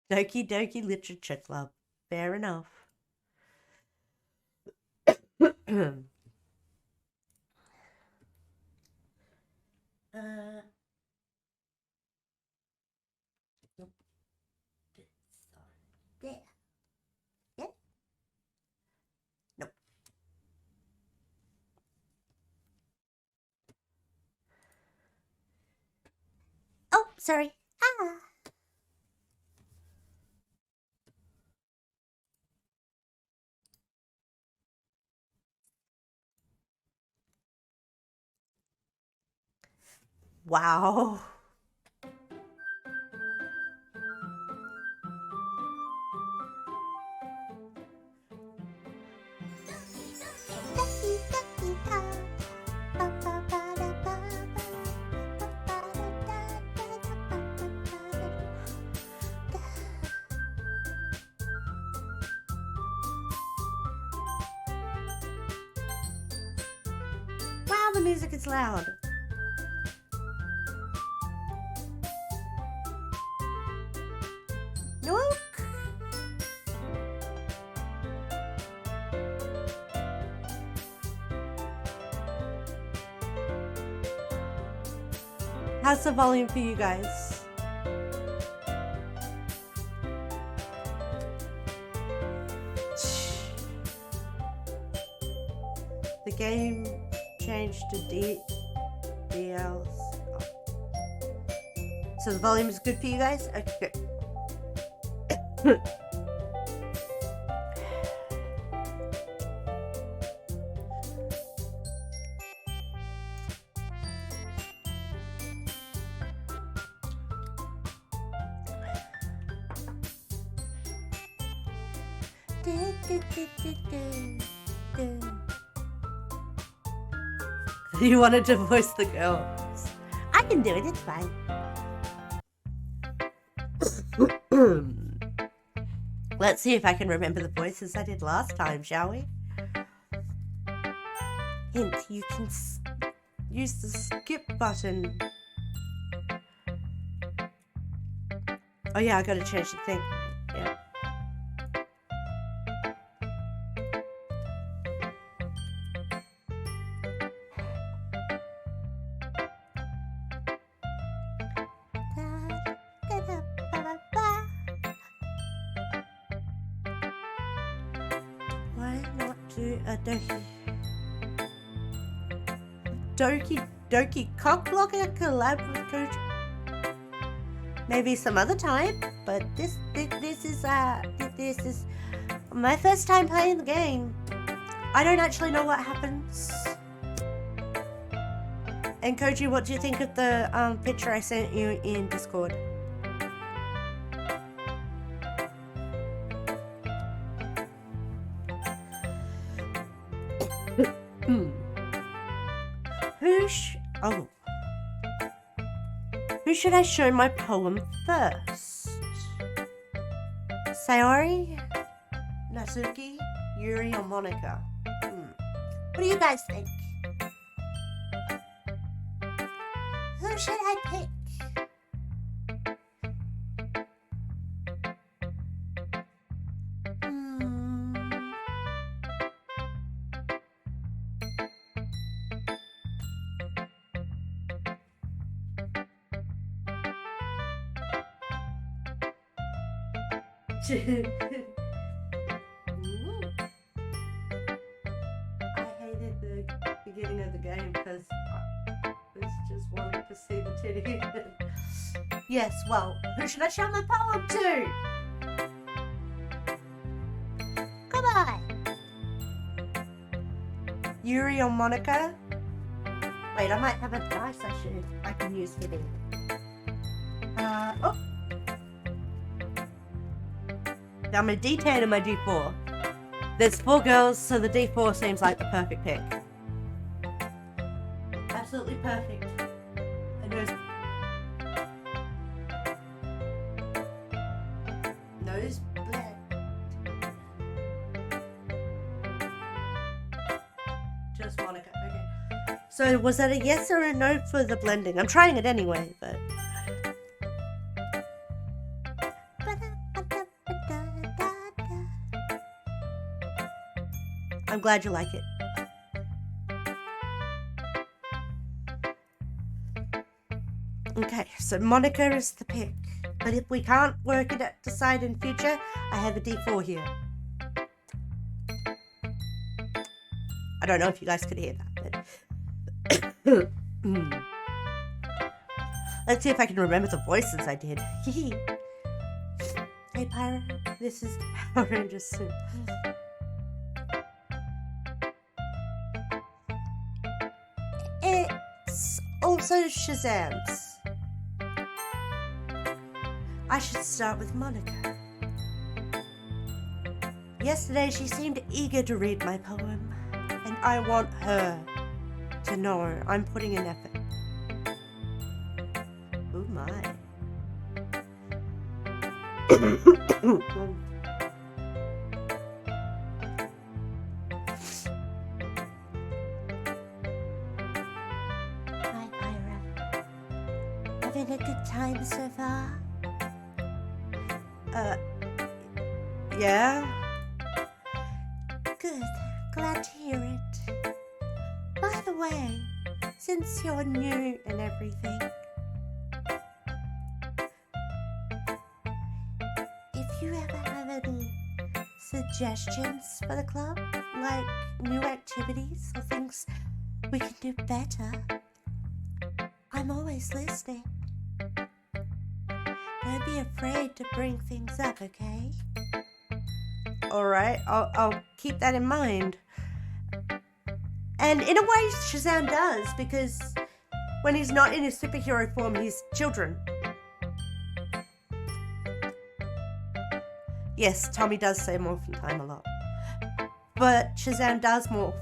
Doki Doki Literature Club. Fair enough. Nope. There. Yep. Nope. Oh, sorry. Ah. Wow. Wow, the music is loud. Nook. How's the volume for you guys? The game changed to DLs. Oh. So the volume is good for you guys? Okay, good. You wanted to voice the girls. I can do it, it's fine. Let's see if I can remember the voices I did last time, shall we? Hint, you can use the skip button. Oh yeah, I gotta change the thing. Yeah. Why not do a Doki Doki Cockblocker collab with Coach? Maybe some other time, but this is my first time playing the game. I don't actually know what happens. And Koji, what do you think of the picture I sent you in Discord? Who should I show my poem first? Sayori, Natsuki, Yuri, or Monica? What do you guys think? Who should I pick? I hated the beginning of the game because I was just wanting to see the titty. Yes, well, who should I show my poem to? Come on! Yuri or Monica? Wait, I might have a dice I can use for this. Oh! I'm a D10 and my D4. There's 4 girls, so the D4 seems like the perfect pick. Absolutely perfect. Nose blend. Just Monica, okay. So was that a yes or a no for the blending? I'm trying it anyway, but... I'm glad you like it. Okay, so Monica is the pick. But if we can't work it out, decide in future, I have a D4 here. I don't know if you guys could hear that, but... Let's see if I can remember the voices I did. Hey Pyra, this is the Power Ranger suit. It's also Shazam's. I should start with Monica. Yesterday she seemed eager to read my poem, and I want her to know I'm putting in effort. Oh my. Hi Pyra. Having a good time so far? Yeah? Good. Glad to hear it. By the way, since you're new and everything, if you ever have any suggestions for the club, like new activities or things we can do better, I'm always listening. Don't be afraid to bring things up, okay? Alright, I'll keep that in mind. And in a way, Shazam does, because when he's not in his superhero form, he's children. Yes, Tommy does say morphin' time a lot. But Shazam does morph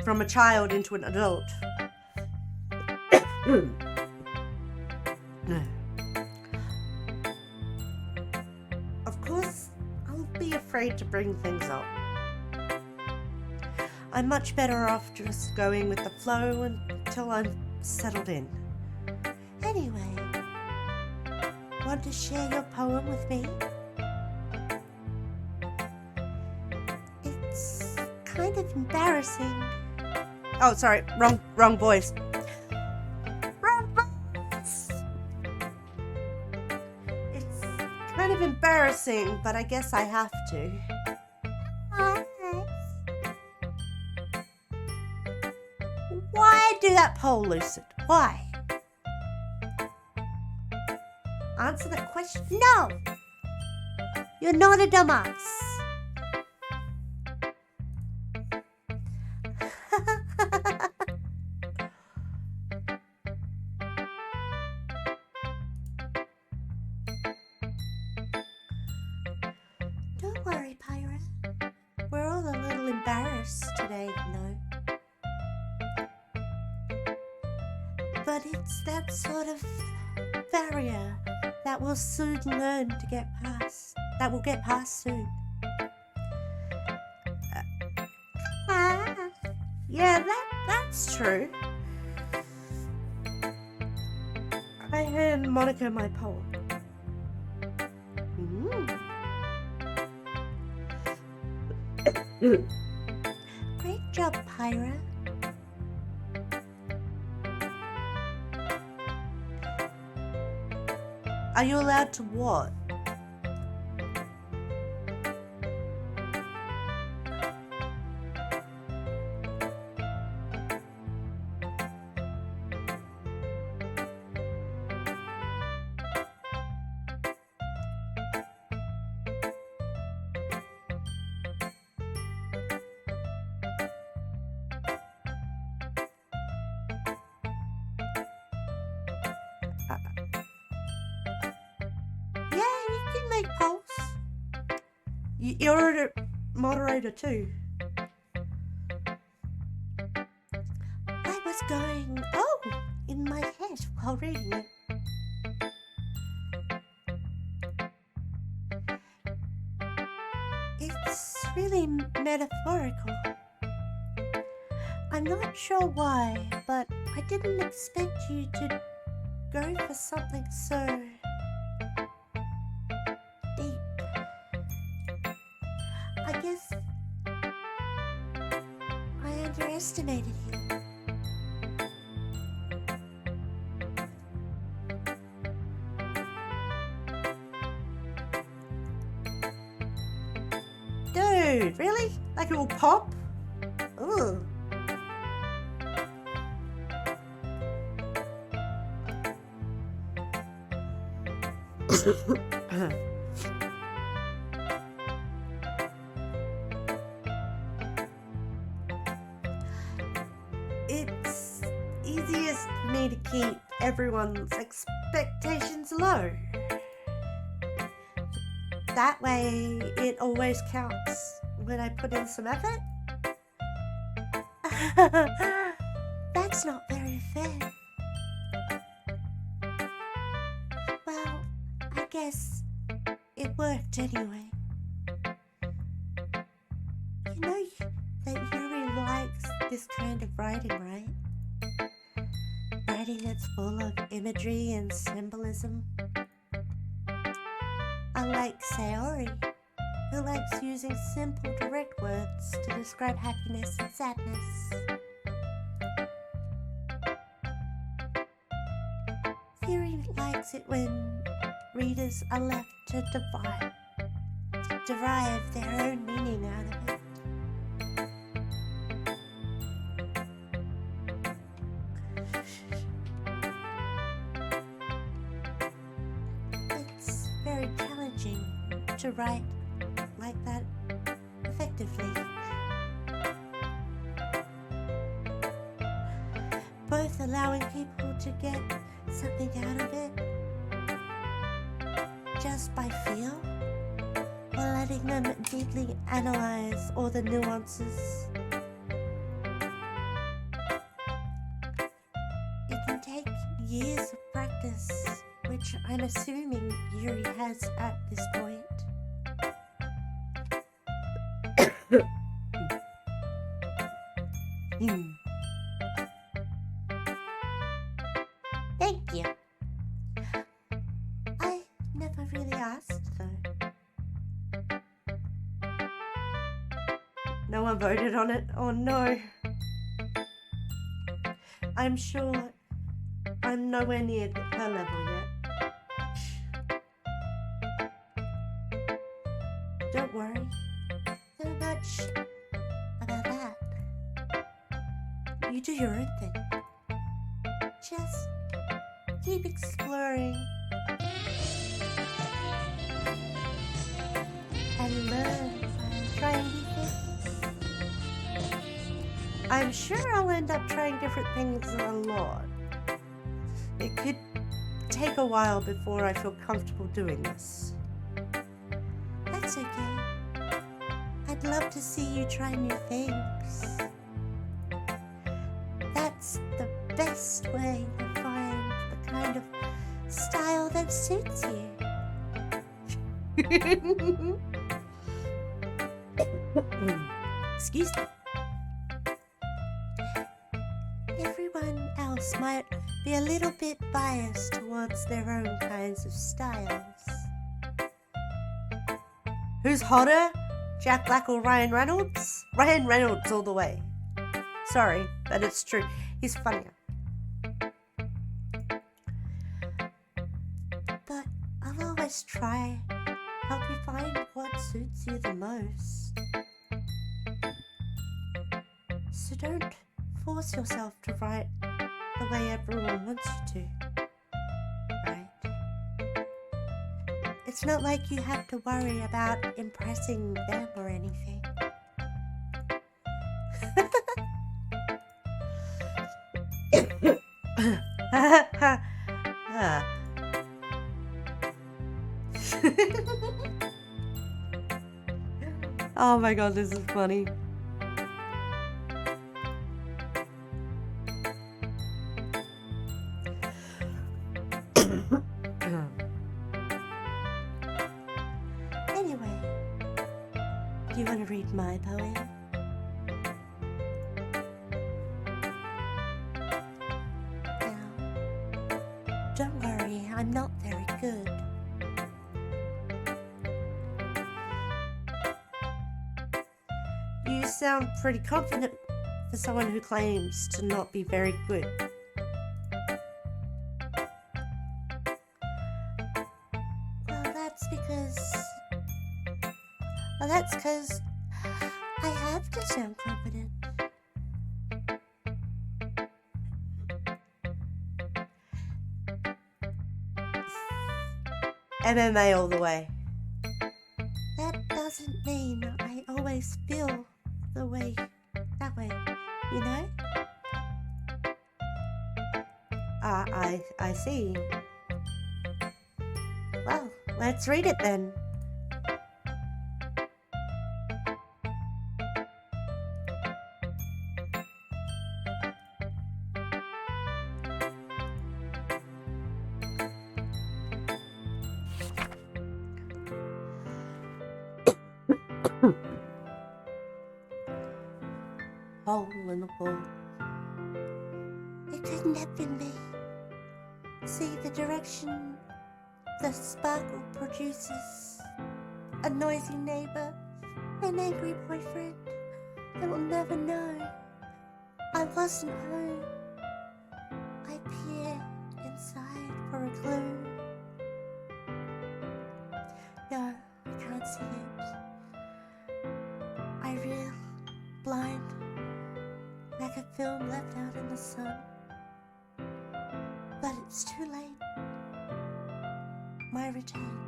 from a child into an adult. Of course, I'll be afraid to bring things up. I'm much better off just going with the flow until I'm settled in. Anyway, want to share your poem with me? It's kind of embarrassing. Oh, sorry, wrong voice. Wrong voice! It's kind of embarrassing, but I guess I have to. Why do that pole, Lucid? Why? Answer the question. No! You're not a dumbass. Don't worry, Pyra. We're all a little embarrassed today, you know. But it's that sort of barrier that we'll soon learn to get past. That we'll get past soon. Yeah, that's true. I hand Monica my poem. Great job, Pyra. Are you allowed to what? Make polls. You're a moderator too. I was going, in my head while reading it. It's really metaphorical. I'm not sure why, but I didn't expect you to go for something so underestimated you. Dude, really? Like it will pop? Ugh. It's easiest for me to keep everyone's expectations low. That way, it always counts when I put in some effort. That's not very fair. Well, I guess it worked anyway. You know that Yuri likes this kind of writing, right? Writing that's full of imagery and symbolism. Unlike Sayori, who likes using simple, direct words to describe happiness and sadness. Yuri likes it when readers are left to derive their own meaning out of it. It's very challenging to write like that effectively. Both allowing people to get something out of it just by feel, or letting them deeply analyze all the nuances. It can take years of practice, which I'm assuming Yuri has at this point. Thank you. I never really asked, though. No one voted on it? Oh no. I'm sure I'm nowhere near her level yet. Don't worry so much about that. You do your own thing. Just keep exploring and learn by trying new things. I'm sure I'll end up trying different things a lot. It could take a while before I feel comfortable doing this. That's okay. I'd love to see you try new things. That's the best way to find the kind of style that suits you. Excuse me. Everyone else might be a little bit biased towards their own kinds of styles. Who's hotter? Jack Black or Ryan Reynolds? Ryan Reynolds all the way. Sorry, but it's true. He's funnier. But I'll always try help you find what suits you the most. So don't force yourself to write the way everyone wants you to. Right? It's not like you have to worry about impressing them or anything. Oh my god, this is funny. Anyway, do you want to read my poem? Now, don't worry, I'm not very good. You sound pretty confident for someone who claims to not be very good. Well, that's because I have to sound confident. MMA all the way. That doesn't mean I always feel that way, you know? I see. Well, let's read it then. Hole in the wall. It couldn't have been me. See the direction the sparkle produces. A noisy neighbor, an angry boyfriend. I will never know. I wasn't home. I peer inside for a clue. No, I can't see it. I reel, blind, like a film left out in the sun. But it's too late. My retain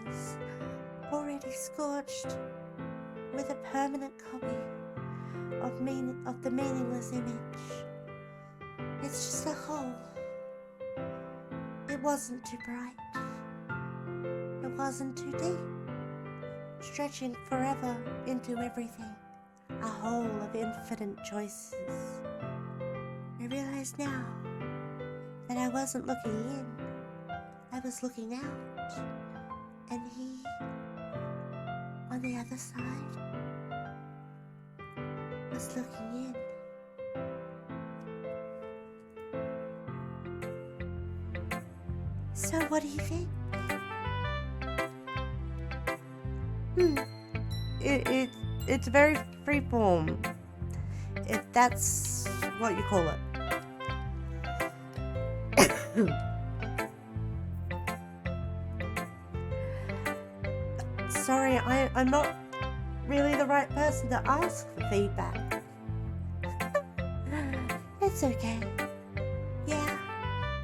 is already scorched with a permanent copy of the meaningless image. It's just a hole. It wasn't too bright. It wasn't too deep. Stretching forever into everything. A hole of infinite choices. I realize now that I wasn't looking in. I was looking out. And he, on the other side, was looking in. So what do you think? It's very freeform, if that's what you call it. Sorry, I'm not really the right person to ask for feedback. It's okay. Yeah,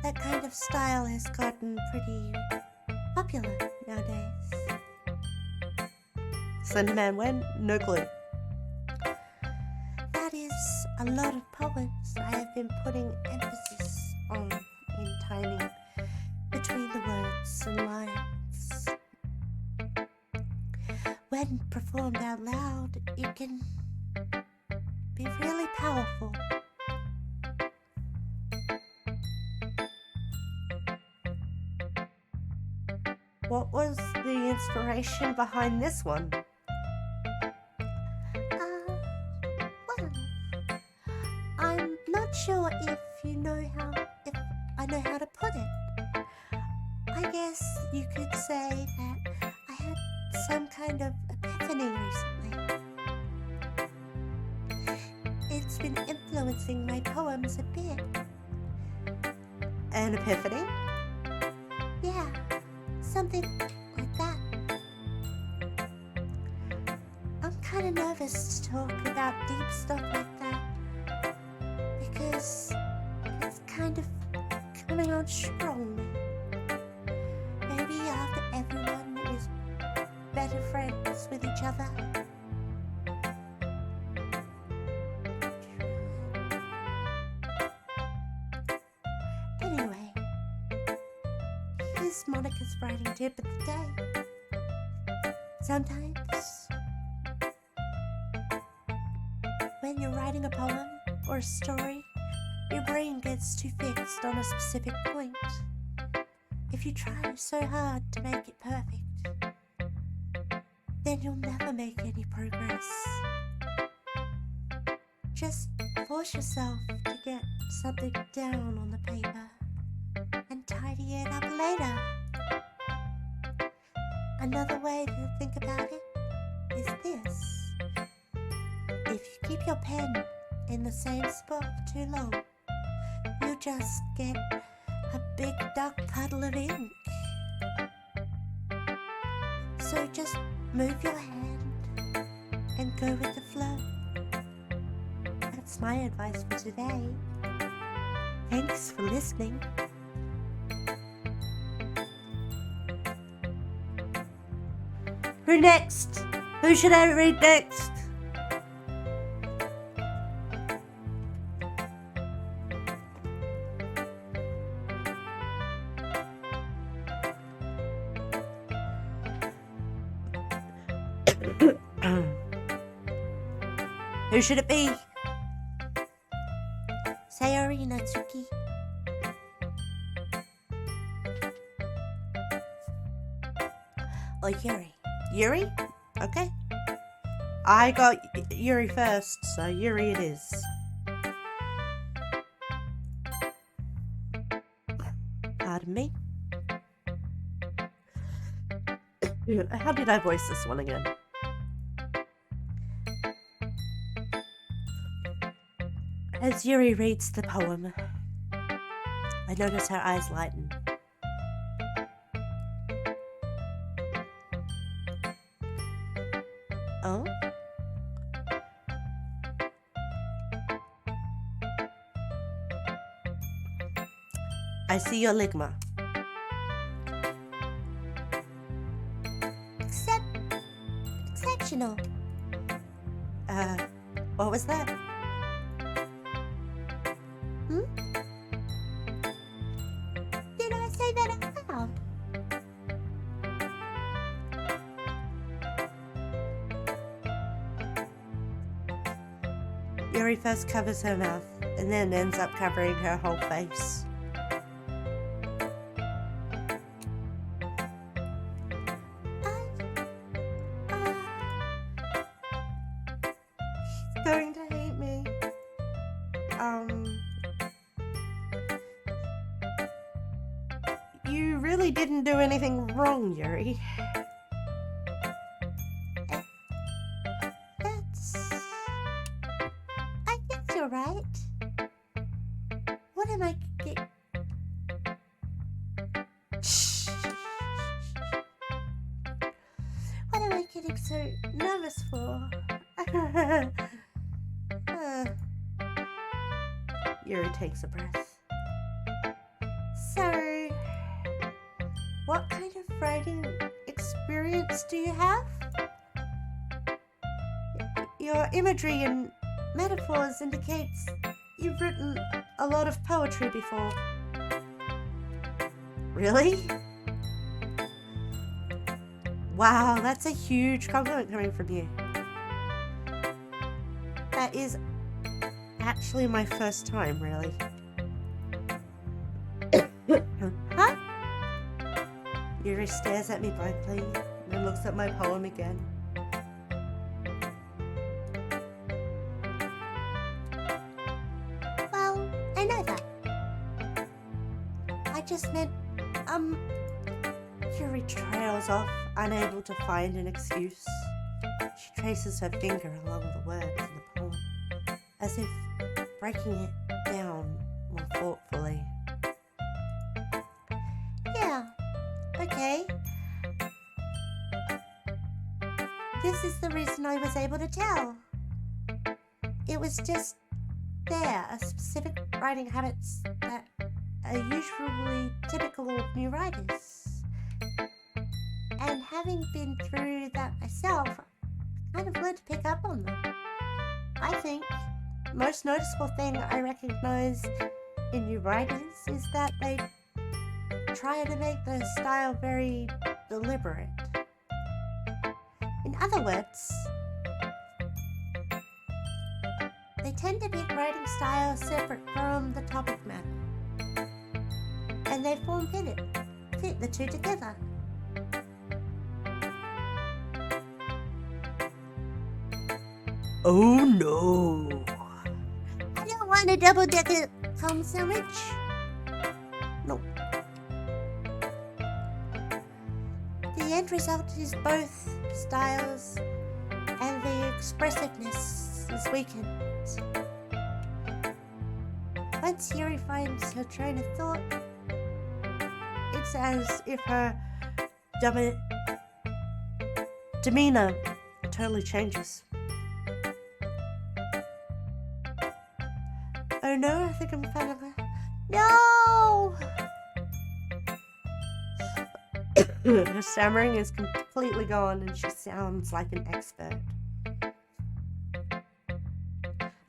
that kind of style has gotten pretty popular nowadays. Slenderman when? No clue. That is a lot of poems I have been putting emphasis on in timing between the words and lines. When performed out loud, it can be really powerful. What was the inspiration behind this one? Well, I'm not sure if I know how to put it. I guess you could say that I had some kind of epiphany recently. It's been influencing my poems a bit. An epiphany? Yeah, something like that. I'm kind of nervous to talk about deep stuff like that because it's kind of coming on strong. Maybe after everyone is better friends with each other. Anyway, here's Monica's writing tip of the day. Sometimes, when you're writing a poem or a story, your brain gets too fixed on a specific point. If you try so hard to make it perfect, then you'll never make any progress. Just force yourself to get something down on the paper and tidy it up later. Another way to think about it is this. If you keep your pen in the same spot for too long, you'll just get a big dark puddle of ink. So just move your hand and go with the flow. That's my advice for today. Thanks for listening. Who next? Who should I read next? Who should it be? Sayori Natsuki. Or Yuri. Yuri? Okay. I got Yuri first, so Yuri it is. Pardon me. How did I voice this one again? As Yuri reads the poem, I notice her eyes lighten. Oh? I see your ligma. Exceptional. What was that? Did I say that out loud? Yuri first covers her mouth and then ends up covering her whole face. He's going to hate me. You really didn't do anything wrong, Yuri. I guess you're right. What am I What am I getting so nervous for? Yuri takes a breath. So, what kind of writing experience do you have? Your imagery and metaphors indicates you've written a lot of poetry before. Really? Wow, that's a huge compliment coming from you. That is actually my first time, really. Huh? Yuri stares at me blankly and then looks at my poem again. Well, I know that. I just meant, Yuri trails off, unable to find an excuse. She traces her finger along the words in the poem, as if breaking it down more thoughtfully. Yeah, okay. This is the reason I was able to tell. It was just there, a specific writing habits that are usually typical of new writers. And having been through that myself, I kind of learned to pick up on them. I think the most noticeable thing I recognize in new writers is that they try to make their style very deliberate. In other words, they tend to pick writing styles separate from the topic matter, and they fit the two together. Oh no! I don't want a double-decker cum sandwich. No. The end result is both styles and the expressiveness this weekend. Once Yuri finds her train of thought, it's as if her demeanor totally changes. Oh no, I think I'm kind of... No! Her stammering is completely gone and she sounds like an expert.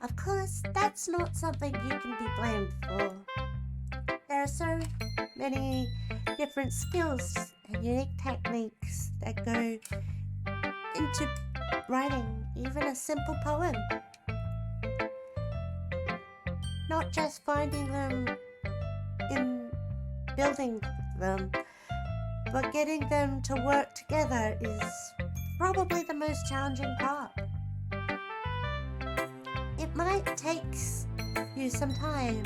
Of course, that's not something you can be blamed for. There are so many different skills and unique techniques that go into writing even a simple poem. Not just finding them in building them, but getting them to work together is probably the most challenging part. It might take you some time,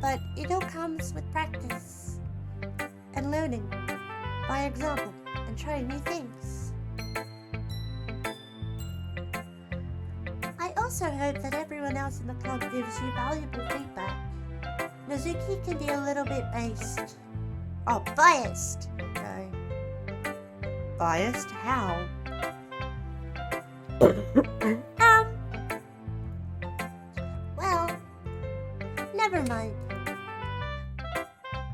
but it all comes with practice and learning by example and trying new things. I also hope that everyone else in the club gives you valuable feedback. Nozuki can be a little bit biased. No. Biased? How? Well, never mind.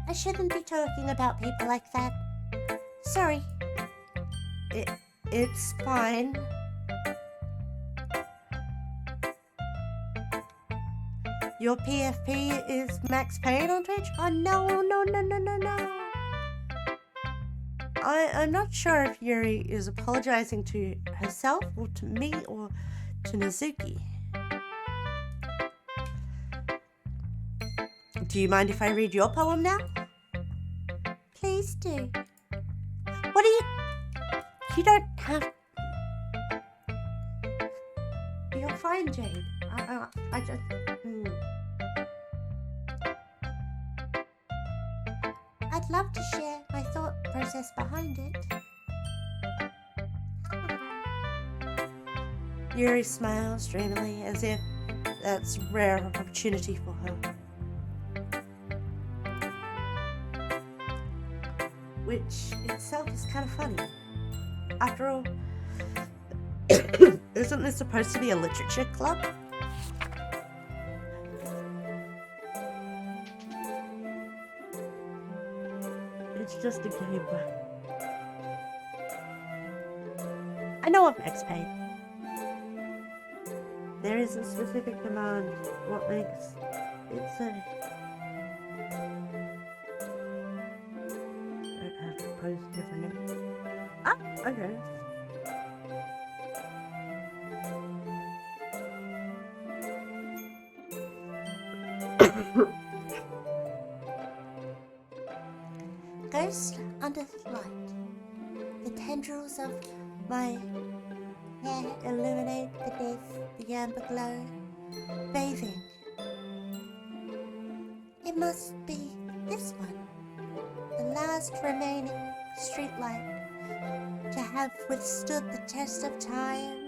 I shouldn't be talking about people like that. Sorry. It's fine. Your PFP is Max Payne on Twitch? Oh no. I'm not sure if Yuri is apologizing to herself or to me or to Nozuki. Do you mind if I read your poem now? Please do. What do you don't have... You're fine, Jade. I just... I'd love to share my thought process behind it. Yuri smiles dreamily as if that's a rare opportunity for her. Which itself is kind of funny. After all, isn't this supposed to be a literature club? It's just a game. I know of Max Payne. There is a specific command. What makes it so? Don't have to pose differently. Ah, okay. Ghost under the light. The tendrils of my hair illuminate the amber glow, bathing. It must be this one, the last remaining streetlight to have withstood the test of time.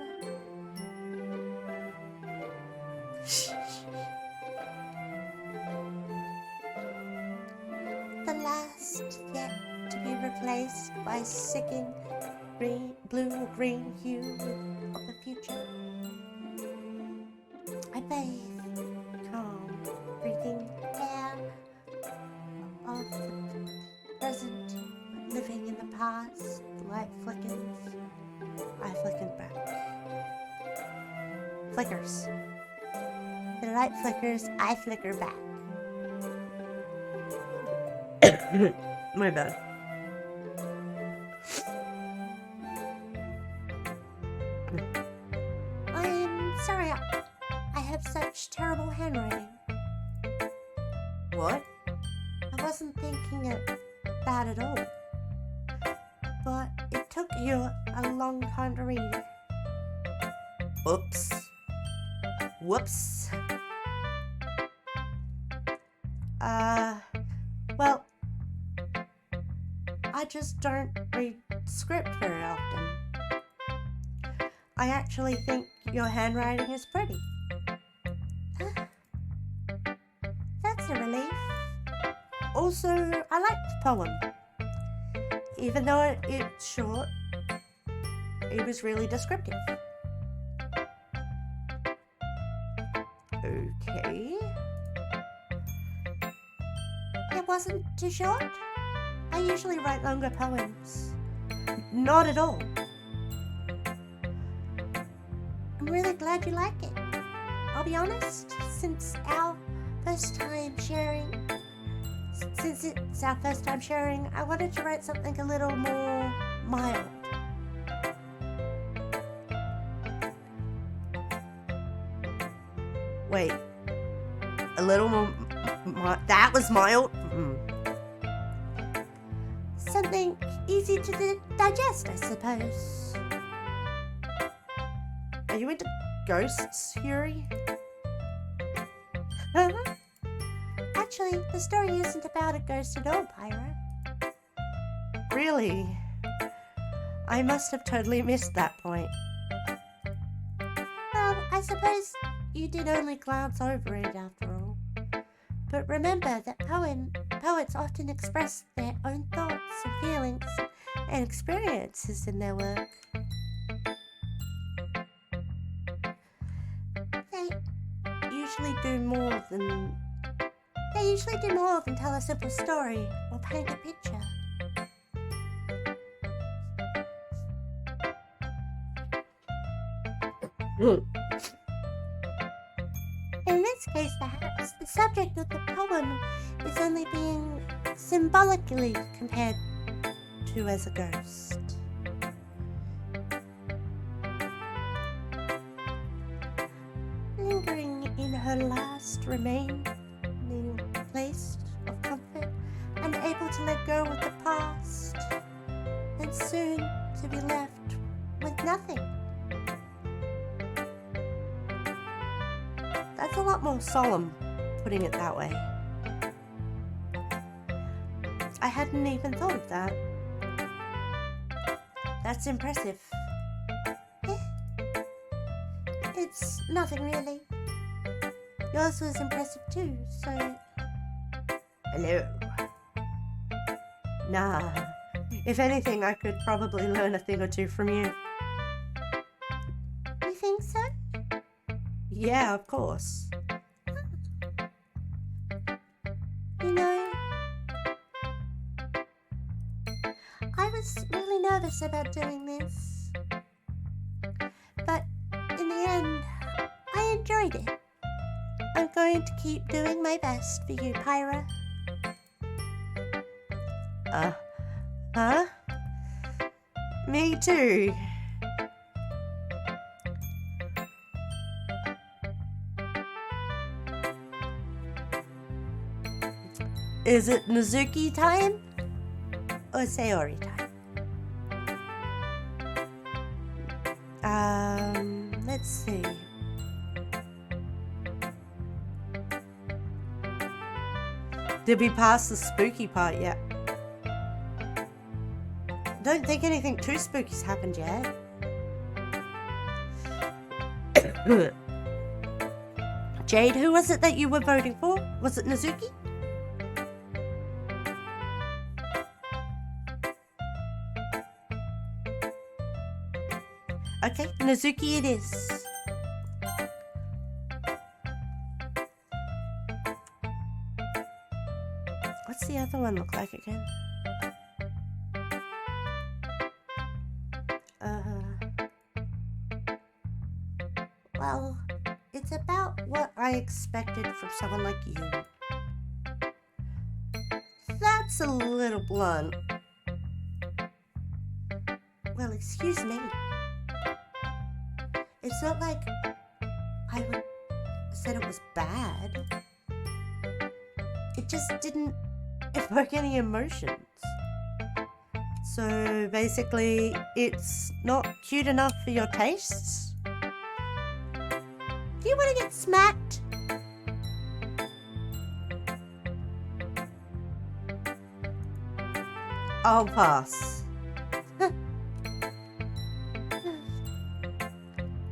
The last yet to be replaced by sickening blue or green hue of the future. I bathe, calm, breathing air of the present, living in the past. The light flickers, I flicker back. Flickers. The light flickers, I flicker back. My bad. I'm sorry, I have such terrible handwriting. What? I wasn't thinking it bad at all. But it took you a long time to read. Oops. Whoops. Well, I just don't read script very often. I actually think your handwriting is pretty. Also, I liked the poem. Even though it's short, it was really descriptive. Okay. It wasn't too short. I usually write longer poems. Not at all. I'm really glad you like it. I'll be honest, since it's our first time sharing, I wanted to write something a little more mild. Wait, a little more, that was mild? Something easy to digest, I suppose. Are you into ghosts, Yuri? Actually, the story isn't about a ghost at all, Pyra. Really? I must have totally missed that point. Well, I suppose you did only glance over it after all. But remember that poets often express their own thoughts and feelings and experiences in their work. They usually do more than tell a simple story or paint a picture. In this case, perhaps, the subject of the poem is only being symbolically compared to as a ghost. Lingering in her last remaining place of comfort, unable to let go of the past, and soon to be left with nothing. That's a lot more solemn, putting it that way. I hadn't even thought of that. That's impressive. It's nothing really. Yours was impressive too, so... Hello. Nah. If anything, I could probably learn a thing or two from you. You think so? Yeah, of course. You know, I was really nervous about doing this, but in the end, I enjoyed it. I'm going to keep doing my best for you, Pyra. Huh? Me too. Is it Mizuki time? Or Sayori time? Let's see. Did we pass the spooky part yet? Don't think anything too spooky's happened yet. Jade, who was it that you were voting for? Was it Mizuki? Okay, Mizuki it is. What's the other one look like again? Well, it's about what I expected from someone like you. That's a little blunt. Well, excuse me. It's not like I said it was bad. It just didn't evoke any emotions. So basically, it's not cute enough for your tastes? Do you want to get smacked? I'll pass.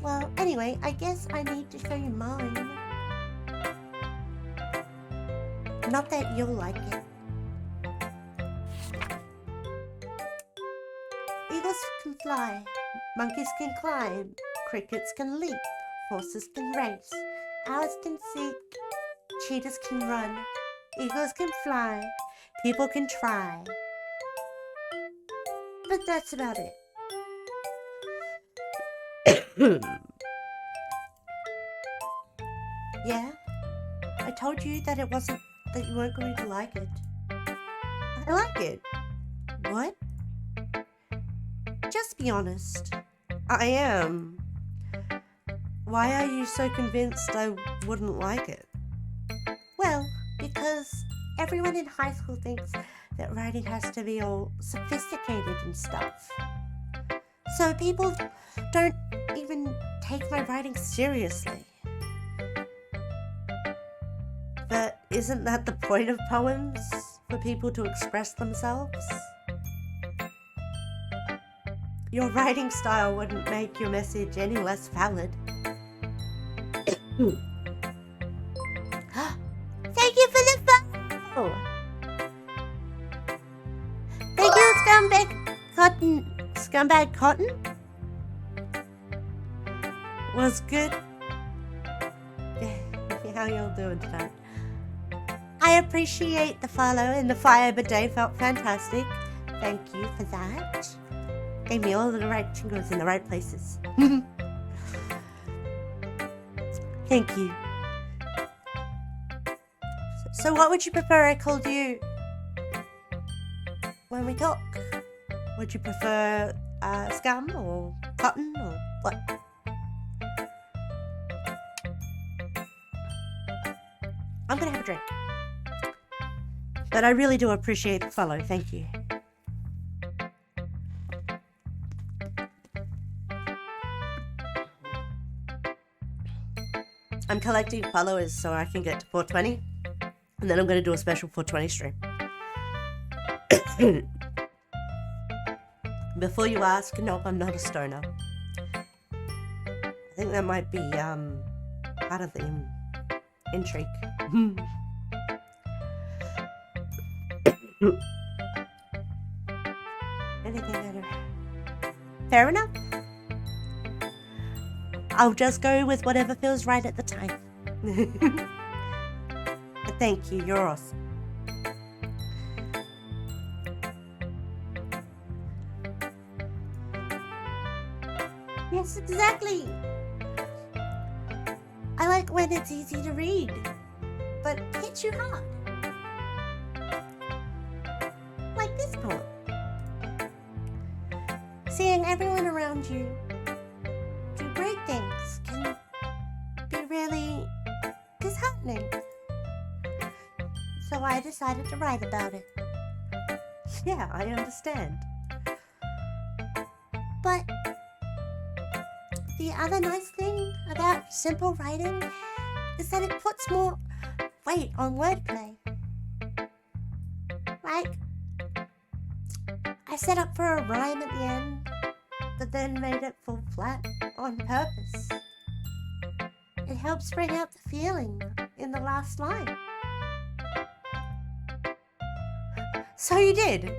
Well, anyway, I guess I need to show you mine. Not that you'll like it. Eagles can fly, monkeys can climb, crickets can leap, horses can race, owls can seek, cheetahs can run, eagles can fly, people can try. But that's about it. Yeah, I told you that that you weren't going to like it. I like it. What? Just be honest. I am. Why are you so convinced I wouldn't like it? Well, because everyone in high school thinks that writing has to be all sophisticated and stuff. So people don't even take my writing seriously. But isn't that the point of poems? For people to express themselves? Your writing style wouldn't make your message any less valid. Thank you for the follow! Thank you, Scumbag Cotton? Was good. How y'all doing tonight? I appreciate the follow, and the fire bidet felt fantastic. Thank you for that. Gave me all of the right tingles in the right places. Thank you. So what would you prefer I called you when we talk? Would you prefer Scum or Cotton or what? I'm gonna have a drink. But I really do appreciate the follow, thank you. I'm collecting followers so I can get to 420, and then I'm going to do a special 420 stream. Before you ask, nope, I'm not a stoner. I think that might be part of the intrigue. Anything better? Fair enough. I'll just go with whatever feels right at the time. But thank you, you're awesome. Yes, exactly. I like when it's easy to read, but hits you hard. Like this poem. Seeing everyone around you do great things can be really disheartening. So I decided to write about it. Yeah, I understand. But the other nice thing about simple writing is that it puts more weight on wordplay. Like, I set up for a rhyme at the end, but then made it fall flat on purpose. It helps bring out the feeling in the last line. So you did.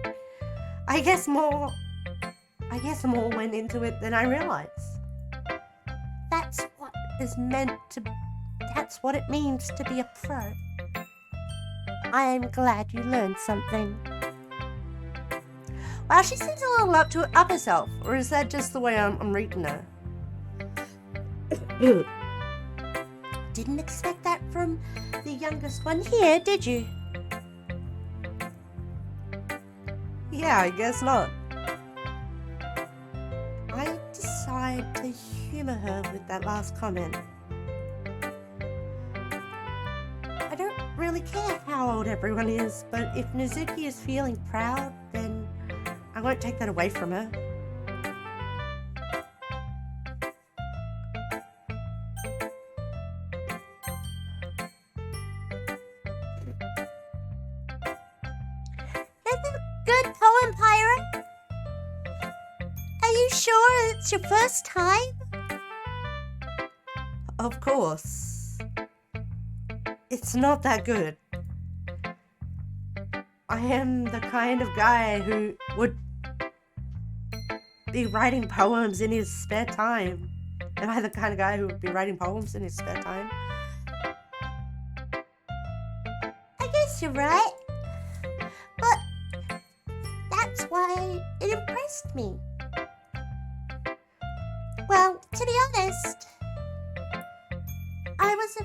I guess more went into it than I realized. That's what it means to be a pro. I am glad you learned something. Wow, she seems a little up herself, or is that just the way I'm reading her? Didn't expect that from the youngest one here, did you? Yeah, I guess not. I decide to humor her with that last comment. I don't really care how old everyone is, but if Nizuki is feeling proud, then I won't take that away from her. That's a good poem, Pyra. Are you sure it's your first time? Of course. It's not that good. I am the kind of guy who would be writing poems in his spare time? Am I the kind of guy who would be writing poems in his spare time? I guess you're right. But that's why it impressed me. Well, to be honest, I was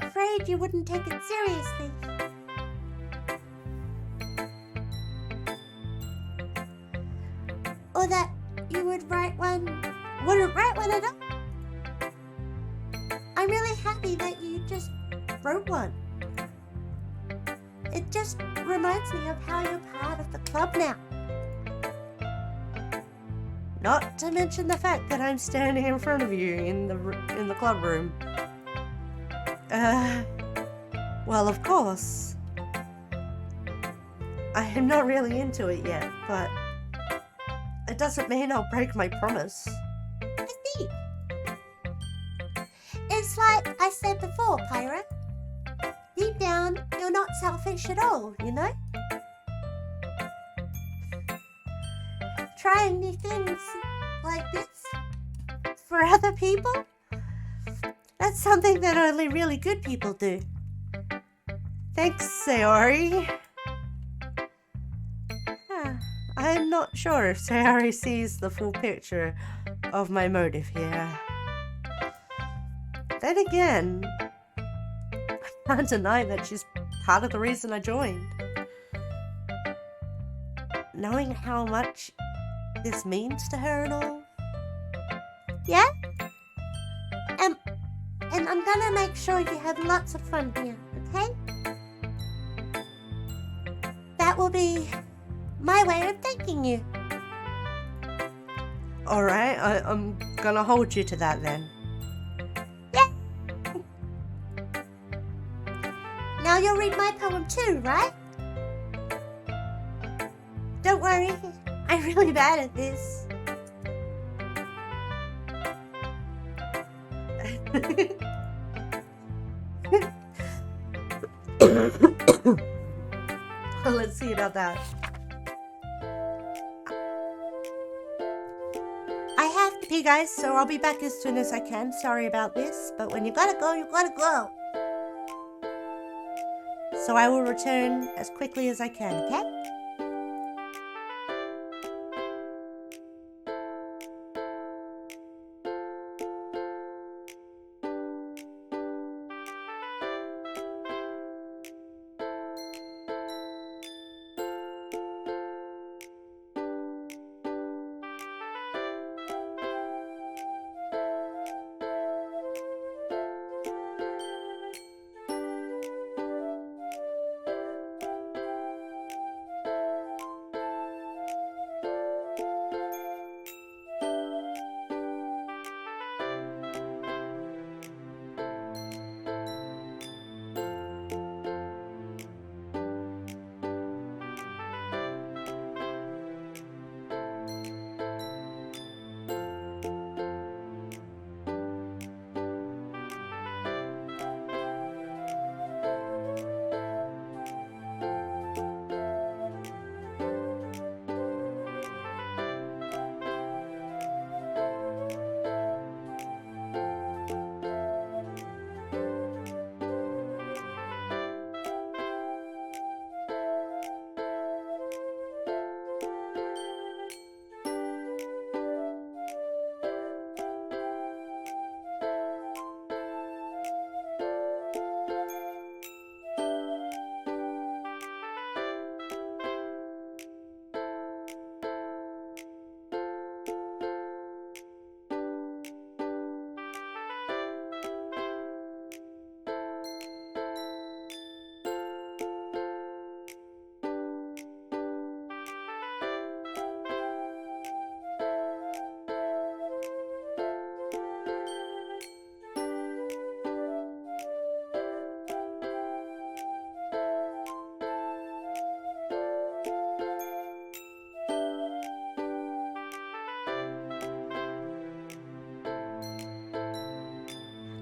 afraid you wouldn't take it seriously. Or that you wouldn't write one at all. I'm really happy that you just wrote one. It just reminds me of how you're part of the club now. Not to mention the fact that I'm standing in front of you in the club room. Well, of course. I am not really into it yet, but it doesn't mean I'll break my promise. I see. It's like I said before, Pyra. Deep down, you're not selfish at all, you know? Trying new things like this for other people? That's something that only really good people do. Thanks, Sayori. I'm not sure if Sayori sees the full picture of my motive here. Then again, I can't deny that she's part of the reason I joined. Knowing how much this means to her and all. Yeah? And I'm gonna make sure you have lots of fun here, okay? That will be my way of thanking you. Alright, I'm gonna hold you to that then. Yeah. Now you'll read my poem too, right? Don't worry, I'm really bad at this. Let's see about that. I have to pee, guys, so I'll be back as soon as I can. Sorry about this, but when you gotta go, you gotta go. So I will return as quickly as I can, okay?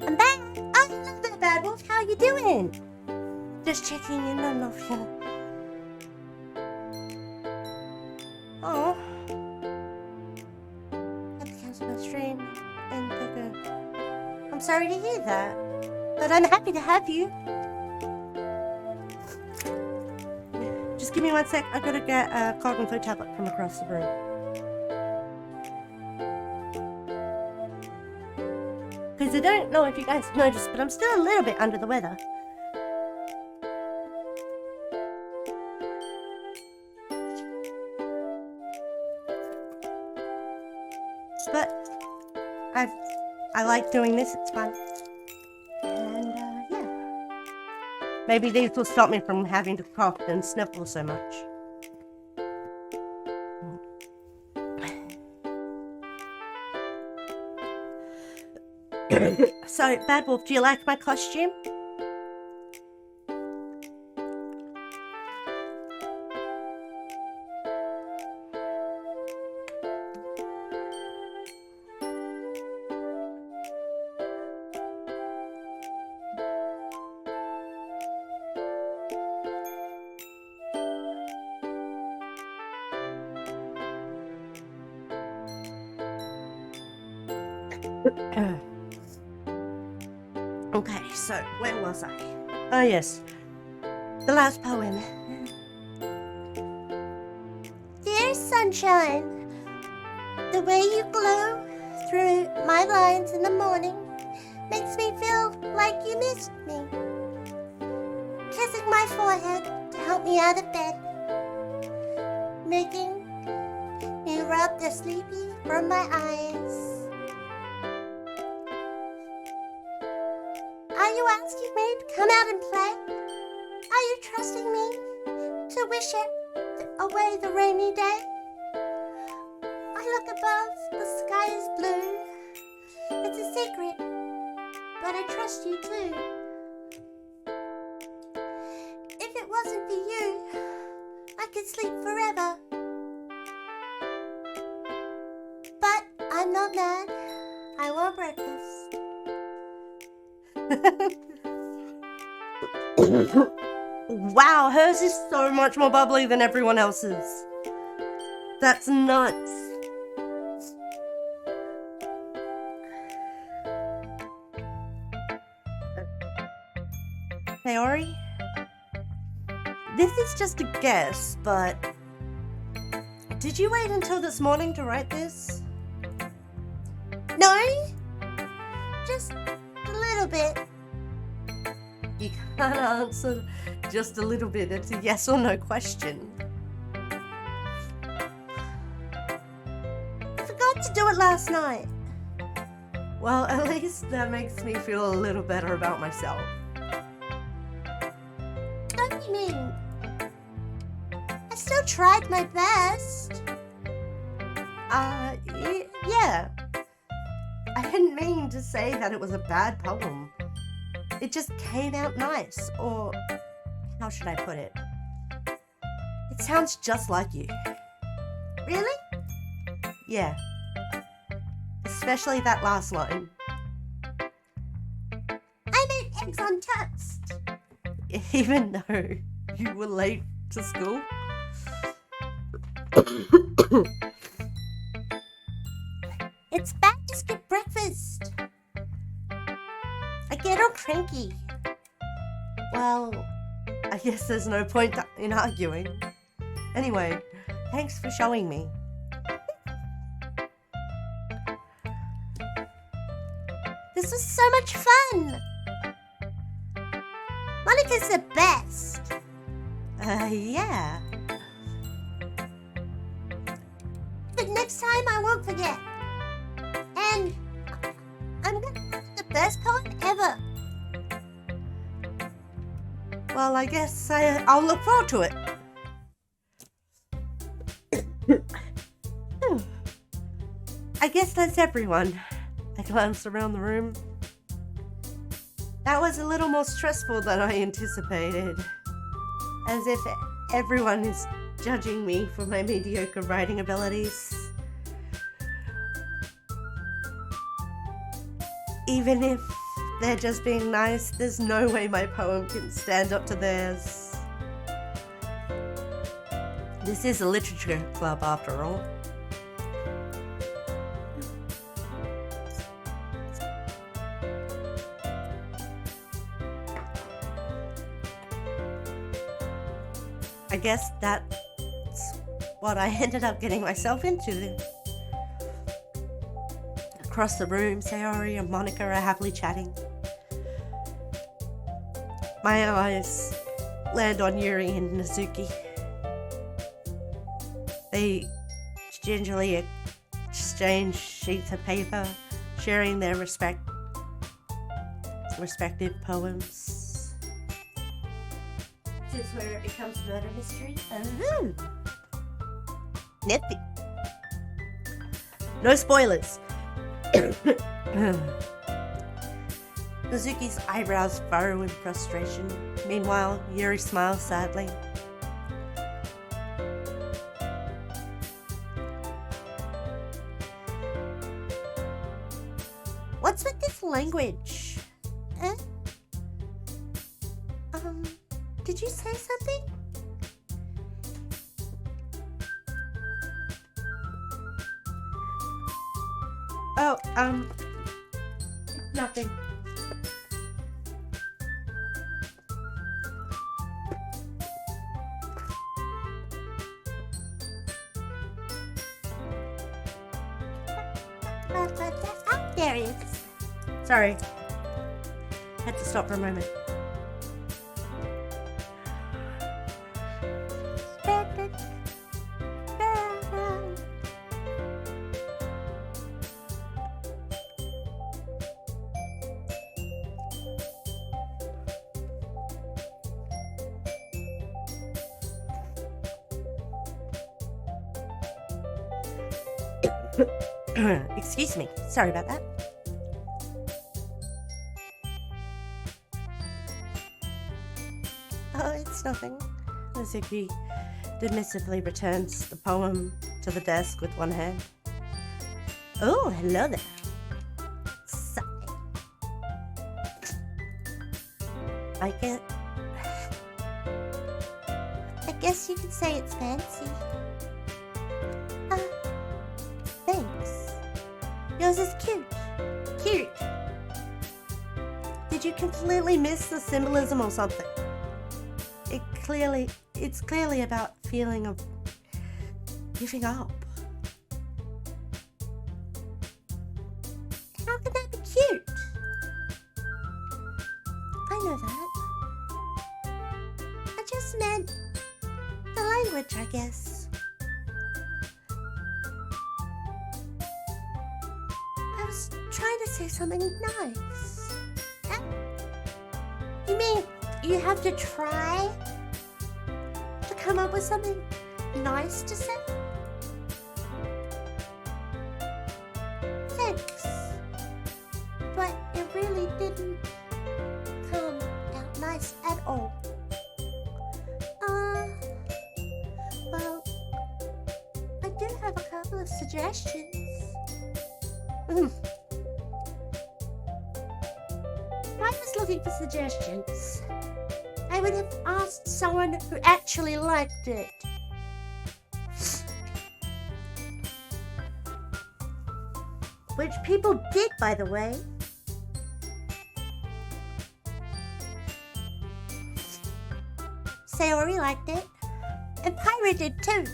I'm back. Oh, hello there, Bad Wolf. How you doing? Just checking in on you. Oh. stream in Bigger. I'm sorry to hear that, but I'm happy to have you. Just give me 1 sec. I gotta get a cotton food tablet from across the room. Because I don't know if you guys noticed, but I'm still a little bit under the weather. But I like doing this, it's fun. And yeah. Maybe these will stop me from having to cough and sniffle so much. So, Bad Wolf, do you like my costume? Okay, so where was I? Oh yes, the last poem. Dear sunshine, the way you glow through my lines in the morning makes me feel like you missed me. Kissing my forehead to help me out of bed, making me rub the sleepy from my eyes. Are you asking me to come out and play? Are you trusting me to wish it away the rainy day? I look above, the sky is blue. It's a secret, but I trust you too. If it wasn't for you, I could sleep forever. But I'm not mad. I want breakfast. Wow, hers is so much more bubbly than everyone else's. That's nuts. Hey, Ori? This is just a guess, but did you wait until this morning to write this? No? Just a little bit. You can't answer just a little bit. It's a yes or no question. I forgot to do it last night. Well, at least that makes me feel a little better about myself. What do you mean? I still tried my best. Yeah. I didn't mean to say that it was a bad poem. It just came out nice, or how should I put it? It sounds just like you. Really? Yeah. Especially that last line. I made eggs on toast. Even though you were late to school? It's bad to skip breakfast. I get all cranky. Well, I guess there's no point in arguing. Anyway, thanks for showing me. This was so much fun. Monica's the best. Yeah. But next time I won't forget. And I'm gonna have the best poem ever. Well, I guess I'll look forward to it. I guess that's everyone. I glanced around the room. That was a little more stressful than I anticipated. As if everyone is judging me for my mediocre writing abilities. Even if they're just being nice, there's no way my poem can stand up to theirs. This is a literature club after all. guess that's what I ended up getting myself into. Across the room, Sayori and Monica are happily chatting. My eyes land on Yuri and Nezuki. They gingerly exchange sheets of paper, sharing their respective poems. This is where it becomes murder mystery. Nippy. No spoilers. Nezuki's eyebrows furrow in frustration. Meanwhile, Yuri smiles sadly. What's with this language? Did you say something? Oh, nothing. Oh, there he is. Sorry. Had to stop for a moment. Excuse me. Sorry about that. Oh, it's nothing. Nezuki dismissively returns the poem to the desk with one hand. Oh, hello there. Sorry. I guess you could say it's fancy. Thanks. Yours is cute. Cute. Did you completely miss the symbolism or something? It's clearly about feeling of giving up. How can that be cute? I know that. I just meant the language, I guess. I was trying to say something nice. You mean you have to try to come up with something nice to say? Thanks. But it really didn't come out nice at all. Well, I do have a couple of suggestions. I was looking for suggestions. I would have asked someone who actually liked it. Which people did, by the way. Sayori liked it. And Pyra did too.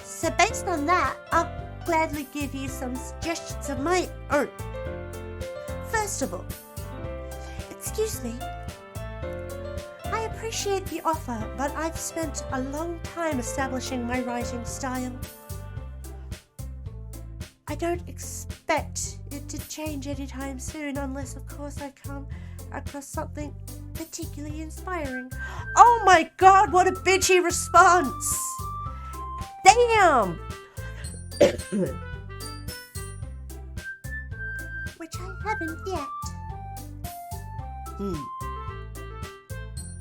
So based on that, I'll gladly give you some suggestions of my own. First of all, excuse me. I appreciate the offer, but I've spent a long time establishing my writing style. I don't expect it to change anytime soon, unless of course I come across something particularly inspiring. Oh my god, what a bitchy response! Damn! Which I haven't yet.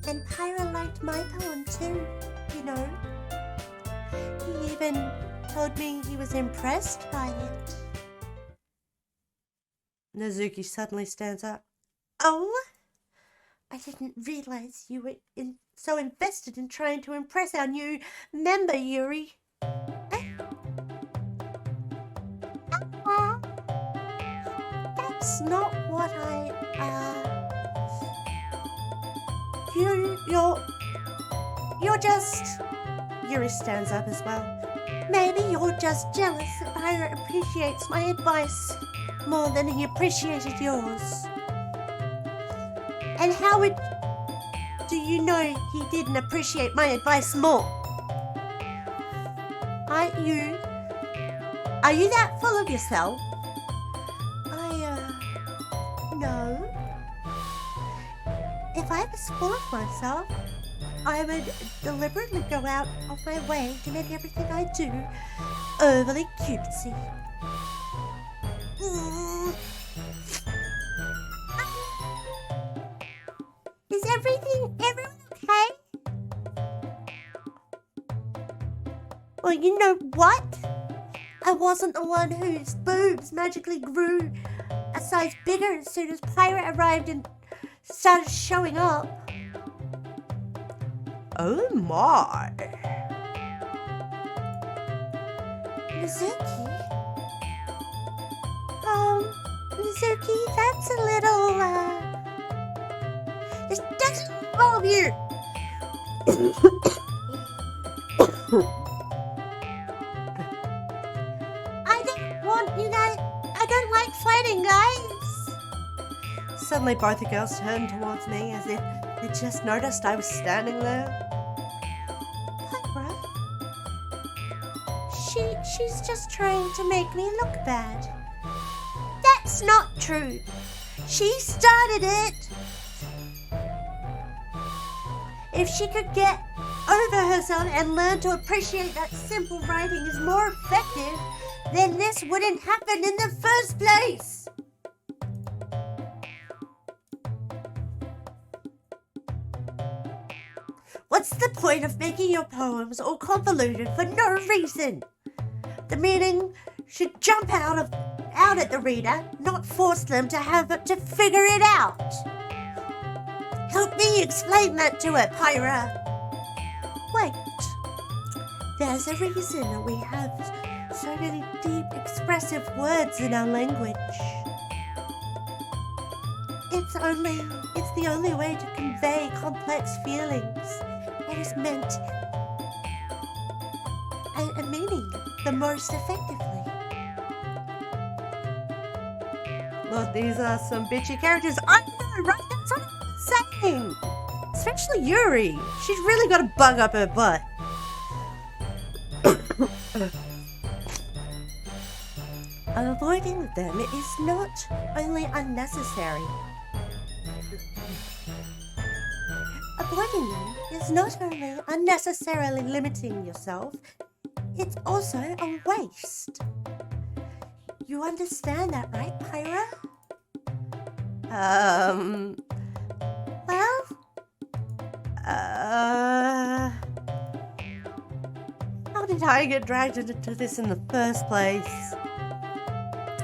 And Pyra liked my poem too, you know. He even told me he was impressed by it. Nezuki suddenly stands up. Oh? I didn't realize you were so invested in trying to impress our new member, Yuri. That's not what you're just... Yuri stands up as well. Maybe you're just jealous that Pyra appreciates my advice more than he appreciated yours. And how do you know he didn't appreciate my advice more? Aren't you? Are you that full of yourself? No. If I was full of myself, I would deliberately go out of my way to make everything I do overly cutesy. Is everyone okay? Well, you know what? I wasn't the one whose boobs magically grew a size bigger as soon as Pyra arrived and started showing up. Oh my. Mizuki? Mizuki, that's a little, This doesn't involve you! I don't like fighting, guys! Suddenly both the girls turned towards me as if they just noticed I was standing there. Pyra? She's just trying to make me look bad. That's not true. She started it. If she could get over herself and learn to appreciate that simple writing is more effective, then this wouldn't happen in the first place. What's the point of making your poems all convoluted for no reason? The meaning should jump out at the reader, not force them to have to figure it out. Help me explain that to her, Pyra. Wait. There's a reason we have so many deep, expressive words in our language. It's the only way to convey complex feelings. It is meant a meaning the most effectively. Look, these are some bitchy characters. I know, right? That's what I'm saying. Especially Yuri. She's really got a bug up her butt. Avoiding them is not only unnecessary. Avoiding them is not only unnecessarily limiting yourself, it's also a waste. You understand that, right, Pyra? How did I get dragged into this in the first place?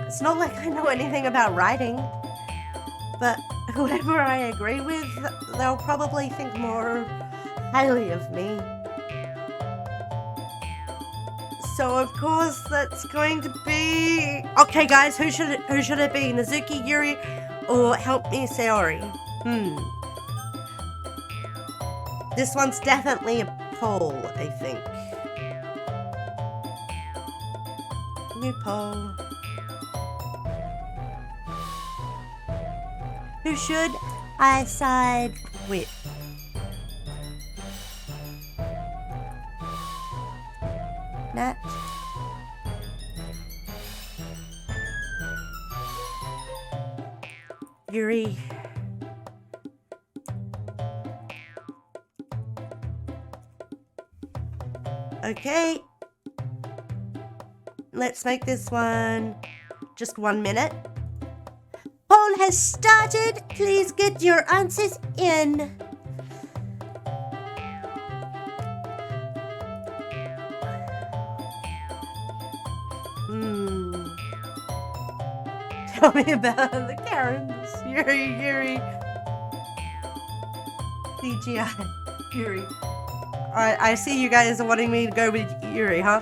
It's not like I know anything about writing, but whoever I agree with, they'll probably think more highly of me. So of course that's going to be... Okay guys, who should it be? Mizuki, Yuri, or help me, Sayori? This one's definitely a poll, I think. New poll. Who should I side with? Nat? Yuri? Okay. Let's make this one just 1 minute. Poll has started. Please get your answers in. Tell me about the Karens. Yuri. CGI. Yuri. I see you guys are wanting me to go with Yuri, huh?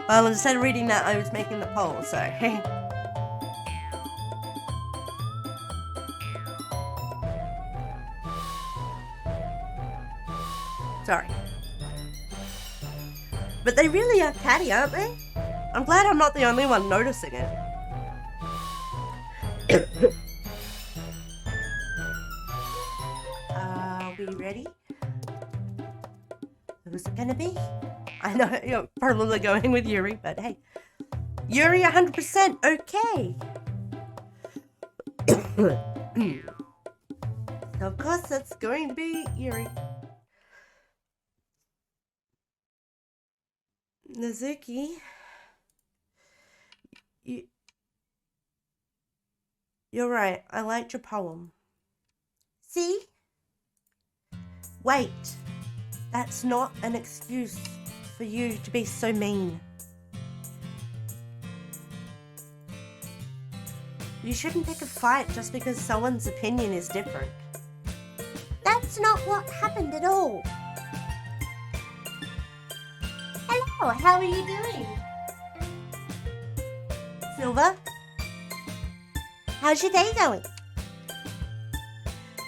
Well, instead of reading that, I was making the poll, so hey. Sorry. But they really are catty, aren't they? I'm glad I'm not the only one noticing it. Are we ready? Who's it gonna be? I know you're probably going with Yuri, but hey. Yuri 100% okay. Of course it's going to be Yuri. Nazuki, you're right. I liked your poem. See? Wait. That's not an excuse for you to be so mean. You shouldn't pick a fight just because someone's opinion is different. That's not what happened at all. Hello, how are you doing? Silver? How's your day going?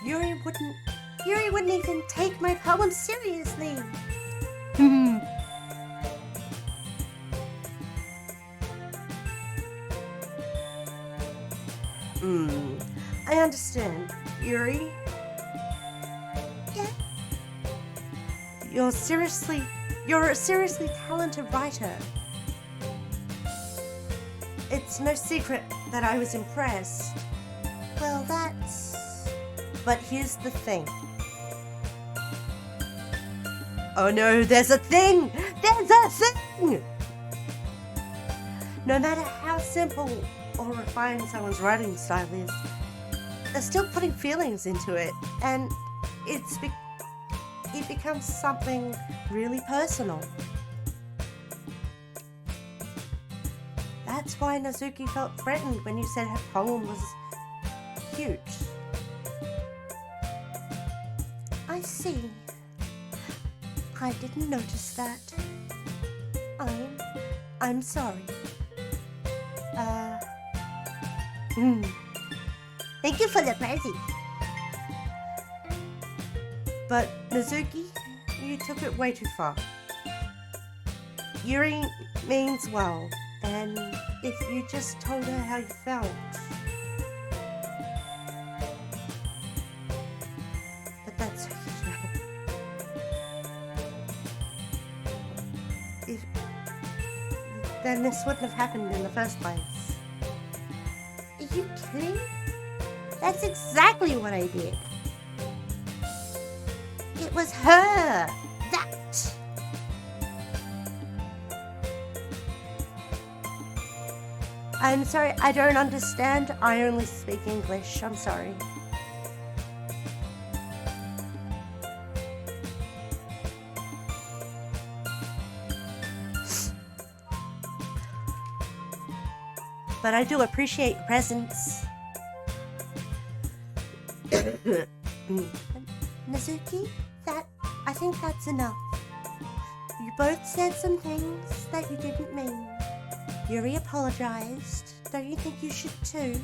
Yuri wouldn't even take my poem seriously. I understand. Yuri? Yeah? You're a seriously talented writer. It's no secret that I was impressed. Well, but here's the thing. Oh no, there's a thing! There's a thing! No matter how simple or refined someone's writing style is, they're still putting feelings into it, and it becomes something really personal. That's why Nazuki felt threatened when you said her poem was cute. I see. I didn't notice that. I'm sorry. Thank you for the present. But Nazuki, you took it way too far. Yuri means well, and if you just told her how you felt. But that's then this wouldn't have happened in the first place. Are you kidding? That's exactly what I did. It was her. That. I'm sorry, I don't understand. I only speak English. I'm sorry. But I do appreciate your presence. Nazuki, I think that's enough. You both said some things that you didn't mean. Yuri apologized. Don't you think you should too?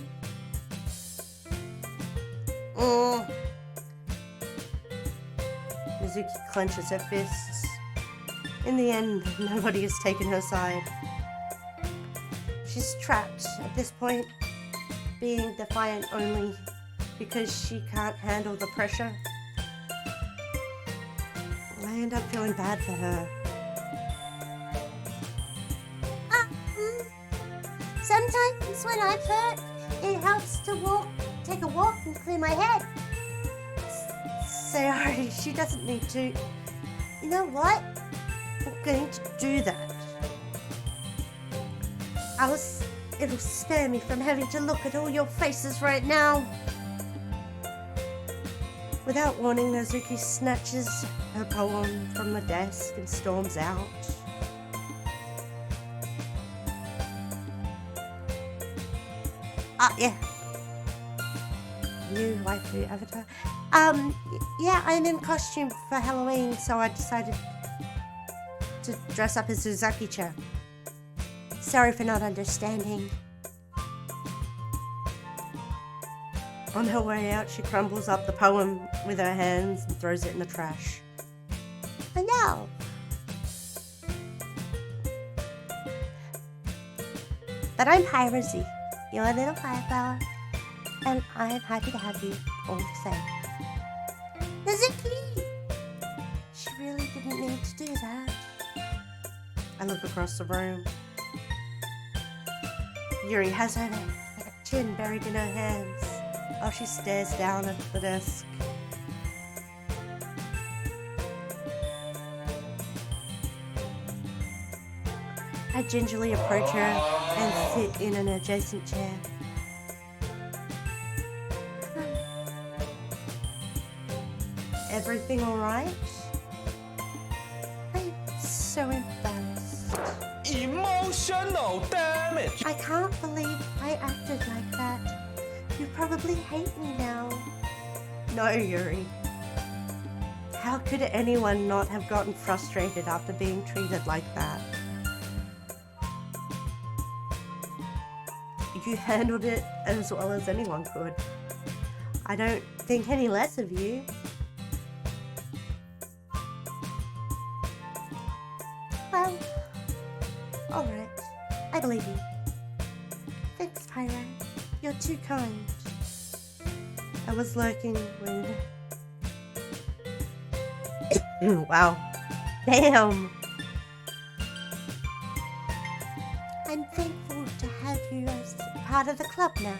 Nazuki clenches her fists. In the end, nobody has taken her side. She's trapped at this point, being defiant only because she can't handle the pressure. I end up feeling bad for her. Sometimes when I'm hurt, it helps to take a walk and clear my head. Sorry, she doesn't need to. You know what? I'm going to do that. It'll spare me from having to look at all your faces right now. Without warning, Nazuki snatches her poem from the desk and storms out. Yeah. New waifu avatar. Yeah, I'm in costume for Halloween, so I decided to dress up as Uzaki-chan. Sorry for not understanding. On her way out, she crumbles up the poem with her hands and throws it in the trash. I know. But I'm Pyra Z, your little fireflower, and I'm happy to have you all the same. There's a key! She really didn't need to do that. I look across the room. Yuri has her chin buried in her hands while she stares down at the desk. I gingerly approach her and sit in an adjacent chair. Everything alright? I'm so embarrassed. Emotional damage. I can't believe I acted like that. You probably hate me now. No, Yuri. How could anyone not have gotten frustrated after being treated like that? You handled it as well as anyone could. I don't think any less of you. Well, alright. I believe you. Thanks, Pyra. You're too kind. I was lurking when... Wow. Damn! I'm thankful to have you as part of the club now.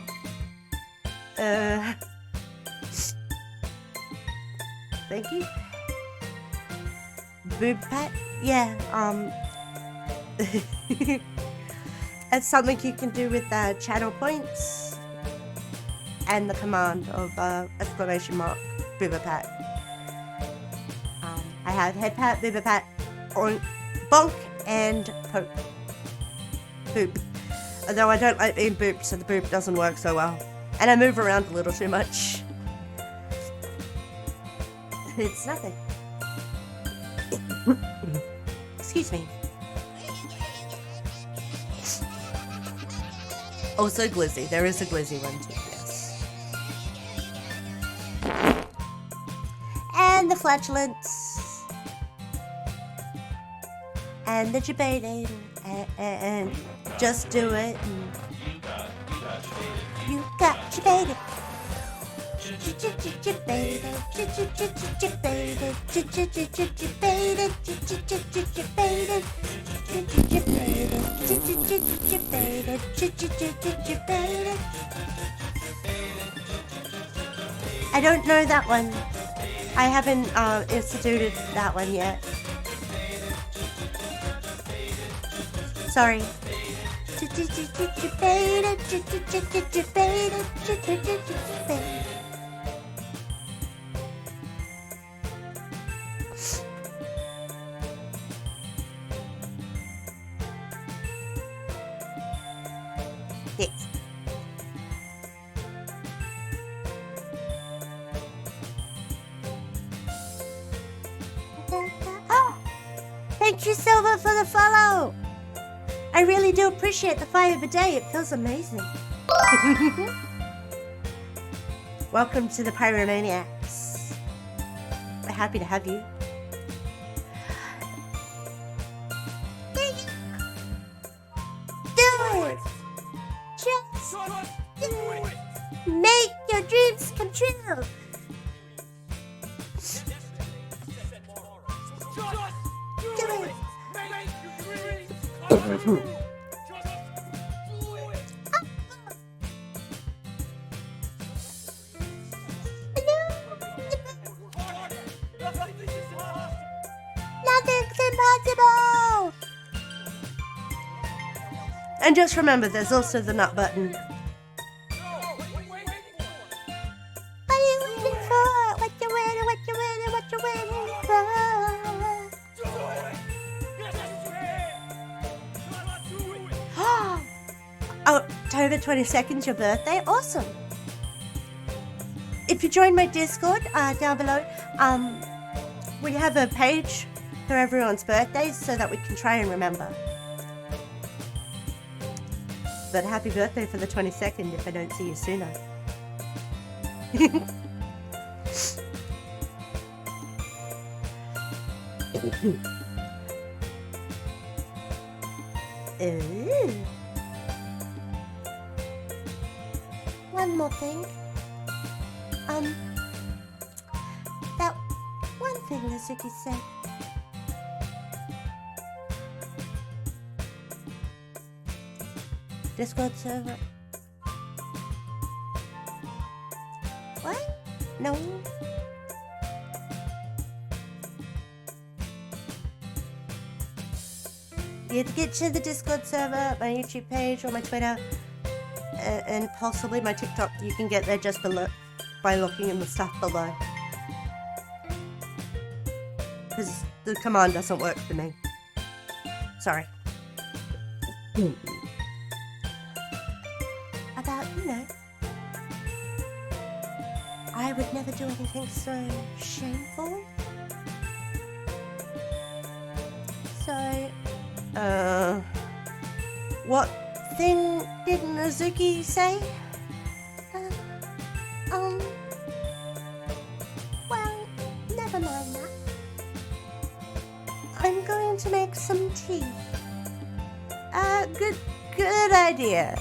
Thank you. Boob pat? Yeah, it's something you can do with channel points and the command of exclamation mark booba pat. I have head pat, booba pat, bonk, and poke. Boop. Although I don't like being booped, so the boop doesn't work so well. And I move around a little too much. It's nothing. Excuse me. Also glizzy. There is a glizzy one too, yes. And the flatulence. And the debating. And just do it. You got debated. I don't know that one. I haven't instituted that one yet. Sorry. Yes. Oh, thank you, Silver, for the follow. I really do appreciate the 5 a day. It feels amazing. Welcome to the Pyromaniacs. We're happy to have you. Do it! Just do it! Make your dreams come true! Do it! Nothing's impossible! And just remember, there's also the nut button. What are you waiting for? What you waiting, what you waiting, what you waiting for? Oh, October 22nd's your birthday? Awesome! If you join my Discord down below, we have a page for everyone's birthdays so that we can try and remember. But happy birthday for the 22nd if I don't see you sooner. Ooh. One more thing. That one thing Azuki said. Discord server. What? No. You have to get to the Discord server, my YouTube page, or my Twitter, and possibly my TikTok. You can get there just below by looking in the stuff below. Because the command doesn't work for me. Sorry. About, I would never do anything so shameful. So, what thing did Nazuki say? Well, never mind that. I'm going to make some tea. Good idea.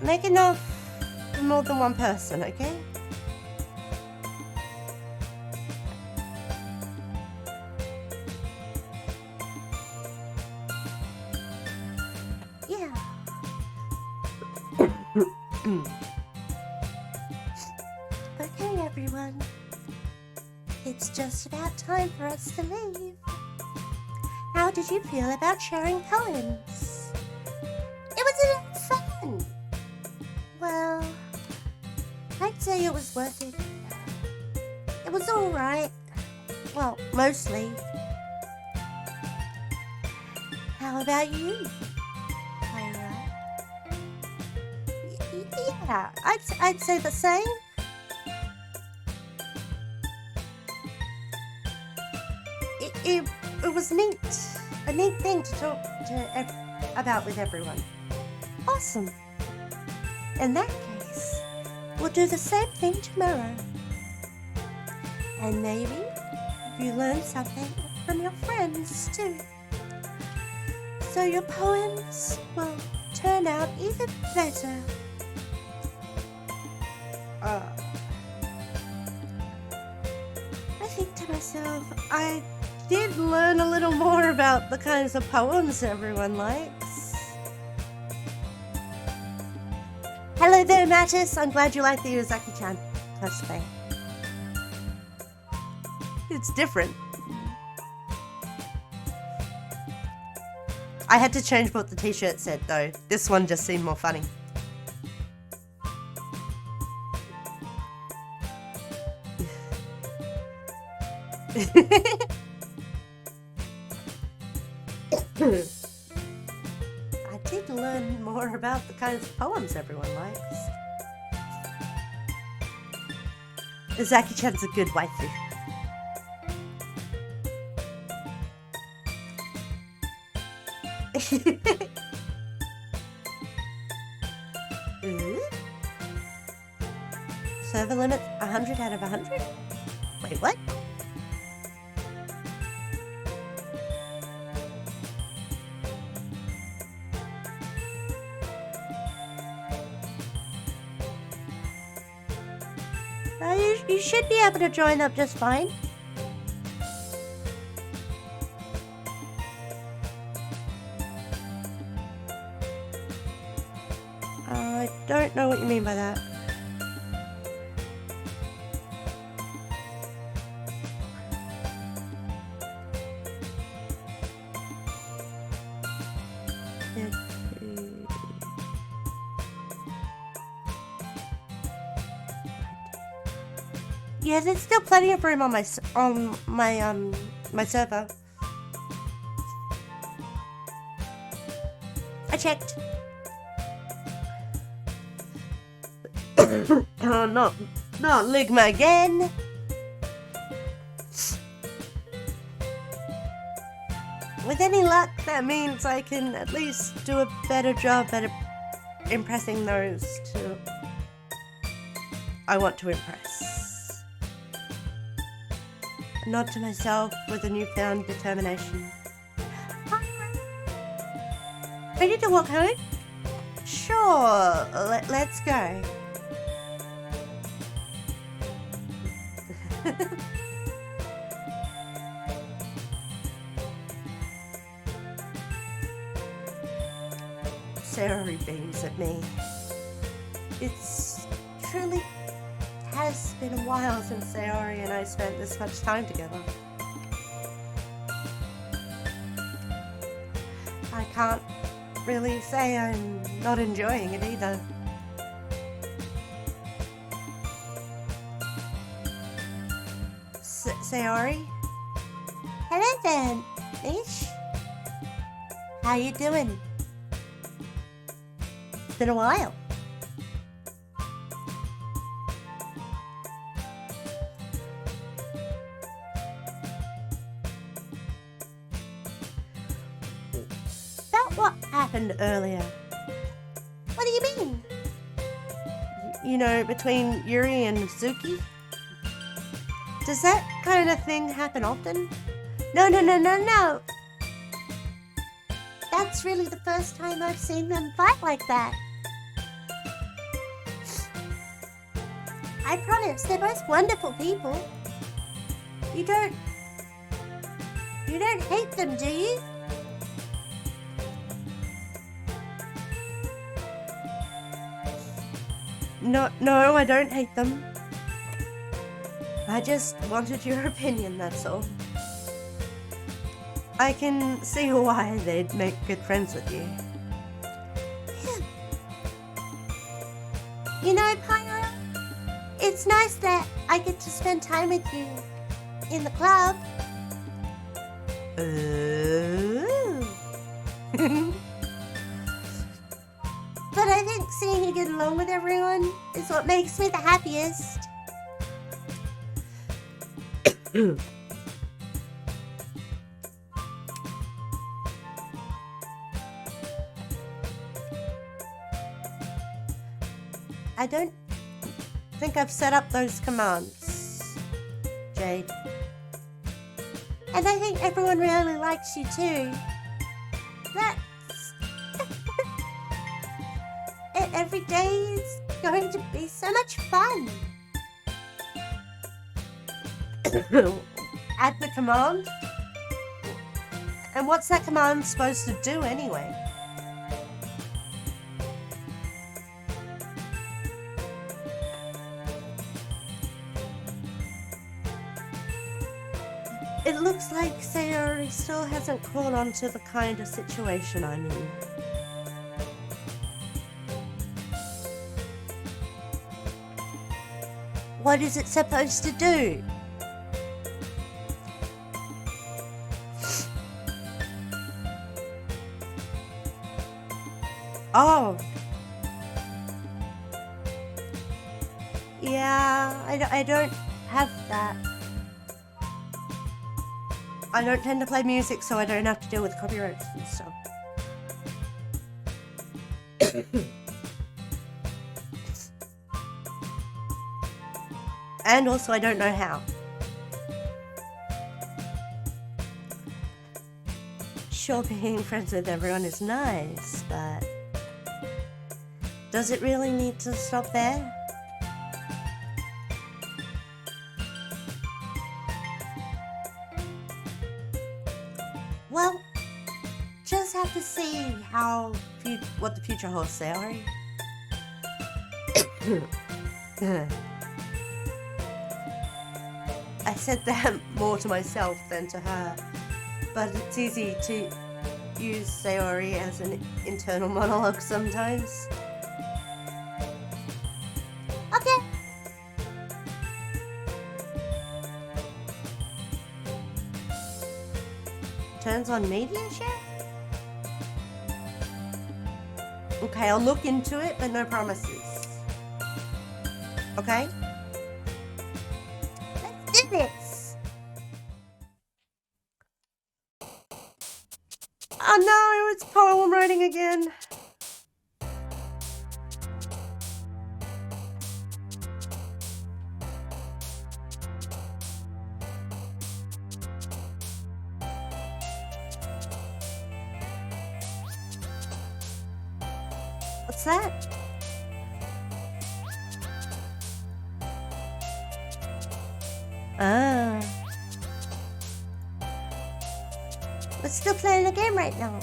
Make enough for more than one person, okay? Yeah. Okay, everyone. It's just about time for us to leave. How did you feel about sharing poems? It was fun. Well, I'd say it was worth it. It was alright. Well, mostly. How about you, Pyra? Yeah, I'd say the same. It was neat. A neat thing to talk about with everyone. Awesome. In that case, we'll do the same thing tomorrow. And maybe you learn something from your friends too. So your poems will turn out even better. I think to myself, I did learn a little more about the kinds of poems everyone likes. Hello there, Mattis. I'm glad you like the Yuzaki-chan cosplay. It's different. I had to change what the t-shirt said, though. This one just seemed more funny. I did learn more about the kinds of poems everyone likes. Zaki-chan's a good waifu. Ooh. Server limit 100 out of 100? Wait, what? You should be able to join up just fine. I don't know what you mean by that. Yeah, there's still plenty of room on my server. I checked. Oh, not Ligma again. With any luck, that means I can at least do a better job at impressing those I want to impress. nod to myself with a newfound determination. Ready to walk home? Sure, let's go. Sayori beams at me. It's truly has been a while since Sayori and I spent this much time together. I can't really say I'm not enjoying it either. Sayori? Hello there, Ish. How you doing? It's been a while. About what happened earlier? What do you mean? You know, between Yuri and Suki? Does that kind of thing happen often? No. That's really the first time I've seen them fight like that. I promise, they're both wonderful people. You don't hate them, do you? No, I don't hate them. I just wanted your opinion, that's all. I can see why they'd make good friends with you. Yeah. You know, Pyra, it's nice that I get to spend time with you in the club. But I think seeing you get along with everyone is what makes me the happiest. I don't think I've set up those commands, Jade. And I think everyone really likes you too. That's... Every day is going to be so much fun. Add the command? And what's that command supposed to do anyway? It looks like Sayori still hasn't caught on to the kind of situation I'm in. What is it supposed to do? Oh. Yeah, I don't have that. I don't tend to play music, so I don't have to deal with copyrights and stuff. And also, I don't know how. Sure, being friends with everyone is nice, but does it really need to stop there? Well, just have to see what the future holds, Sayori. I said that more to myself than to her, but it's easy to use Sayori as an internal monologue sometimes. Okay. Turns on media share? Okay, I'll look into it, but no promises. Okay? Let's do this! Oh no, it's poem writing again. What's that? Ah. We're still playing the game right now.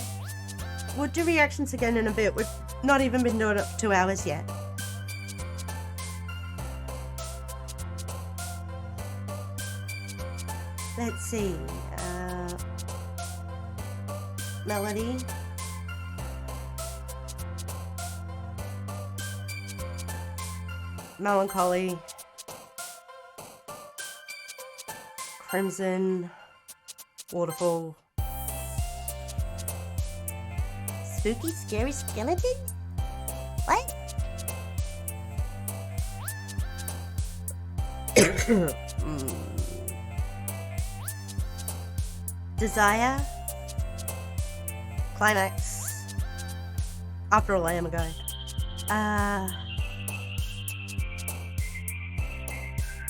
We'll do reactions again in a bit. We've not even been doing it for 2 hours yet. Let's see. Melody. Melancholy. Crimson. Waterfall. Spooky, scary skeleton? What? Desire. Climax. After all, I am a guy.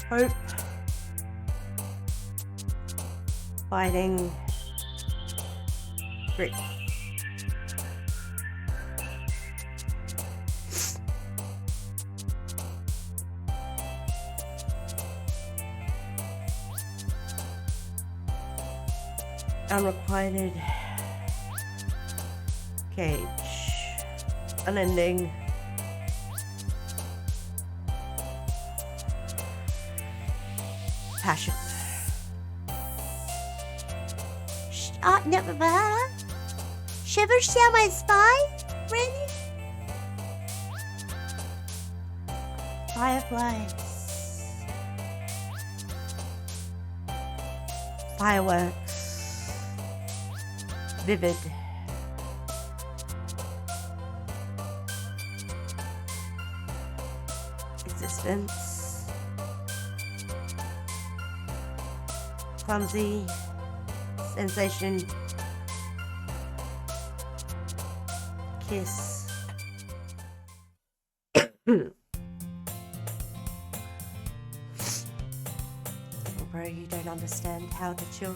Hope. Fighting. Grit. Unrequited. Cage. Unending. Passion. Never mind. Shivers down my spine? Really? Fireflies. Fireworks. Vivid. Existence. Clumsy. Sensation. Kiss. Bro, you don't understand how to chill.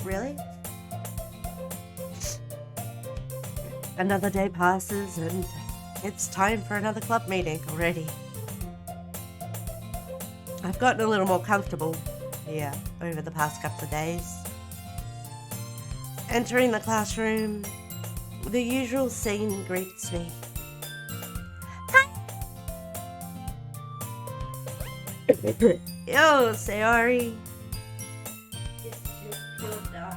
Really? Another day passes and it's time for another club meeting already. I've gotten a little more comfortable here over the past couple of days. Entering the classroom, the usual scene greets me. Hi! Yo, Sayori. It's just pure dark.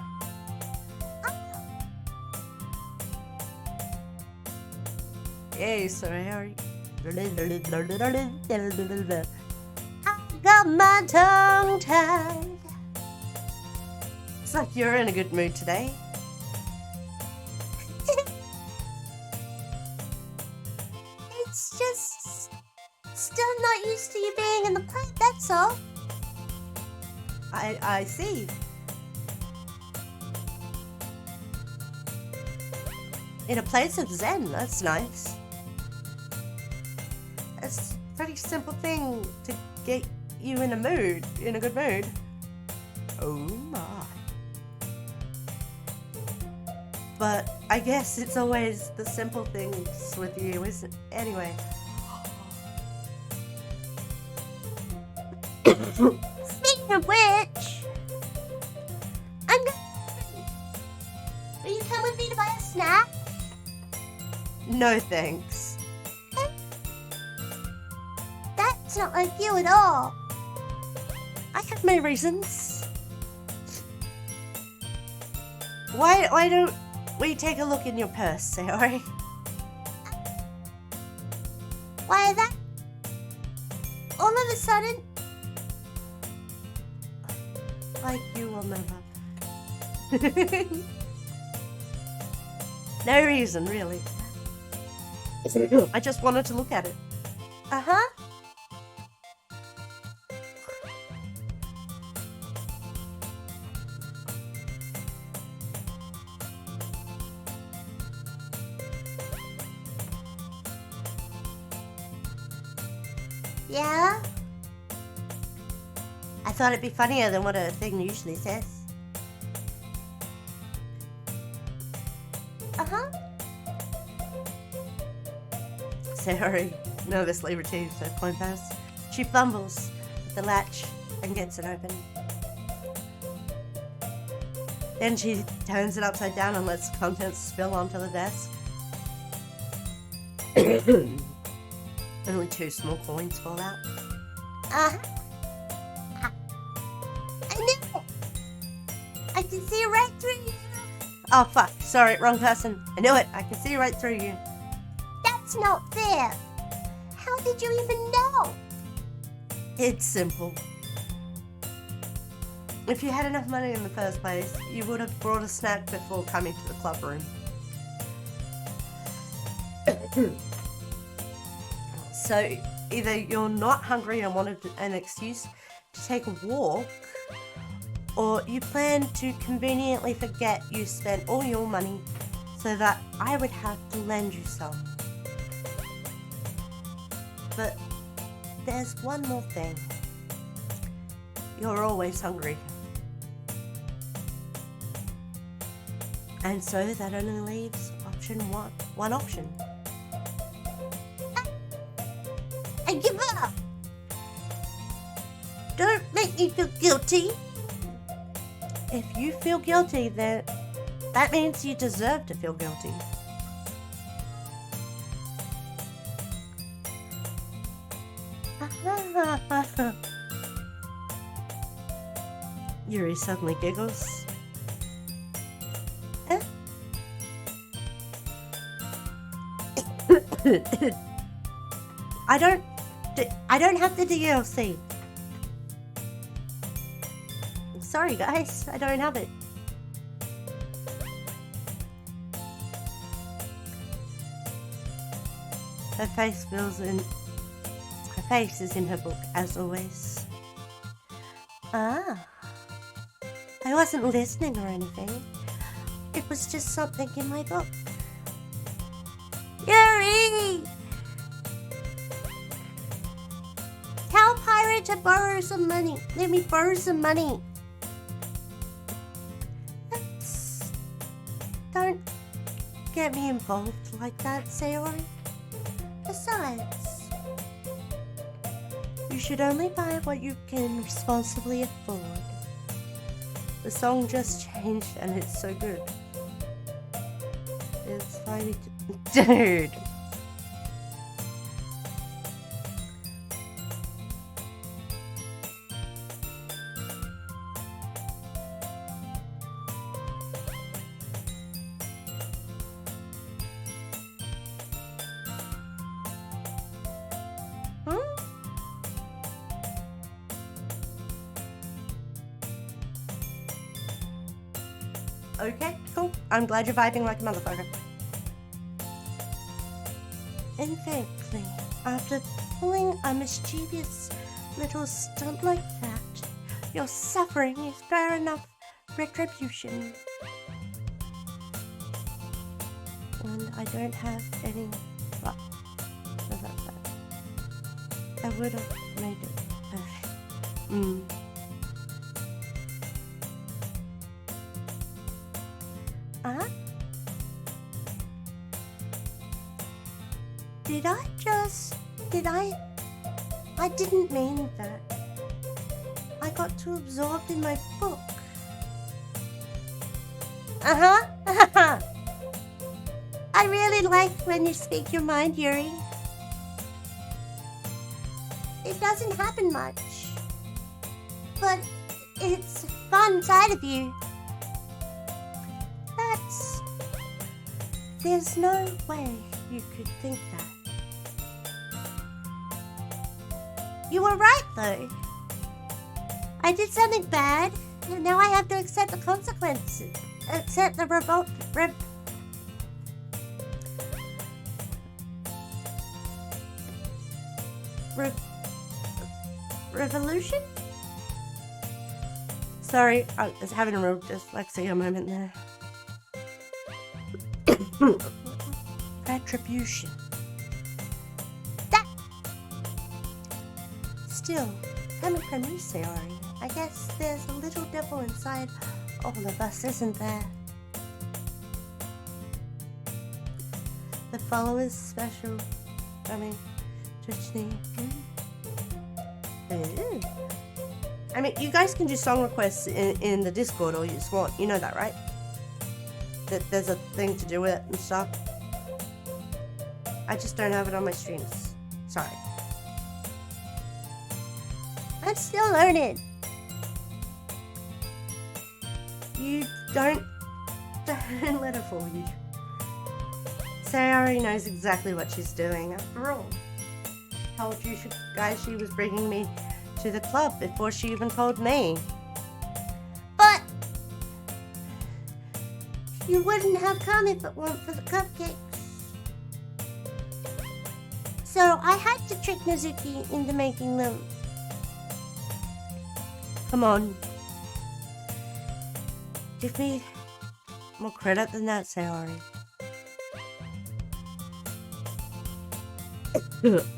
Hey, Sayori. I got my tongue tied. It's like you're in a good mood today. It's just still not used to you being in the club, that's all. I see. In a place of zen, that's nice. It's a pretty simple thing to get you in a mood, in a good mood. Oh my. But I guess it's always the simple things with you, isn't it? Anyway. Speaking of which, will you come with me to buy a snack? No thanks. That's not like you at all. I have my reasons. Why don't we take a look in your purse, Sayori? Why that? All of a sudden? Like you will never. No reason, really. I just wanted to look at it. Uh-huh. Yeah? I thought it'd be funnier than what a thing usually says. Uh-huh. Sayori nervously retrieves her coin purse. She fumbles with the latch and gets it open. Then she turns it upside down and lets the contents spill onto the desk. Only 2 small coins fall out. I knew! I can see right through you! Oh fuck, sorry, wrong person. I knew it, I can see right through you. That's not fair! How did you even know? It's simple. If you had enough money in the first place, you would have brought a snack before coming to the club room. So, either you're not hungry and wanted an excuse to take a walk, or you plan to conveniently forget you spent all your money so that I would have to lend you some. But there's one more thing. You're always hungry. And so that only leaves one option. I give up! Don't make me feel guilty. If you feel guilty, then that means you deserve to feel guilty. Yuri suddenly giggles. I don't have the DLC. Sorry guys, I don't have it. Her face is in her book as always. Ah. I wasn't listening or anything. It was just something in my book. Yuri! Tell Pyra to borrow some money. Let me borrow some money. Don't get me involved like that, Sayori. Besides, you should only buy what you can responsibly afford. The song just changed and it's so good. It's funny to... Dude! Okay, cool. I'm glad you're vibing like a motherfucker. And frankly, after pulling a mischievous little stunt like that, your suffering is fair enough retribution. And I don't have any... Well, so that's that. I would have made it perfect. Huh? I didn't mean that. I got too absorbed in my book. I really like when you speak your mind, Yuri. It doesn't happen much, but it's a fun side of you. There's no way you could think that. You were right, though. I did something bad, and now I have to accept the consequences. Accept the revolution? Sorry, I was having a real dyslexia moment there. Retribution. That. Still, coming from you, Sayori, I guess there's a little devil inside all of us, isn't there? The followers special I mean, Ooh. I mean, you guys can do song requests in the Discord all you just want. You know that, right? That there's a thing to do with it and stuff. I just don't have it on my streams. Sorry. I'm still learning. You don't let her fool you. Sayori knows exactly what she's doing. After all, told you guys she was bringing me to the club before she even told me. But you wouldn't have come if it weren't for the cupcakes. So I had to trick Mizuki into making them. Come on. Give me more credit than that, Sayori.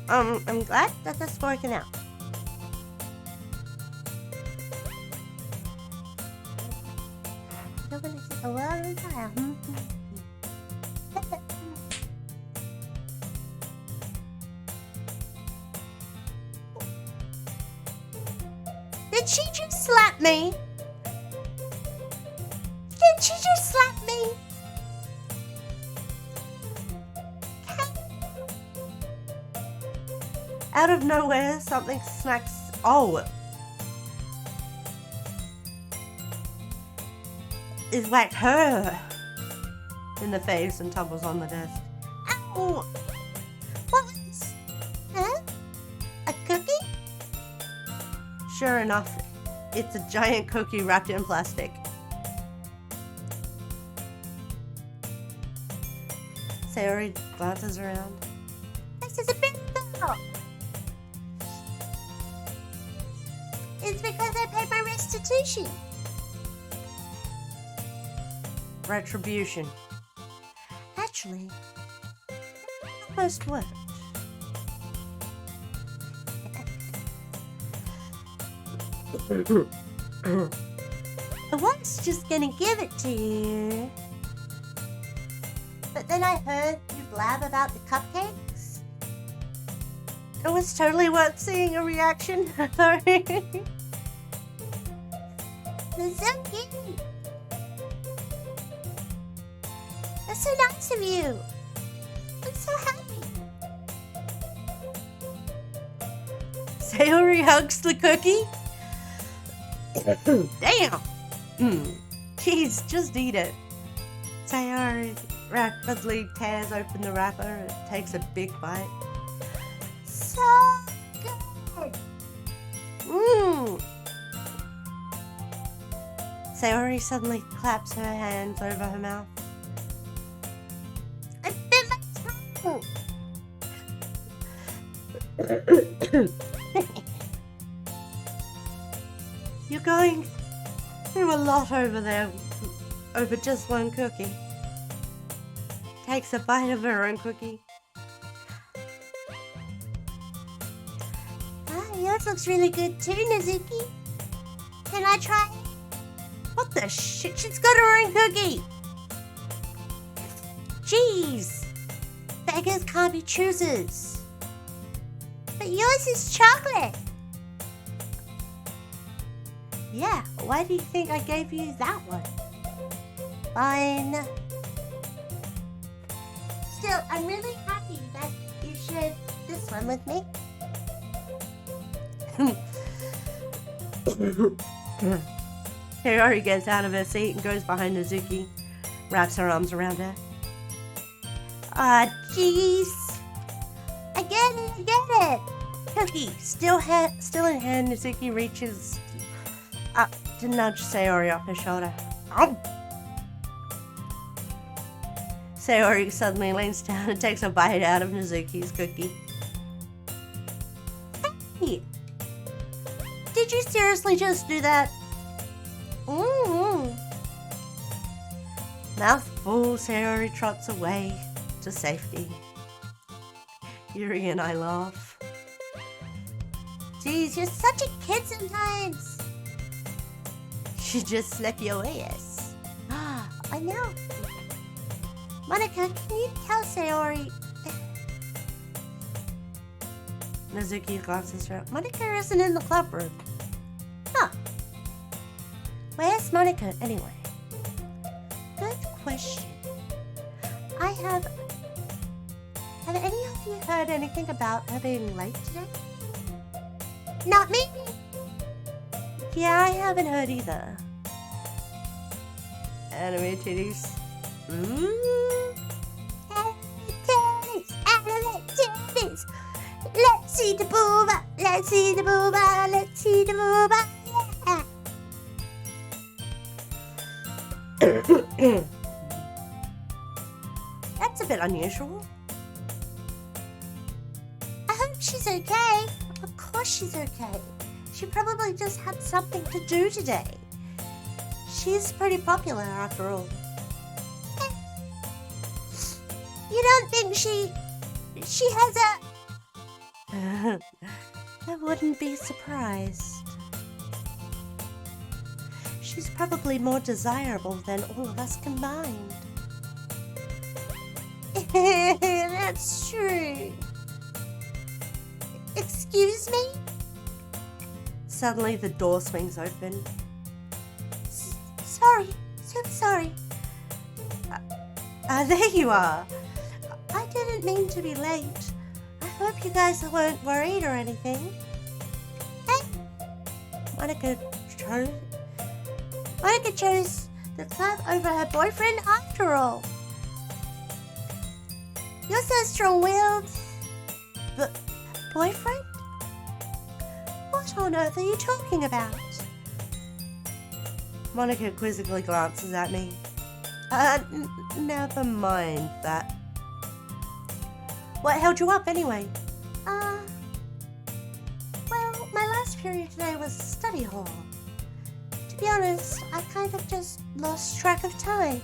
I'm glad that that's working out. Did she just slap me? Did she just slap me? Out of nowhere, something smacks. Oh! It whacked her in the face and tumbles on the desk. Ow! What was? Huh? A cookie? Sure enough, it's a giant cookie wrapped in plastic. Sayori glances around. This is a big deal. It's because I paid my restitution. Retribution. Actually, Almost worked. I was just gonna give it to you. But then I heard you blab about the cupcakes. It was totally worth seeing a reaction. Mizuki! That's so nice of you. I'm so happy. Sayori hugs the cookie. Damn! Jeez, just eat it. Sayori rapidly tears open the wrapper and takes a big bite. So good. Sayori suddenly claps her hands over her mouth. I bit my tongue. You're going through a lot over there, over just one cookie. Takes a bite of her own cookie. Yours looks really good too, Mizuki. Can I try? What the shit? She's got her own cookie! Jeez. Beggars can't be choosers. But yours is chocolate. Yeah, why do you think I gave you that one? Fine. Still, I'm really happy that you shared this one with me. Sayori gets out of her seat and goes behind Mizuki, wraps her arms around her. Ah, jeez. I get it. Cookie, still in hand, Mizuki reaches up to nudge Sayori off her shoulder. Ow! Sayori suddenly leans down and takes a bite out of Mizuki's cookie. Hey, did you seriously just do that? Mouth full, Sayori trots away to safety. Yuri and I laugh. Jeez, you're such a kid sometimes. She just slap your ass. I know. Monica, can you tell Sayori? Nazuki glances around. Monica isn't in the club room. Huh. Where's Monica anyway? Good question. Have any of you heard anything about her being late today? Not me. Yeah, I haven't heard either. Anime titties. Anime titties. Let's see the booba. Let's see the booba. Let's see the booba. Yeah. That's a bit unusual. I hope she's okay. Of course she's okay. She probably just had something to do today. She's pretty popular after all. You don't think she has a... I wouldn't be surprised. She's probably more desirable than all of us combined. That's true. Excuse me? Suddenly the door swings open. Sorry. So sorry. There you are. I didn't mean to be late. I hope you guys weren't worried or anything. Hey. Monica chose the club over her boyfriend after all. You're so strong-willed. Boyfriend? What on earth are you talking about? Monica quizzically glances at me. Never mind that. What held you up anyway? Well, my last period today was study hall. To be honest, I kind of just lost track of time.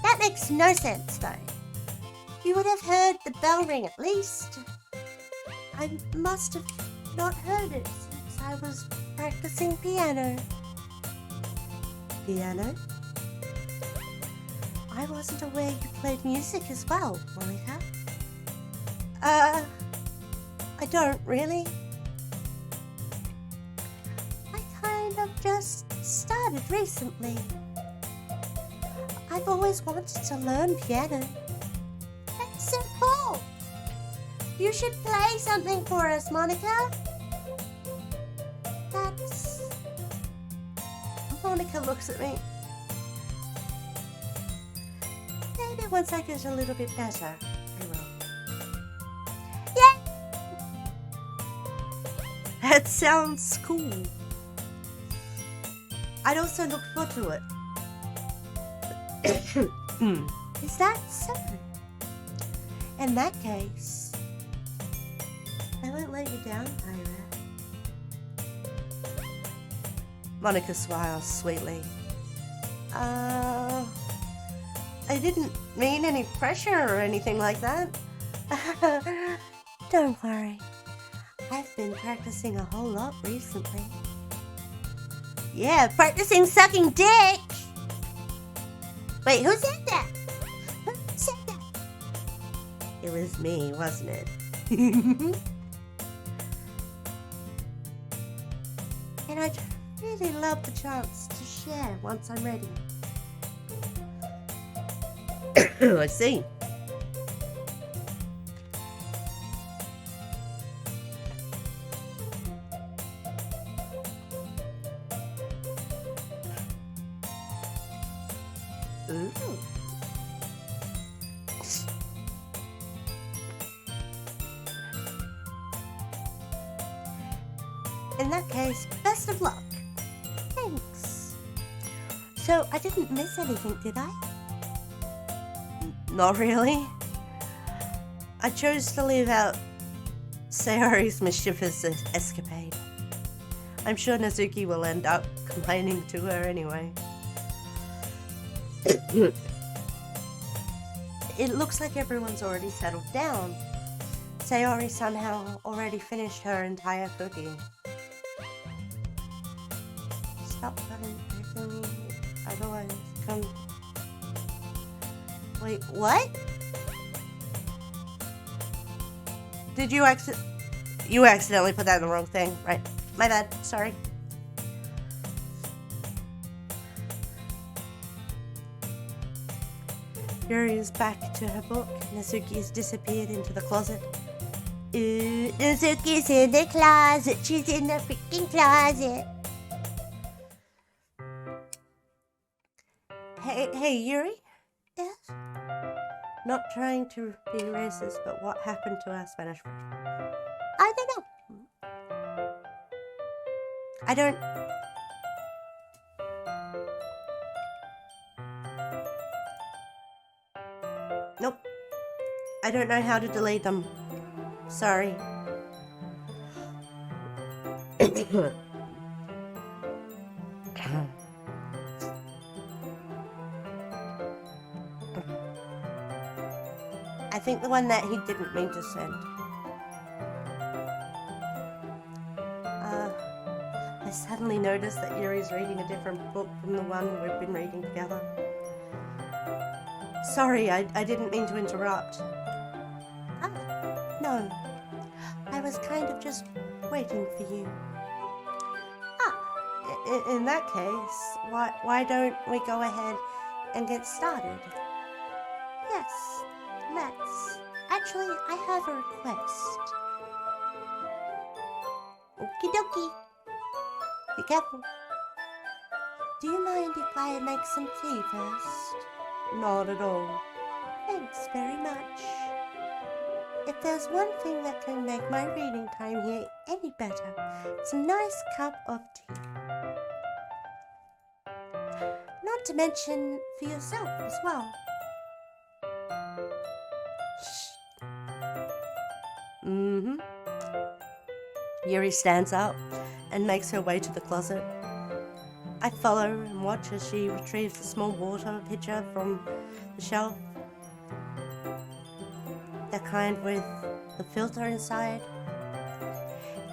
That makes no sense, though. You would have heard the bell ring at least. I must have not heard it since I was practicing piano. Piano? I wasn't aware you played music as well, Monica. I don't really. I kind of just started recently. I've always wanted to learn piano. That's so cool. You should play something for us, Monica. Monica looks at me. Maybe once I get a little bit better, I will. Yeah. That sounds cool. I'd also look forward to it. Is that so? In that case, I won't let you down, Pyra. Monica smiles sweetly. I didn't mean any pressure or anything like that. Don't worry. I've been practicing a whole lot recently. Yeah, practicing sucking dick. Wait, who said that? Who said that? It was me, wasn't it? And I'd really love the chance to share once I'm ready. I see. Ooh. In that case, best of luck. Thanks. So, I didn't miss anything, did I? Not really. I chose to leave out Sayori's mischievous escapade. I'm sure Nazuki will end up complaining to her anyway. It looks like everyone's already settled down. Sayori somehow already finished her entire cookie. Stop button, otherwise come... Wait, what? Did you you accidentally put that in the wrong thing, right? My bad, sorry. Yuri is back to her book. Nazuki has disappeared into the closet. Nazuki's in the closet. She's in the freaking closet. Hey, Yuri? Yes? Not trying to be racist, but what happened to our Spanish friend? I don't know. I don't... Nope. I don't know how to delete them. Sorry. I think the one that he didn't mean to send. I suddenly noticed that Yuri's reading a different book from the one we've been reading together. Sorry, I didn't mean to interrupt. No. I was kind of just waiting for you. In that case, why don't we go ahead and get started? Yes, let's. Actually, I have a request. Okie dokie. Be careful. Do you mind if I make some tea first? Not at all. Thanks very much. If there's one thing that can make my reading time here any better, it's a nice cup of tea. Not to mention for yourself as well. Mm-hmm. Yuri stands up and makes her way to the closet. I follow and watch as she retrieves a small water pitcher from the shelf. The kind with the filter inside.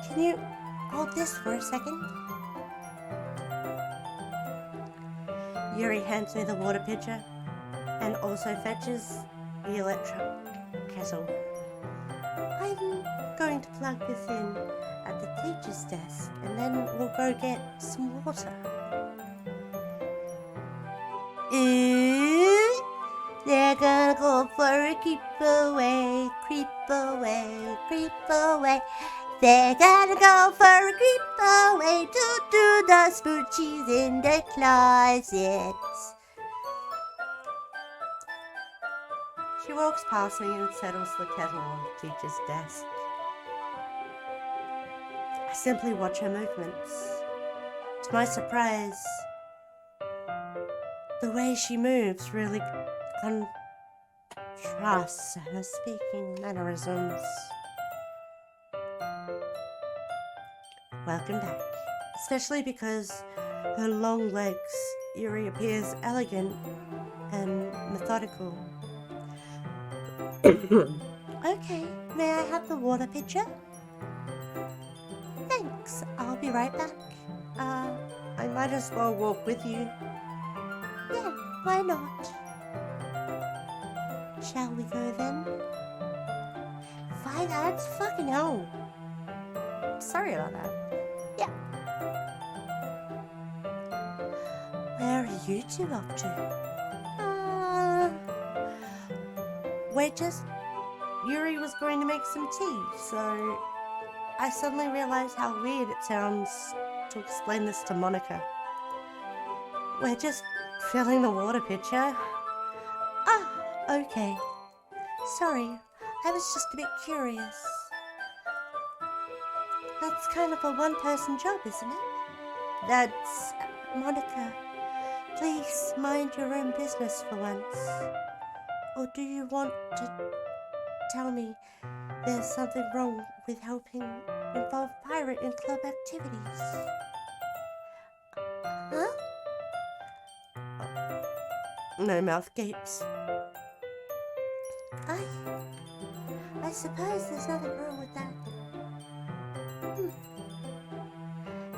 Can you hold this for a second? Yuri hands me the water pitcher and also fetches the electric kettle. I'm going to plug this in at the teacher's desk and then we'll go get some water. They're gonna go for a creep away, creep away, creep away. They're gonna go for a creep away to do the smoochies in the closet. She walks past me and settles the kettle on the teacher's desk. I simply watch her movements. To my surprise, the way she moves really contrasts her speaking mannerisms. Welcome back. Especially because her long legs, Yuri appears elegant and methodical. Okay, may I have the water pitcher? Thanks, I'll be right back. I might as well walk with you. Yeah, why not? Shall we go then? Fine, that's fucking hell. Sorry about that. Yeah. Where are you two up to? Yuri was going to make some tea, so I suddenly realized how weird it sounds to explain this to Monica. We're just filling the water pitcher. Okay. Sorry, I was just a bit curious. That's kind of a one-person job, isn't it? That's... Monica, please mind your own business for once. Or do you want to tell me there's something wrong with helping involve pirate in club activities? Huh? No mouth gapes. I suppose there's nothing wrong with that.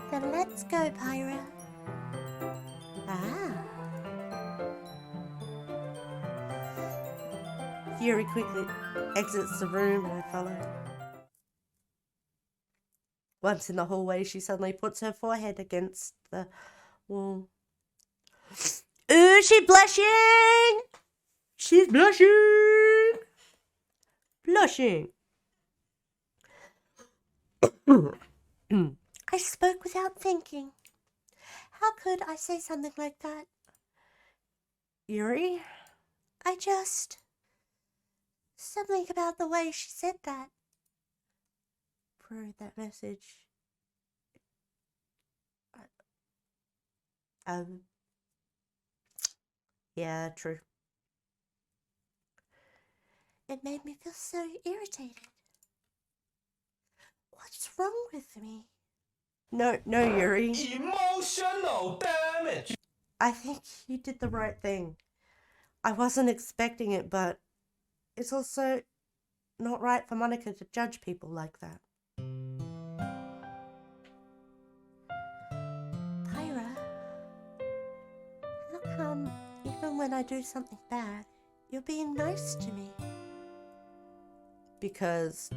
Then let's go, Pyra. Yuri quickly exits the room and I follow. Once in the hallway, she suddenly puts her forehead against the wall. Ooh, she's blushing! She's blushing! Blushing! I spoke without thinking. How could I say something like that? Yuri? Something about the way she said that. For that message. Yeah, true. It made me feel so irritated. What's wrong with me? No, Yuri. Emotional damage. I think you did the right thing. I wasn't expecting it, but it's also not right for Monica to judge people like that. Pyra, how come even when I do something bad, you're being nice to me? Because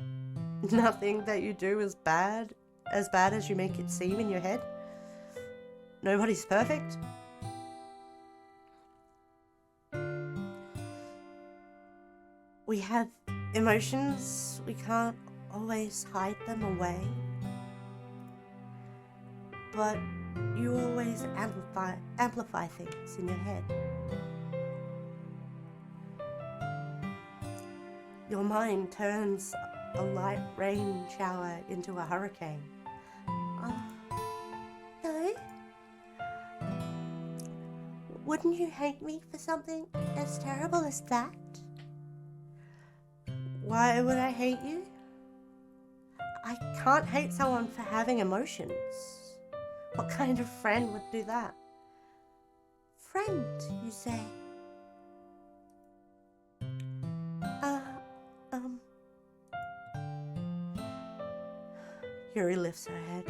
nothing that you do is bad as you make it seem in your head. Nobody's perfect. We have emotions, we can't always hide them away. But you always amplify things in your head. Your mind turns a light rain shower into a hurricane. No? Wouldn't you hate me for something as terrible as that? Why would I hate you? I can't hate someone for having emotions. What kind of friend would do that? Friend, you say? Yuri lifts her head.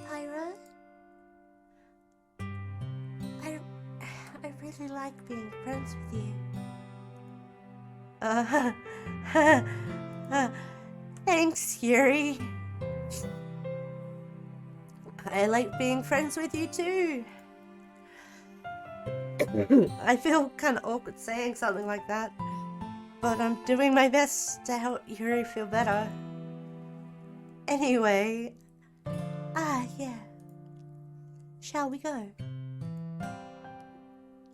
Pyra? I really like being friends with you. Thanks, Yuri. I like being friends with you too. I feel kind of awkward saying something like that, but I'm doing my best to help Yuri feel better. Anyway, yeah. Shall we go?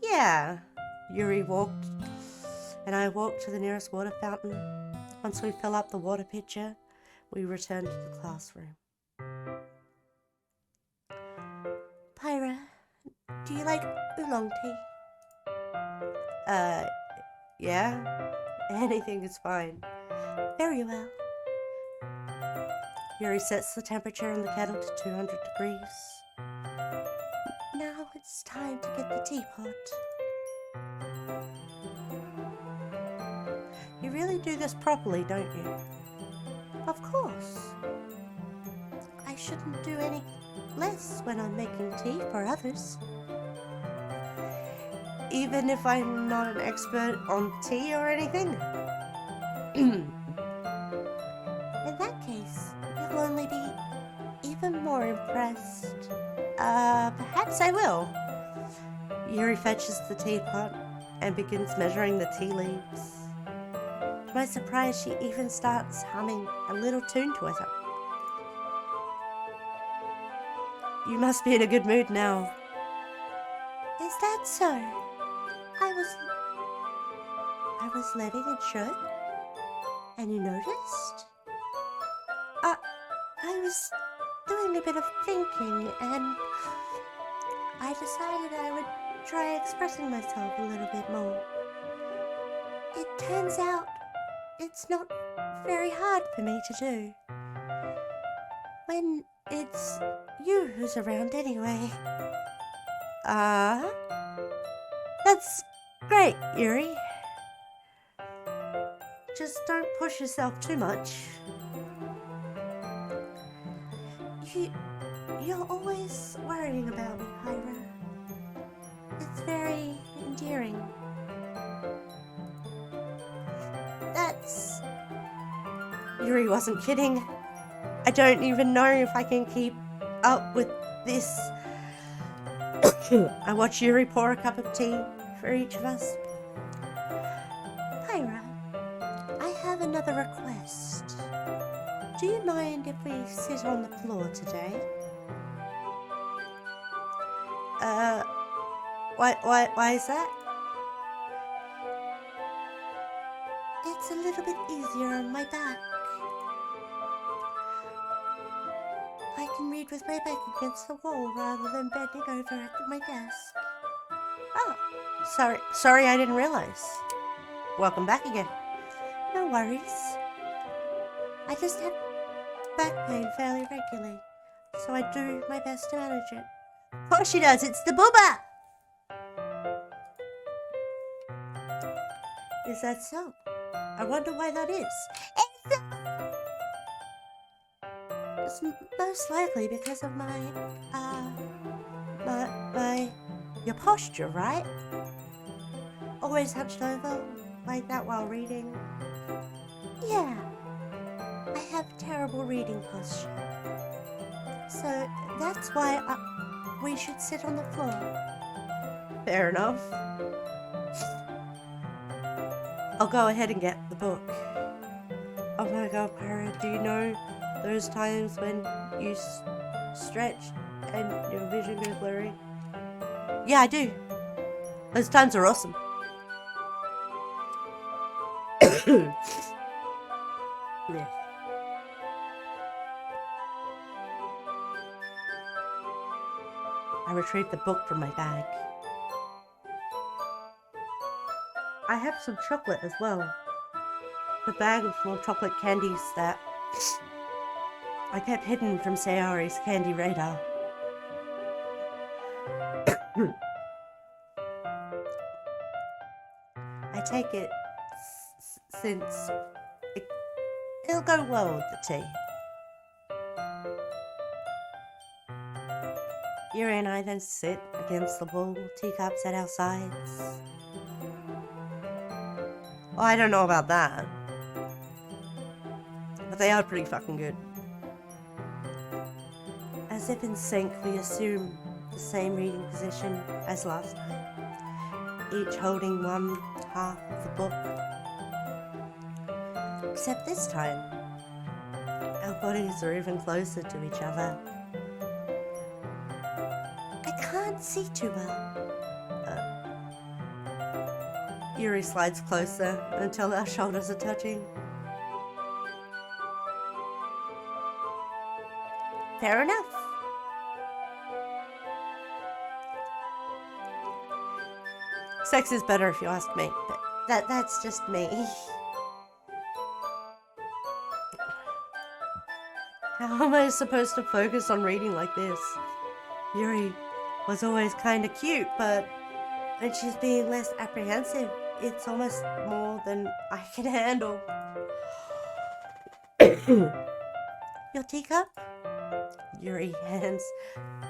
Yeah. Yuri walked, and I walked to the nearest water fountain. Once we fill up the water pitcher, we return to the classroom. Pyra, do you like oolong tea? Yeah. Anything is fine. Very well. Yuri sets the temperature on the kettle to 200 degrees. Now it's time to get the teapot. You really do this properly, don't you? Of course. I shouldn't do any less when I'm making tea for others. Even if I'm not an expert on tea or anything? In that case, you'll only be even more impressed. Perhaps I will. Yuri fetches the teapot and begins measuring the tea leaves. To my surprise, she even starts humming a little tune to herself. You must be in a good mood now. Is that so? I was letting it show. And you noticed? I was doing a bit of thinking, and I decided I would try expressing myself a little bit more. It turns out it's not very hard for me to do. When it's you who's around anyway. That's great, Yuri. Just don't push yourself too much. You're always worrying about me, Pyra. It's very endearing. Yuri wasn't kidding. I don't even know if I can keep up with this. I watch Yuri pour a cup of tea for each of us. Pyra, I have another request. Do you mind if we sit on the floor today? Why is that? It's a little bit easier on my back. I can read with my back against the wall rather than bending over at my desk. Oh, sorry, I didn't realize. Welcome back again. No worries. I just have back pain fairly regularly, so I do my best to manage it. Of course she does, it's the booba! Is that so? I wonder why that is. It's most likely because of Your posture, right? always hunched over like that while reading. Yeah, I have terrible reading posture. So that's why we should sit on the floor. Fair enough. I'll go ahead and get the book. Oh my god, Pyra, do you know those times when you stretch and your vision goes blurry? Yeah, I do. Those times are awesome. Yeah. I retrieved the book from my bag. I have some chocolate as well. The bag of small chocolate candies that I kept hidden from Sayori's candy radar. I take it since it'll go well with the tea. Yuri and I then sit against the wall, teacups at our sides. Well, I don't know about that, but they are pretty fucking good. As if in sync, we assume the same reading position as last time, each holding one half of the book. Except this time, our bodies are even closer to each other. I can't see too well. Yuri slides closer until our shoulders are touching. Fair enough. Sex is better if you ask me, but that's just me. How am I supposed to focus on reading like this? Yuri was always kinda cute, but when she's being less apprehensive, it's almost more than I can handle. Your teacup? Yuri hands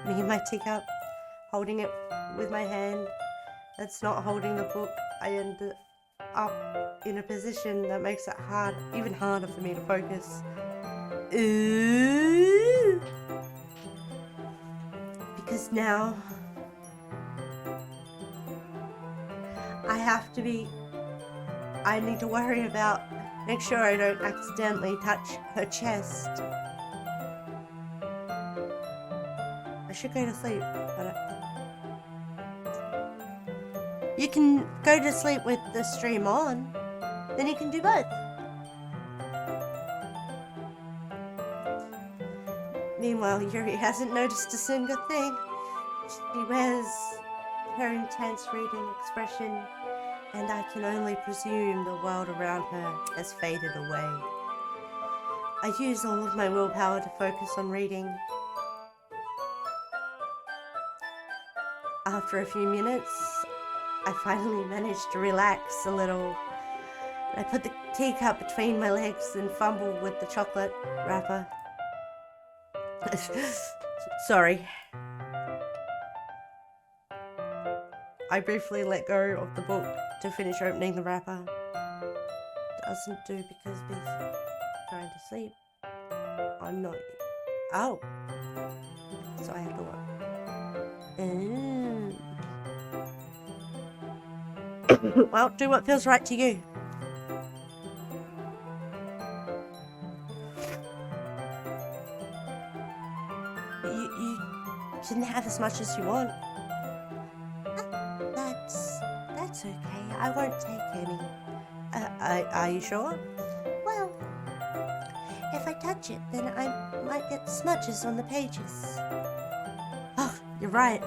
me my teacup, holding it with my hand that's not holding the book. I end up in a position that makes it even harder for me to focus. Ooh. Because now I need to worry about, make sure I don't accidentally touch her chest. I should go to sleep, but you can go to sleep with the stream on, then you can do both. Meanwhile, Yuri hasn't noticed a single thing. She wears her intense reading expression, and I can only presume the world around her has faded away. I use all of my willpower to focus on reading. After a few minutes, I finally managed to relax a little. I put the teacup between my legs and fumble with the chocolate wrapper. Sorry. I briefly let go of the book to finish opening the wrapper. Doesn't do because Bee's trying to asleep. I'm not. Oh. So I have to work. Well, do what feels right to you. You can have as much as you want. That's okay. I won't take any. Are you sure? Well, if I touch it, then I might get smudges on the pages. Oh, you're right.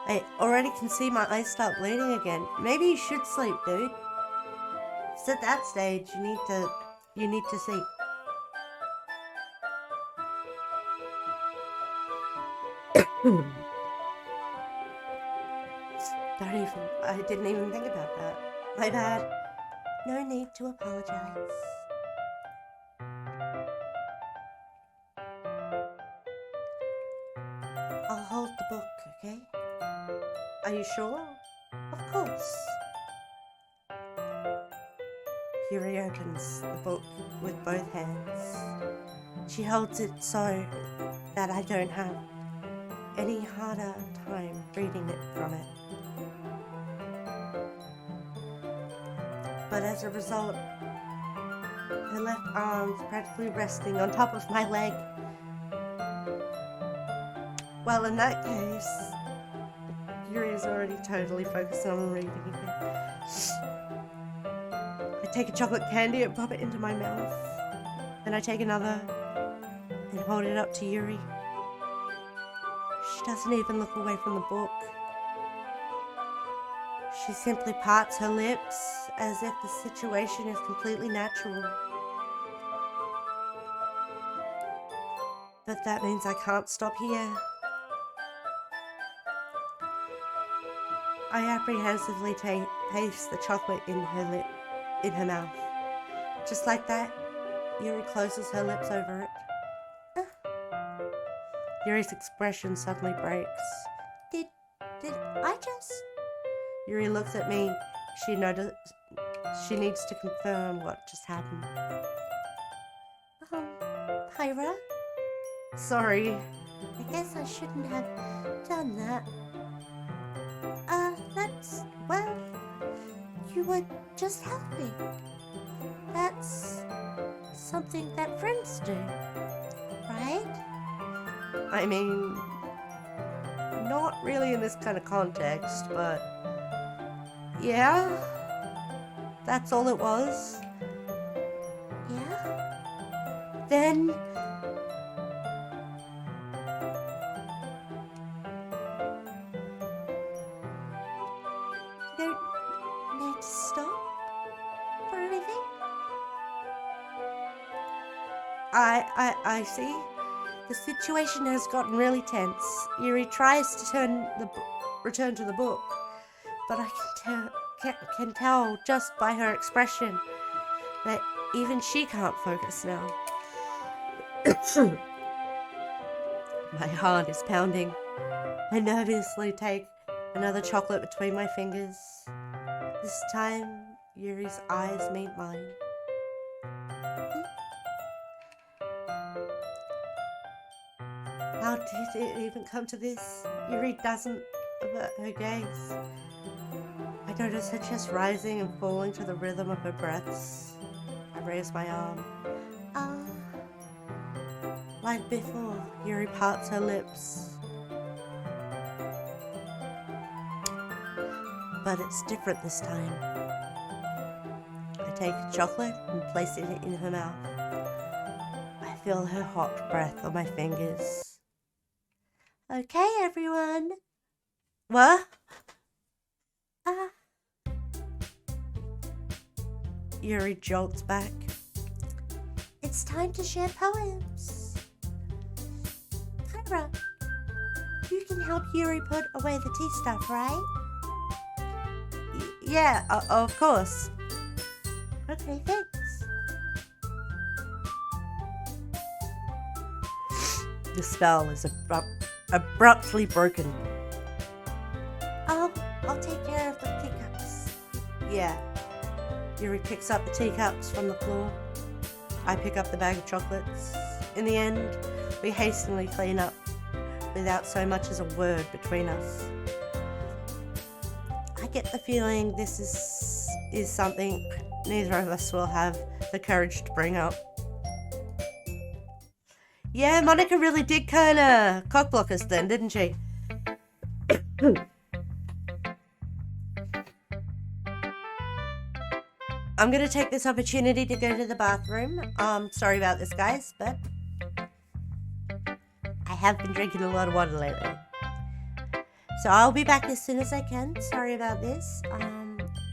I already can see my eyes start bleeding again. Maybe you should sleep, dude. It's at that stage you need to sleep. I didn't even think about that. My bad. No need to apologize. I'll hold the book, okay? Are you sure? Of course. Yuri opens the book with both hands. She holds it so that I don't have any harder time reading it from it. But as a result, her left arm's practically resting on top of my leg. Well, in that case, Yuri is already totally focused on reading again. I take a chocolate candy and pop it into my mouth. Then I take another and hold it up to Yuri. She doesn't even look away from the book. She simply parts her lips as if the situation is completely natural. But that means I can't stop here. I apprehensively taste the chocolate in her mouth. Just like that, Yuri closes her lips over it. Yuri's expression suddenly breaks. Did I just? Yuri looks at me. She needs to confirm what just happened. Pyra? Sorry. I guess I shouldn't have done that. Well, you were just helping. That's something that friends do, right? I mean, not really in this kind of context, but yeah, that's all it was. Yeah? Then you don't need to stop for anything? I see. The situation has gotten really tense. Yuri tries to return to the book, but I can tell just by her expression that even she can't focus now. My heart is pounding. I nervously take another chocolate between my fingers. This time, Yuri's eyes meet mine. How did it even come to this? Yuri doesn't avert her gaze. I notice her chest rising and falling to the rhythm of her breaths. I raise my arm. Like before, Yuri parts her lips. But it's different this time. I take a chocolate and place it in her mouth. I feel her hot breath on my fingers. Okay, everyone. What? Yuri jolts back. It's time to share poems. Pyra, you can help Yuri put away the tea stuff, right? Yeah, of course. Okay, thanks. The spell is abruptly broken. Oh, I'll take care of the teacups. Yeah. Yuri picks up the teacups from the floor. I pick up the bag of chocolates. In the end, we hastily clean up without so much as a word between us. I get the feeling this is something neither of us will have the courage to bring up. Yeah, Monica really did kind of cockblock us then, didn't she? I'm going to take this opportunity to go to the bathroom. Sorry about this, guys, but I have been drinking a lot of water lately. So I'll be back as soon as I can. Sorry about this.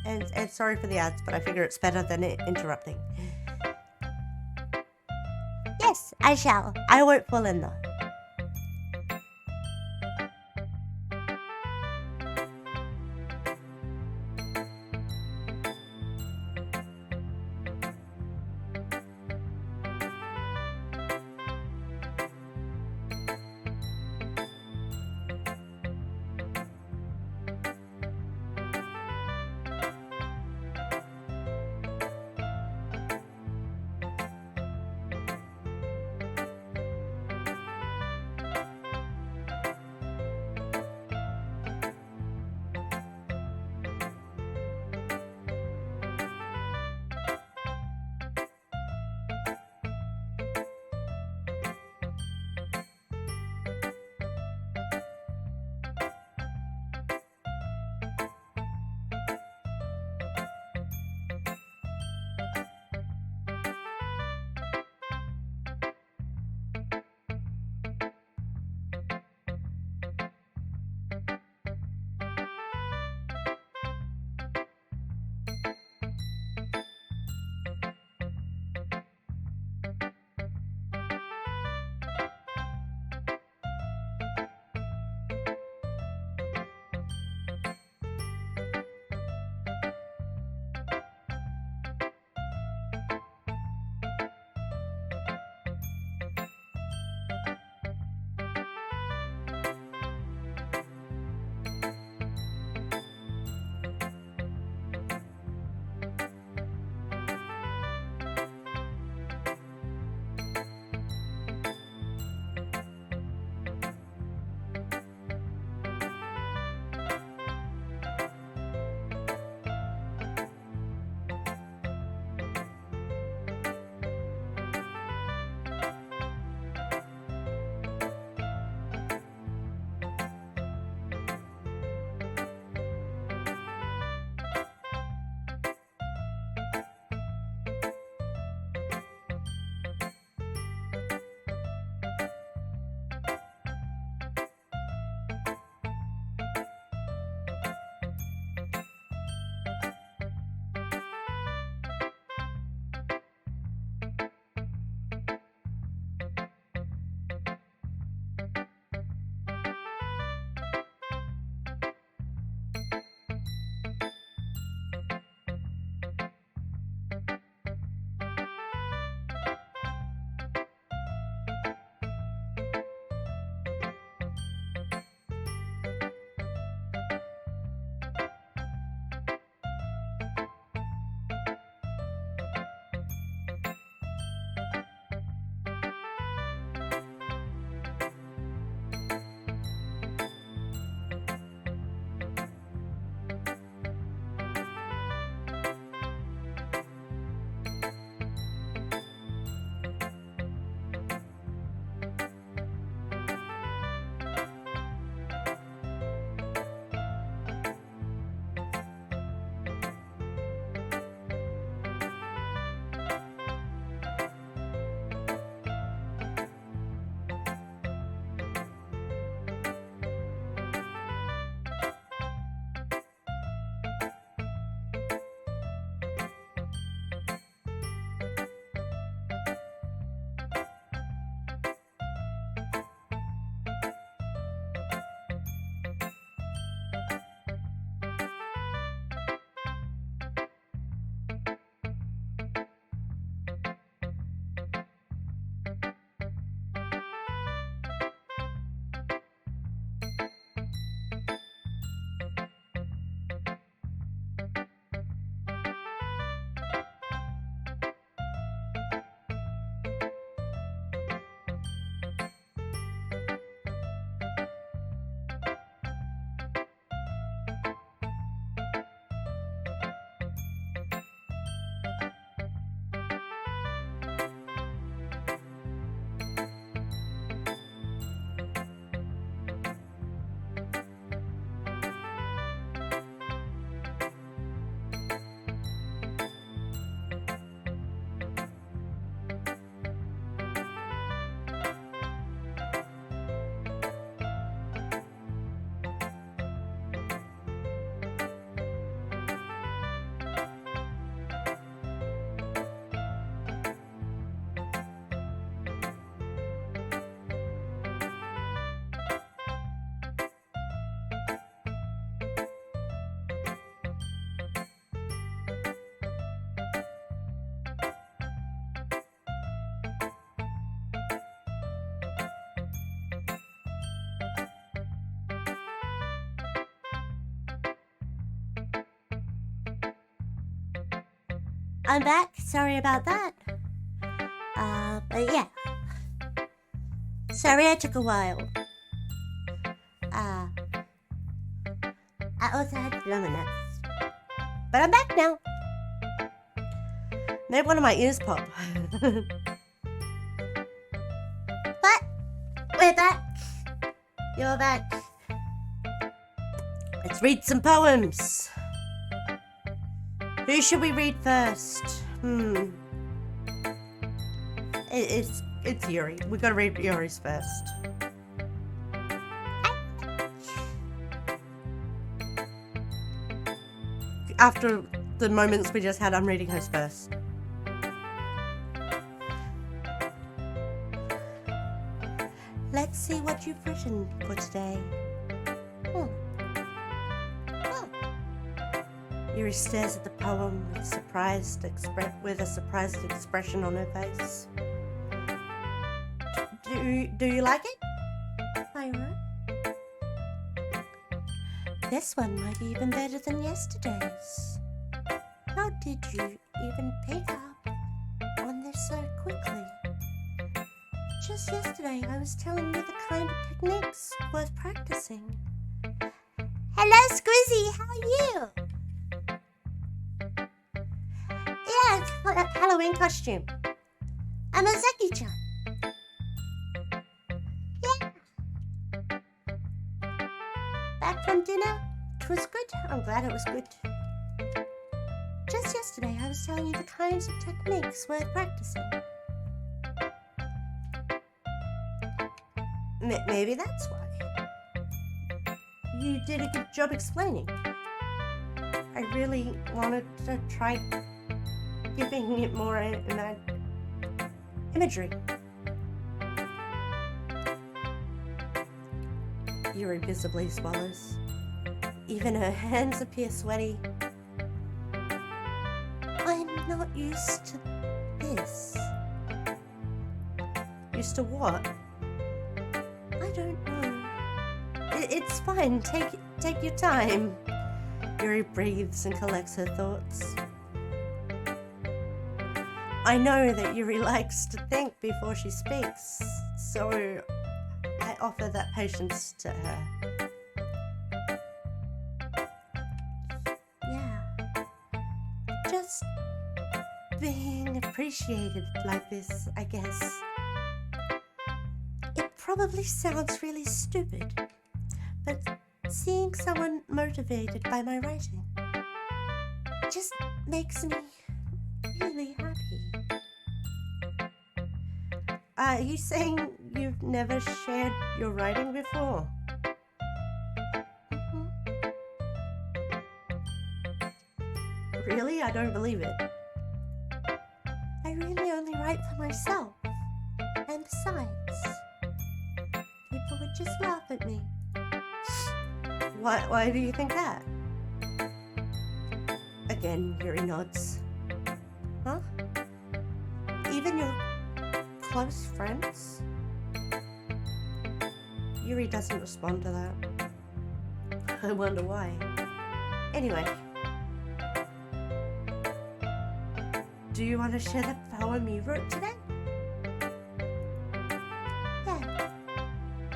And sorry for the ads, but I figure it's better than it interrupting. Yes, I shall. I won't fall in though. I'm back. Sorry about that. But yeah. Sorry I took a while. I also had nuts. But I'm back now. Made one of my ears pop. But we're back. You're back. Let's read some poems. Who should we read first? It's Yuri. We gotta read Yuri's first. After the moments we just had, I'm reading hers first. Let's see what you've written for today. Yuri stares at the poem with a surprised expression on her face. Do you like it? Pyra? This one might be even better than yesterday's. How did you even pick up on this so quickly? Just yesterday I was telling you the kind of techniques worth practicing. Hello, Squizzy, how are you? Yeah, it's a Halloween costume. I'm a Zeki-chan. Yeah. Back from dinner? It was good. I'm glad it was good. Just yesterday I was telling you the kinds of techniques worth practicing. Maybe that's why. You did a good job explaining. I really wanted to try giving it more imagery. Yuri visibly swallows. Even her hands appear sweaty. I'm not used to this. Used to what? I don't know. It's fine. Take your time. Yuri breathes and collects her thoughts. I know that Yuri likes to think before she speaks, so I offer that patience to her. Yeah. Just being appreciated like this, I guess. It probably sounds really stupid, but seeing someone motivated by my writing just makes me really happy. Are you saying you've never shared your writing before? Mhm. Really? I don't believe it. I really only write for myself. And besides, people would just laugh at me. Why do you think that? Again, Yuri nods. Huh? Even your close friends? Yuri doesn't respond to that. I wonder why. Anyway. Do you want to share the poem you wrote today? Yeah,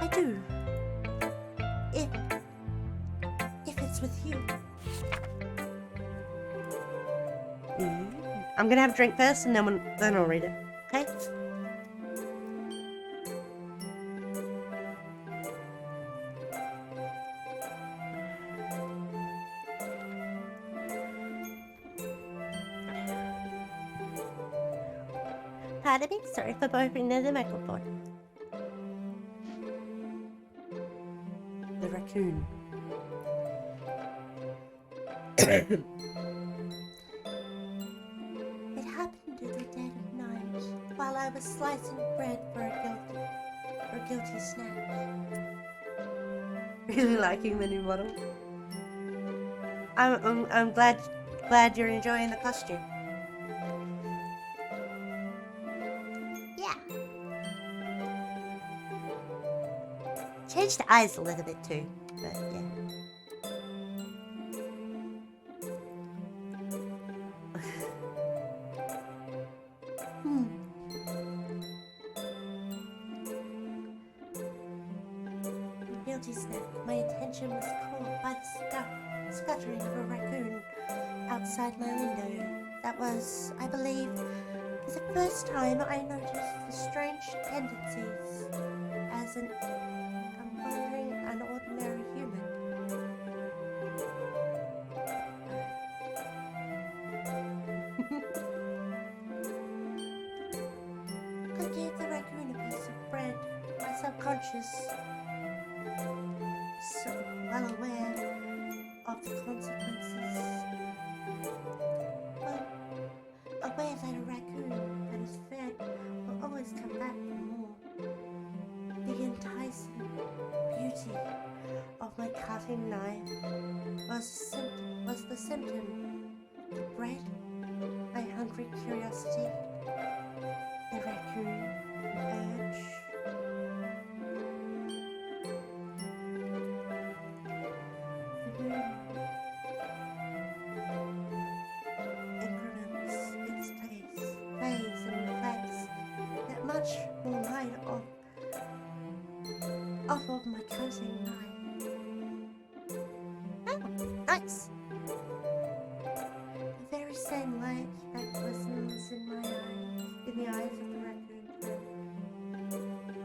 I do. If it's with you. I'm gonna have a drink first and then I'll read it. Okay? Pardon me, sorry for bothering the microphone. The raccoon. It happened in the dead of night while I was slicing bread for a guilty snack. Really liking the new model. I'm glad you're enjoying the costume. Yeah. Changed the eyes a little bit too, but yeah. my attention was caught by the scuttering of a raccoon outside my window. That was, I believe, the first time I noticed the strange tendencies as an wandering, unordinary human. I gave the raccoon a piece of bread, my subconscious, so well aware of the consequences. Well, aware that a raccoon that is fed will always come back for more. The enticing beauty of my cutting knife was the symptom. The bread, my hungry curiosity, the raccoon urge. The moon increments its pace, fades and reflects that much more light off of my cutting knife. Oh, nice! The very same light that glistens in my eyes, in the eyes of the raccoon.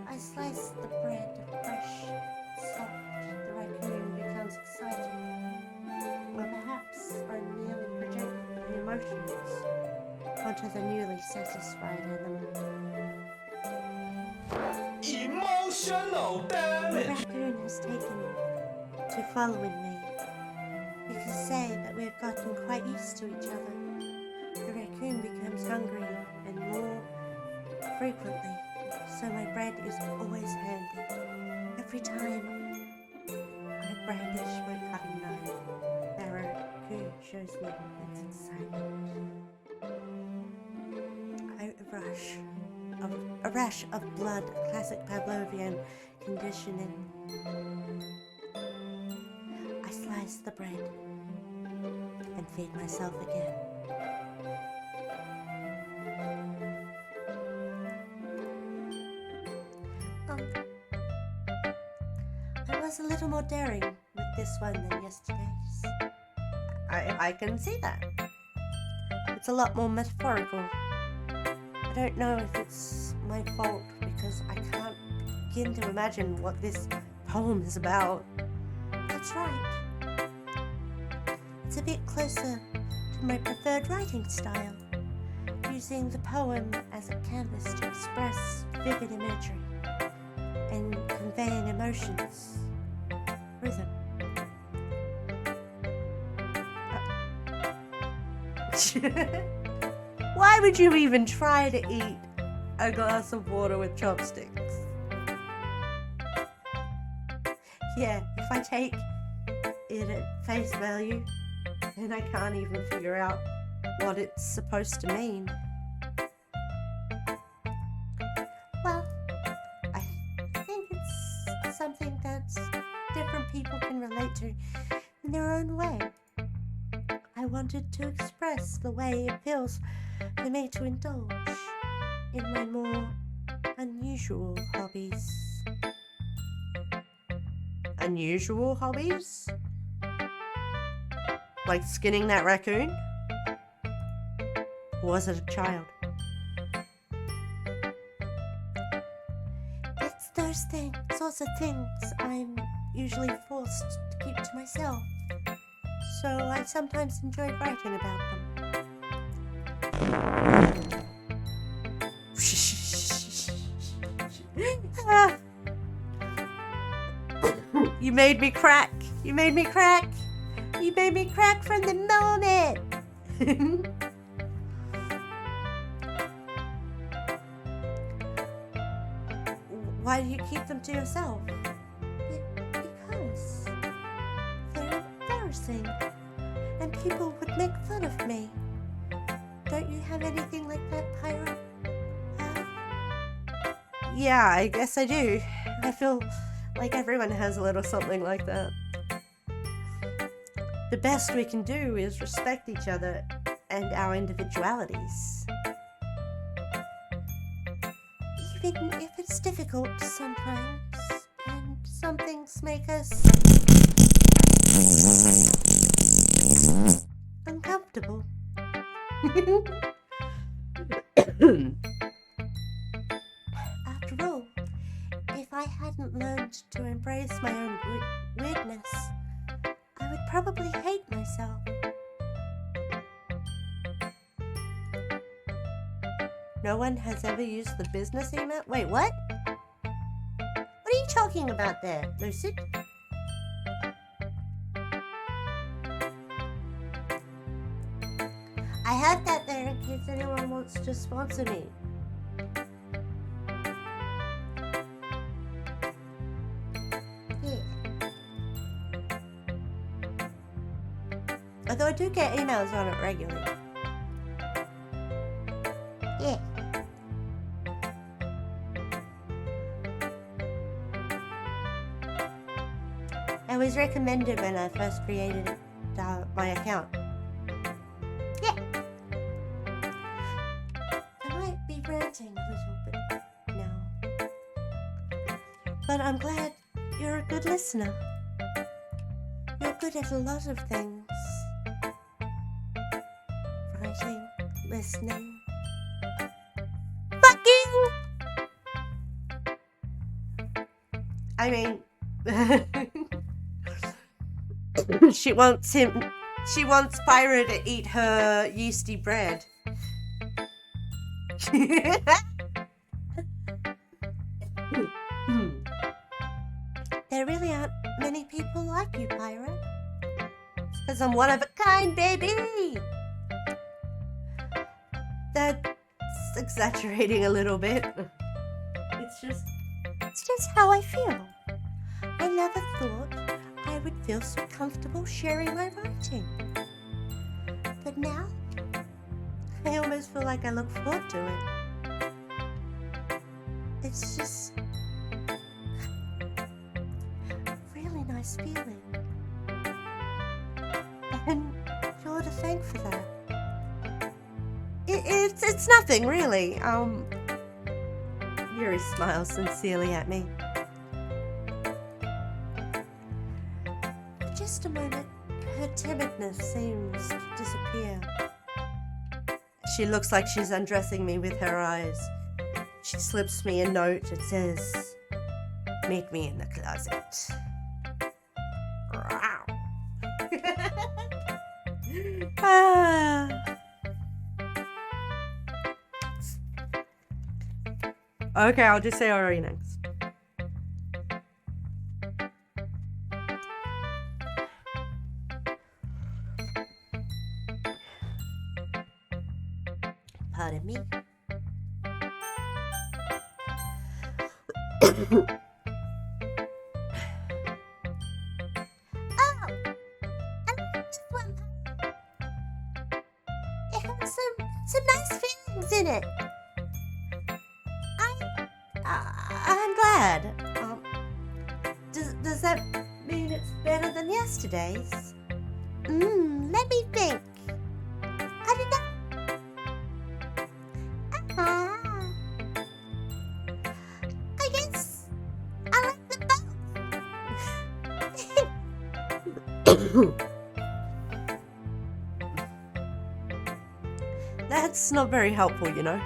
I slice the bread, fresh, soft. The raccoon becomes excited. Or perhaps I'm merely projecting my emotions onto the newly satisfied animal. Emotional The damage. raccoon has taken to following me. You can say that we have gotten quite used to each other. The raccoon becomes hungry and more frequently, so my bread is always handy. Every time I brandish my cutting knife, the raccoon shows me its excitement. A rash of blood, classic Pavlovian conditioning. I slice the bread and feed myself again. I was a little more daring with this one than yesterday's. I can see that. It's a lot more metaphorical. I don't know if it's my fault because I can't begin to imagine what this poem is about. That's right. It's a bit closer to my preferred writing style, using the poem as a canvas to express vivid imagery and conveying emotions through them. Why would you even try to eat a glass of water with chopsticks? Yeah, if I take it at face value, then I can't even figure out what it's supposed to mean. Well, I think it's something that different people can relate to in their own way. I wanted to express the way it feels for me to indulge in my more unusual hobbies. Unusual hobbies? Like skinning that raccoon? Or was it a child? It's those sorts of things I'm usually forced to keep to myself. So I sometimes enjoy writing about them. You made me crack. You made me crack. You made me crack from the moment. Why do you keep them to yourself? Because they're embarrassing and people would make fun of me. Don't you have anything like that, Pyra? Yeah, I guess I do. I feel like everyone has a little something like that. The best we can do is respect each other and our individualities. Even if it's difficult sometimes, and some things make us uncomfortable. After all, if I hadn't learned to embrace my own weirdness, I would probably hate myself. No one has ever used the business email? Wait, what? What are you talking about there, Lucid? I have that there in case anyone wants to sponsor me. Yeah. Although I do get emails on it regularly. Yeah. It was recommended when I first created my account. Yeah. I might be ranting a little bit now. But I'm glad you're a good listener. You're good at a lot of things. Writing, listening. Fucking! I mean... She wants Pyra to eat her yeasty bread. There really aren't many people like you, Pyra. It's because I'm one of a kind, baby! That's exaggerating a little bit. It's just how I feel. I never thought I would feel so comfortable sharing my writing. But now, I almost feel like I look forward to it. it's just a really nice feeling. And you're to thank for that. It's nothing, really. Yuri smiles sincerely at me. For just a moment, her timidness seems to disappear. She looks like she's undressing me with her eyes. She slips me a note. It says, "Meet me in the closet." Wow. Okay, I'll just say Ori next. Pardon me. Oh, I like this one. It has some nice feelings in it. I'm glad. Does that mean it's better than yesterday's? Let me think. I don't know. I guess I like them both. That's not very helpful, you know.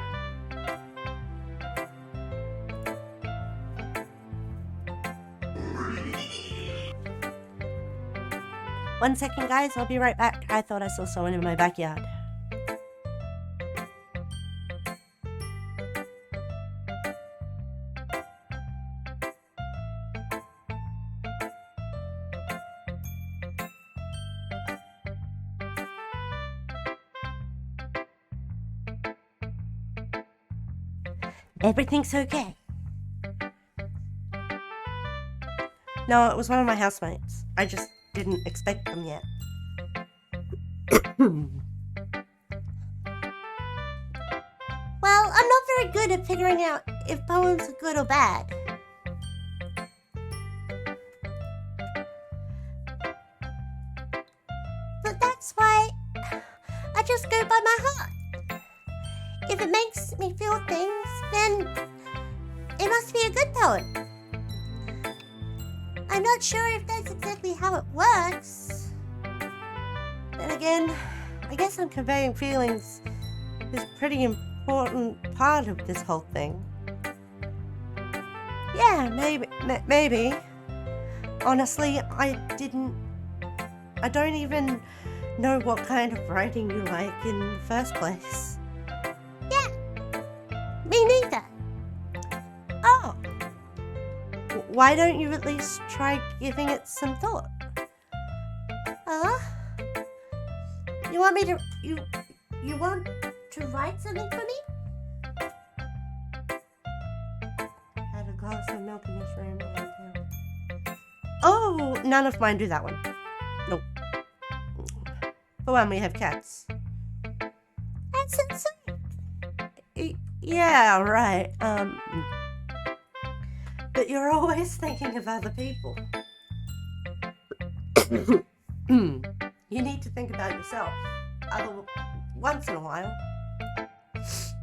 One second, guys. I'll be right back. I thought I saw someone in my backyard. Everything's okay. No, it was one of my housemates. I just didn't expect them yet. Well, I'm not very good at figuring out if poems are good or bad. But that's why I just go by my heart. If it makes me feel things, then it must be a good poem. I'm not sure if that's exactly how it works. Then again, I guess I'm conveying feelings is a pretty important part of this whole thing. Yeah, maybe. Honestly, I don't even know what kind of writing you like in the first place. Yeah, me neither. Oh. Why don't you at least try giving it some thought? You want me to, you want to write something for me? Had a glass of milk in this room. Oh, none of mine do that one. Nope. For one, we have cats. That's so sweet. Yeah, right. But you're always thinking of other people. You need to think about yourself. Once in a while.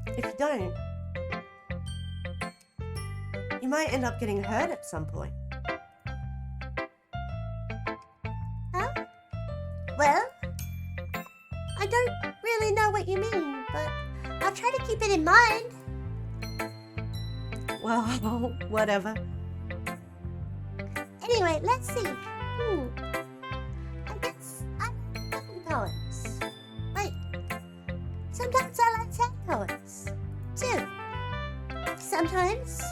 If you don't, you might end up getting hurt at some point. Huh? Well, I don't really know what you mean, but I'll try to keep it in mind. Well, whatever. Anyway, let's see. I guess I'm writing poems. Wait, sometimes I like sad poems, too. Sometimes...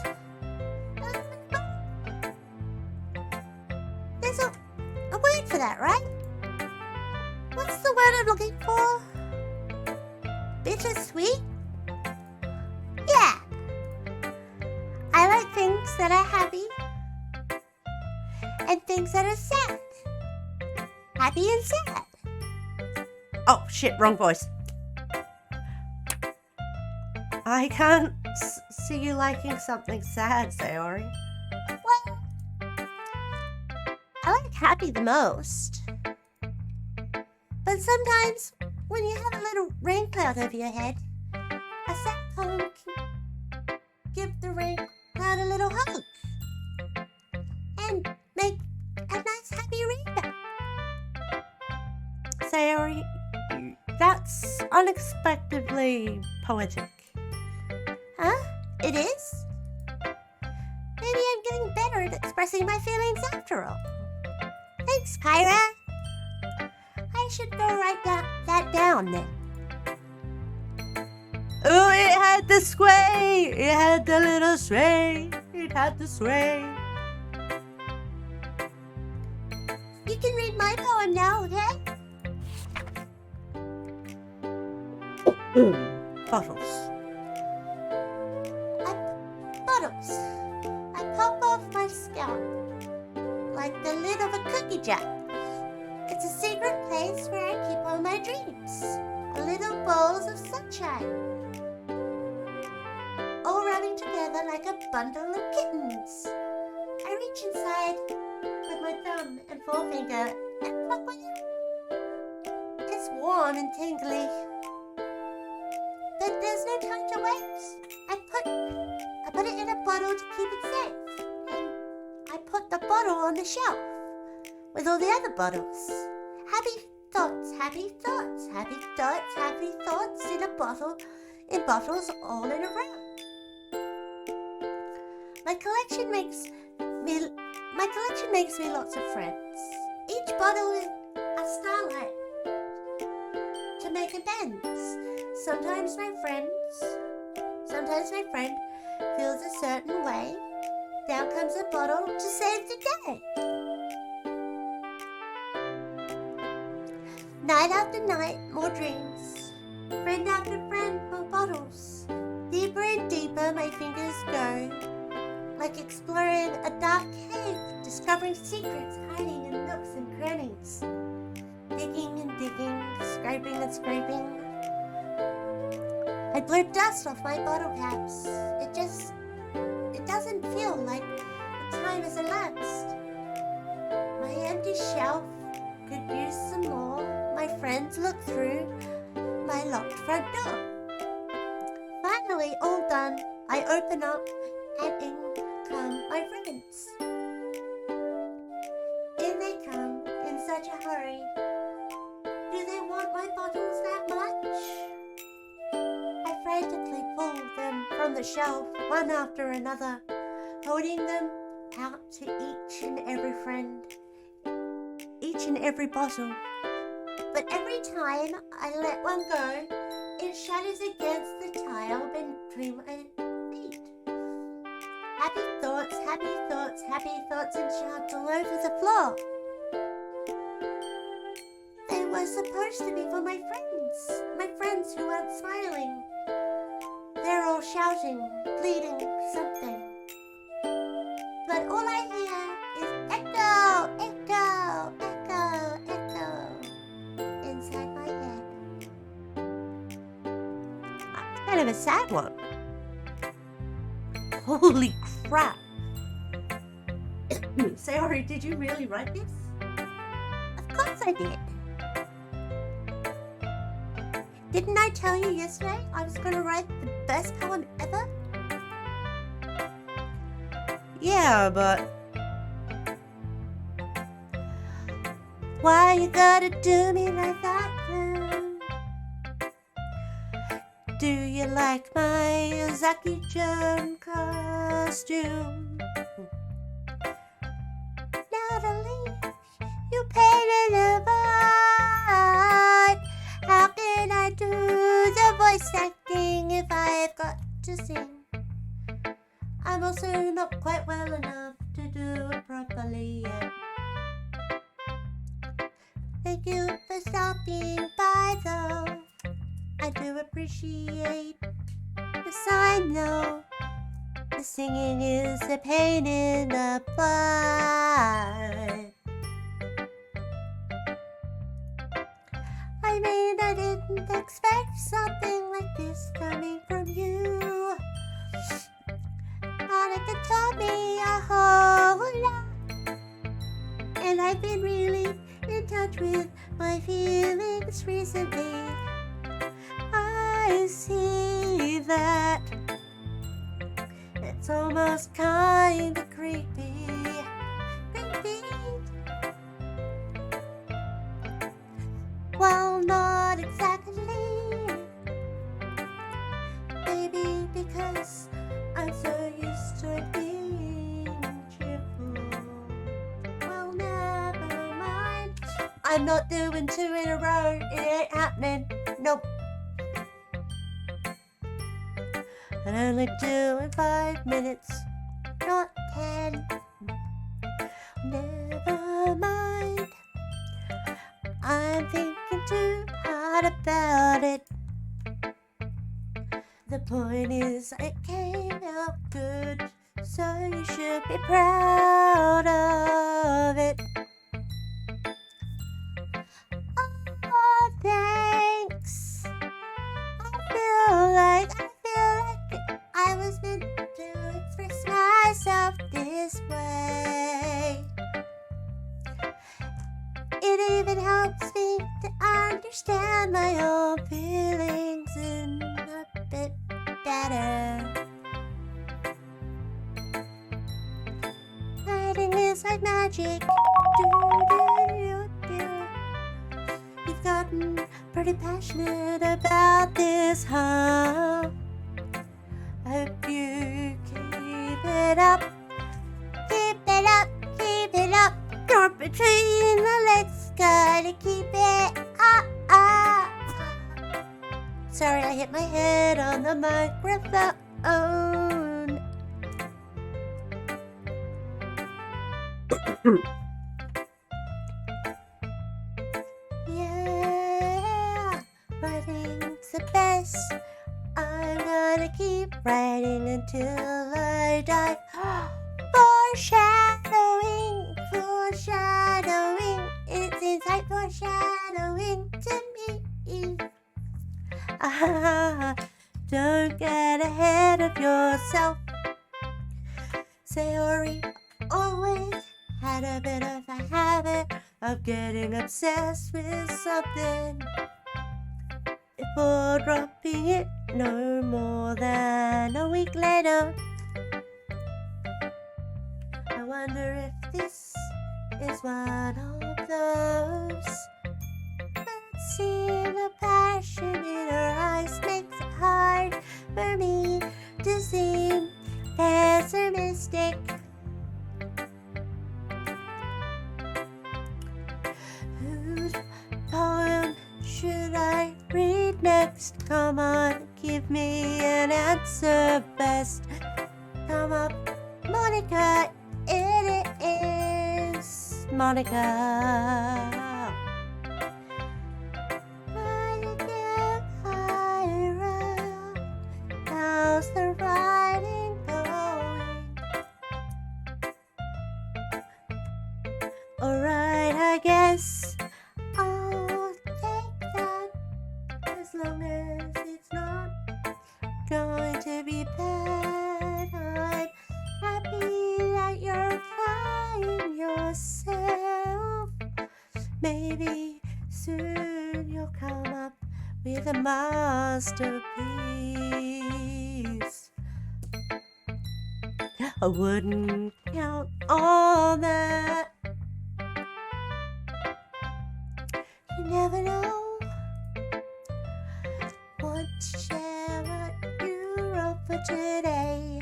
There's a word for that, right? What's the word I'm looking for? Bittersweet? Yeah. I like things that are happy and things that are sad. Happy and sad. Oh, shit, wrong voice. I can't see you liking something sad, Sayori. Well, I like happy the most. But sometimes, when you have a little rain cloud over your head, a sad poem can give the rain cloud a little hug and make a nice happy rainbow. Sayori, that's unexpectedly poetic. Huh? It is? Maybe I'm getting better at expressing my feelings after all. Thanks, Pyra. I should go write that down then. Oh, it had the sway! It had the little sway! It had the sway! You can read my poem now, okay? Bottles. Bottles. I pop off my scalp like the lid of a cookie jar. It's a secret place where I keep all my dreams. Little bowls of sunshine. All rubbing together like a bundle of kittens. I reach inside with my thumb and forefinger and pluck one out. It's warm and tingly. But there's no time to waste. I put it in a bottle to keep it safe. And I put the bottle on the shelf with all the other bottles. Happy thoughts, happy thoughts, happy thoughts, happy thoughts in bottles all in a row. My collection makes me lots of friends. Each bottle is a starlight to make amends. Sometimes my friend feels a certain way. Down comes a bottle to save the day. Night after night, more dreams. Friend after friend, more bottles. Deeper and deeper my fingers go. Like exploring a dark cave, discovering secrets hiding in nooks and crannies. Digging and digging, scraping and scraping. I blur dust off my bottle caps. It doesn't feel like the time has elapsed. My empty shelf could use some more. My friends look through my locked front door. Finally, all done, I open up and in come my friends. such a hurry? Do they want my bottles that much? I frantically pulled them from the shelf, one after another, holding them out to each and every friend, each and every bottle. But every time I let one go, it shatters against the tile between my feet. Happy thoughts, happy thoughts, happy thoughts, and shards all over the floor. They were supposed to be for my friends who aren't smiling. They're all shouting, pleading something. But all I hear is echo, echo, echo, echo inside my head. That's kind of a sad one. Holy crap. Sayori, did you really write this? Of course I did. Didn't I tell you yesterday I was going to write the best poem ever? Yeah, but why you gotta do me like that, clown? Do you like my Zaki-chan costume? Not a leaf, you painted a vibe. How can I do the voice acting if I've got to sing? I'm also not quite well enough to do it properly yet. Thank you for stopping by though. I do appreciate the sign though. The singing is a pain in the butt. I mean, I didn't expect something like this coming from you. Monica taught me a whole lot, and I've been really in touch with my feelings recently. I see that it's almost kinda creepy. Well, not exactly. Maybe because I'm so used to it being cheerful. Well, never mind. I'm not doing 2 in a row. It ain't happening. Nope. I'm only doing 5 minutes, not 10. Never mind. I'm thinking too hard about it. The point is, it came out good, so you should be proud of it. Oh, thanks. I feel like I was meant to express myself this way. It even helps me to understand my own feelings in a bit better. Writing is like magic. You've gotten pretty passionate about this, huh? Hope you keep it up. Keep it up, keep it up. You're between the legs, gotta keep it up. Sorry, I hit my head on the microphone. Yeah, writing's the best. I'm gonna keep writing until I die. Foreshadowing, foreshadowing. It seems like foreshadowing to me. Don't get ahead of yourself. Sayori always had a bit of a habit of getting obsessed with something before dropping it no more than a week later. I wonder if this is one of those should I read next? Come on, give me an answer best. Come up, Monica, it is Monica. Monica Pyra, how's the writing going? Alright, I guess I'll take that, as long as it's not going to be bad. I'm happy that you're trying yourself. Maybe soon you'll come up with a masterpiece. I wouldn't count on that. You never know. Want to share what you wrote for today?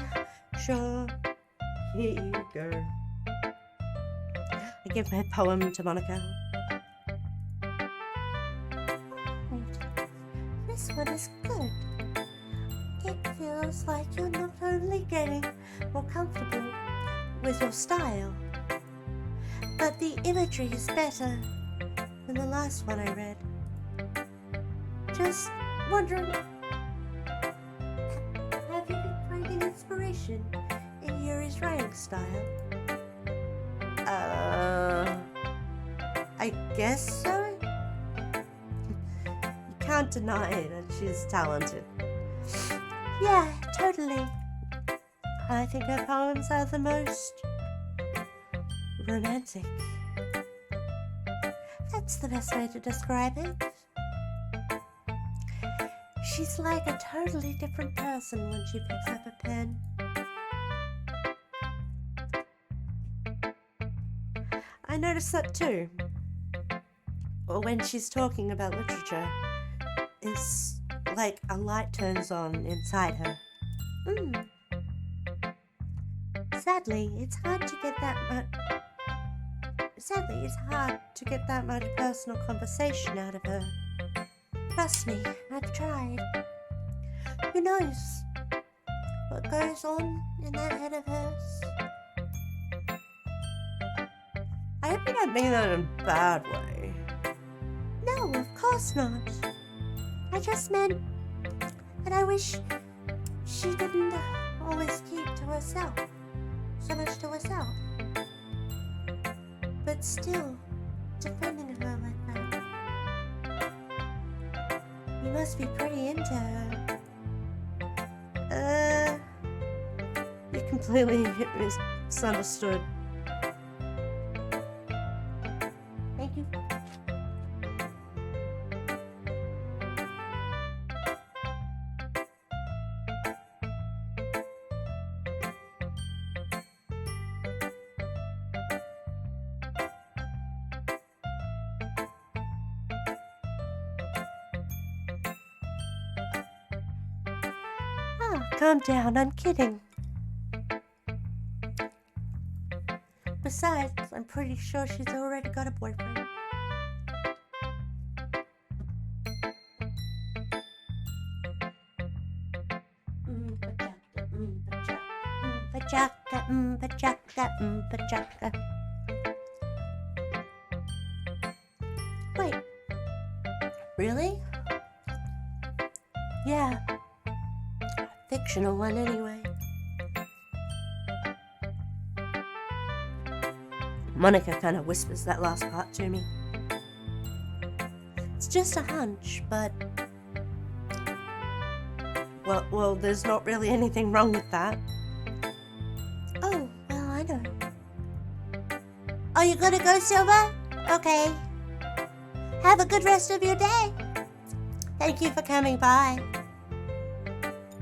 Sure, here you go. I give my poem to Monica. Wait, this one is good. It feels like you're not only getting more comfortable with your style, but the imagery is better than the last one I read. Just wondering, have you been finding inspiration in Yuri's writing style? I guess so. You can't deny that she's talented. Yeah, totally. I think her poems are the most romantic. That's the best way to describe it. She's like a totally different person when she picks up a pen. I noticed that too. Or when she's talking about literature, it's like a light turns on inside her. Sadly, it's hard to get that much personal conversation out of her. Trust me, I've tried. Who knows what goes on in that head of hers? I hope you don't mean that in a bad way. No, of course not. I just meant that I wish she didn't always keep to herself. So much to herself. But still, defending her like that. You must be pretty into her. You completely misunderstood. Thank you. Calm down, I'm kidding. Besides, I'm pretty sure she's already got a boyfriend. Bachaka. Wait, really? Yeah. Fictional one anyway. Monica kind of whispers that last part to me. It's just a hunch, but well, there's not really anything wrong with that. Oh, well, I know. Oh, you gotta go, Silver? Okay. Have a good rest of your day. Thank you for coming by.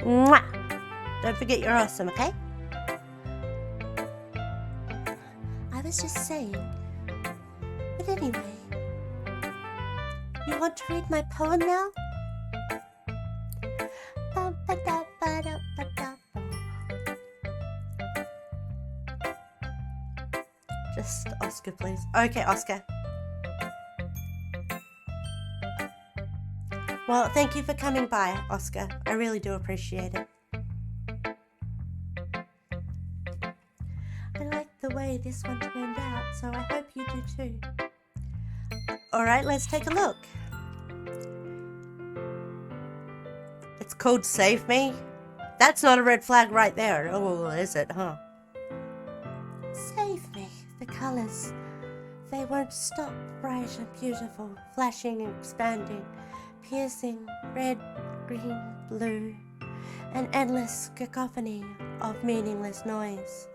Mwah! Don't forget you're awesome, okay? I was just saying. But anyway, you want to read my poem now? Just Oscar, please. Okay, Oscar. Well, thank you for coming by, Oscar. I really do appreciate it. I like the way this one turned out, so I hope you do too. Alright, let's take a look. It's called Save Me. That's not a red flag right there. Oh, is it, huh? Save me. The colours, they won't stop. Bright and beautiful, flashing and expanding, piercing, red, green, blue, an endless cacophony of meaningless noise.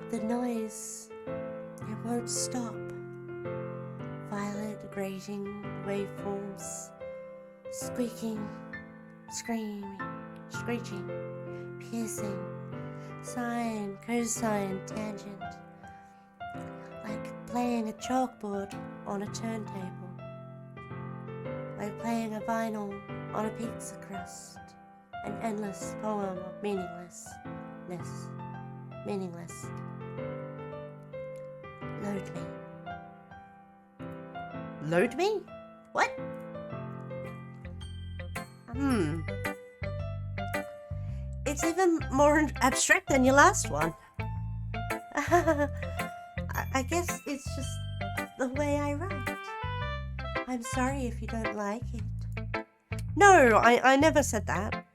The noise, it won't stop. Violet, grating, waveforms, squeaking, screaming, screeching, piercing, sine, cosine, tangent, like playing a chalkboard on a turntable, like playing a vinyl on a pizza crust, an endless poem of meaninglessness. Load me. Load me? What? It's even more abstract than your last one. I guess it's just the way I write. I'm sorry if you don't like it. No, I never said that.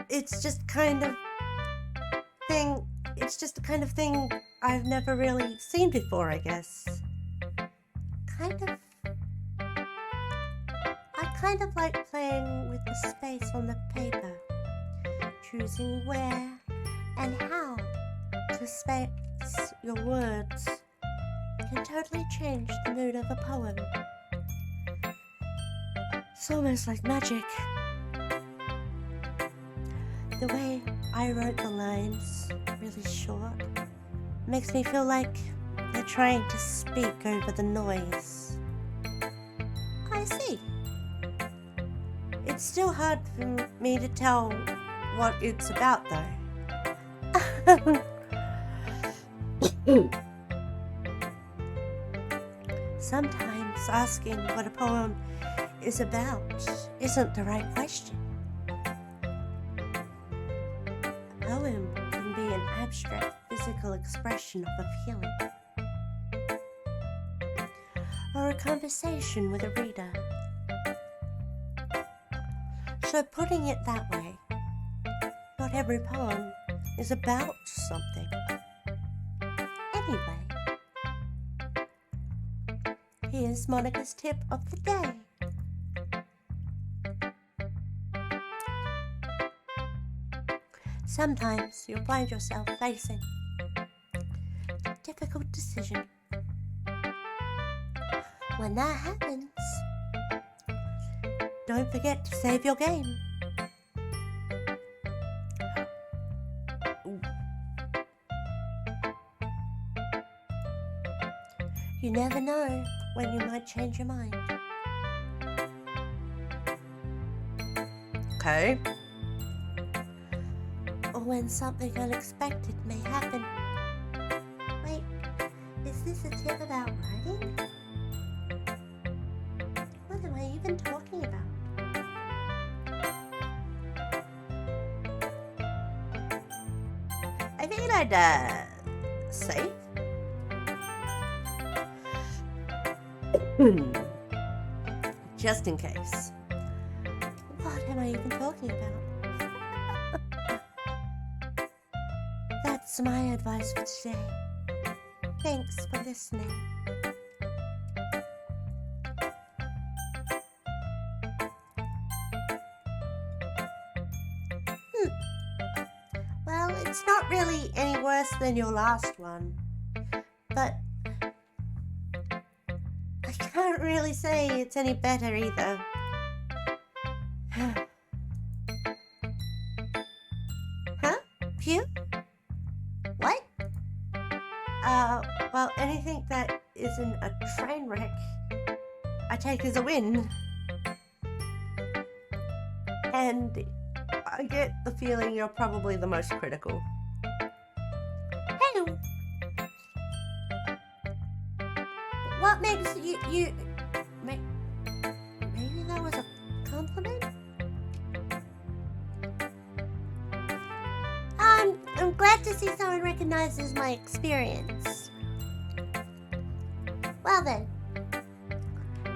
It's just kind of thing. It's just the kind of thing I've never really seen before, I guess. I kind of like playing with the space on the paper, choosing where and how to space your words can totally change the mood of a poem. It's almost like magic. The way I wrote the lines, really short, makes me feel like they're trying to speak over the noise. I see. It's still hard for me to tell what it's about, though. Sometimes asking what a poem is about isn't the right question. A poem can be an abstract physical expression of a feeling, or a conversation with a reader. So putting it that way, not every poem is about something. Anyway, here's Monica's tip of the day. Sometimes you'll find yourself facing a difficult decision. When that happens, don't forget to save your game. You never know when you might change your mind. Okay. Or when something unexpected may happen. Wait, is this a tip about writing? What am I even talking about? I think I'd, save? Just in case. What am I even talking about? That's my advice for today. Thanks for listening. Well, it's not really any worse than your last one, but I can't really say it's any better either. Huh? Pew? What? Well, anything that isn't a train wreck, I take as a win. And I get the feeling you're probably the most critical. hey, what makes you make compliment? I'm glad to see someone recognizes my experience. Well then,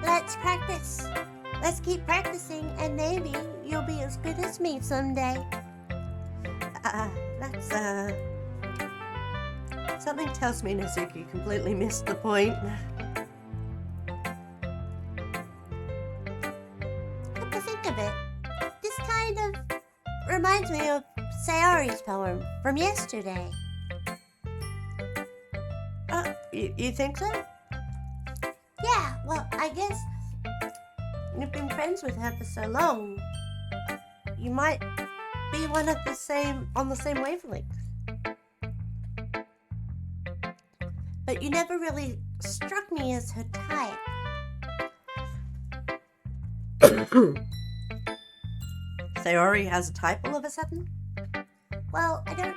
let's practice. Let's keep practicing, and maybe you'll be as good as me someday. Something tells me Nezuki completely missed the point. Come to think of it, this kind of reminds me of Sayori's poem from yesterday. You think so? Yeah, well, I guess you've been friends with her for so long. You might be on the same wavelength. But you never really struck me as her type. Sayori has a type all of a sudden? Well, I don't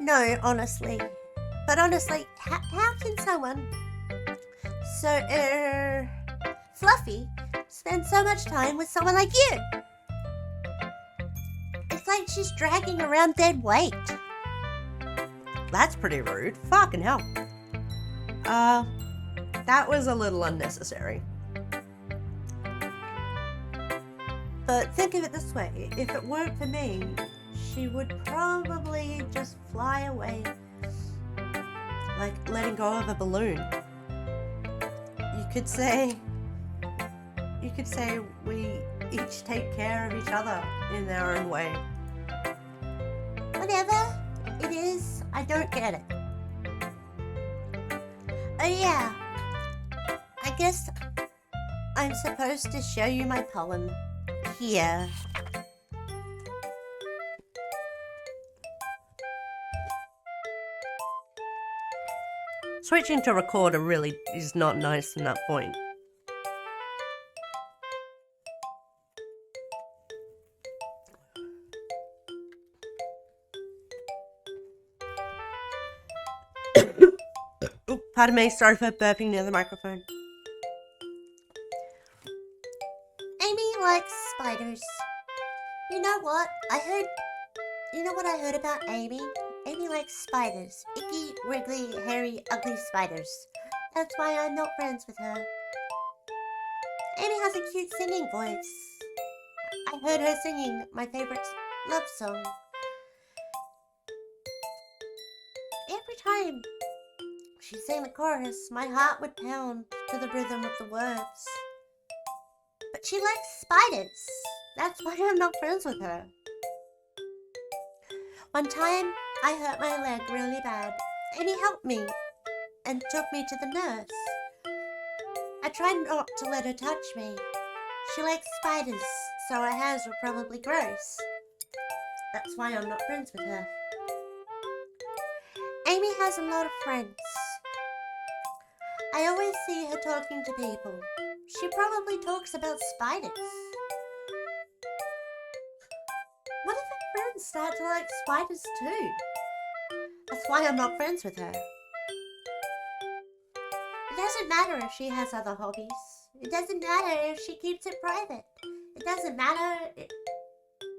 know, honestly. But honestly, how can someone so, fluffy spend so much time with someone like you? It's like she's dragging around dead weight. That's pretty rude. Fucking hell. That was a little unnecessary. But think of it this way, if it weren't for me, she would probably just fly away. Like letting go of a balloon. You could say we each take care of each other in our own way. Whatever it is, I don't get it. Oh yeah, I guess I'm supposed to show you my poem here. Switching to recorder really is not nice from that point. Oh, pardon me, sorry for burping near the microphone. Amy likes spiders. You know what? You know what I heard about Amy? Amy likes spiders. Icky, wriggly, hairy, ugly spiders. That's why I'm not friends with her. Amy has a cute singing voice. I heard her singing my favorite love song. Every time she sang the chorus, my heart would pound to the rhythm of the words. But she likes spiders. That's why I'm not friends with her. One time, I hurt my leg really bad. Amy helped me and took me to the nurse. I tried not to let her touch me. She likes spiders, so her hands were probably gross. That's why I'm not friends with her. Amy has a lot of friends. I always see her talking to people. She probably talks about spiders. What if her friends start to like spiders too? That's why I'm not friends with her. It doesn't matter if she has other hobbies. It doesn't matter if she keeps it private. It doesn't matter if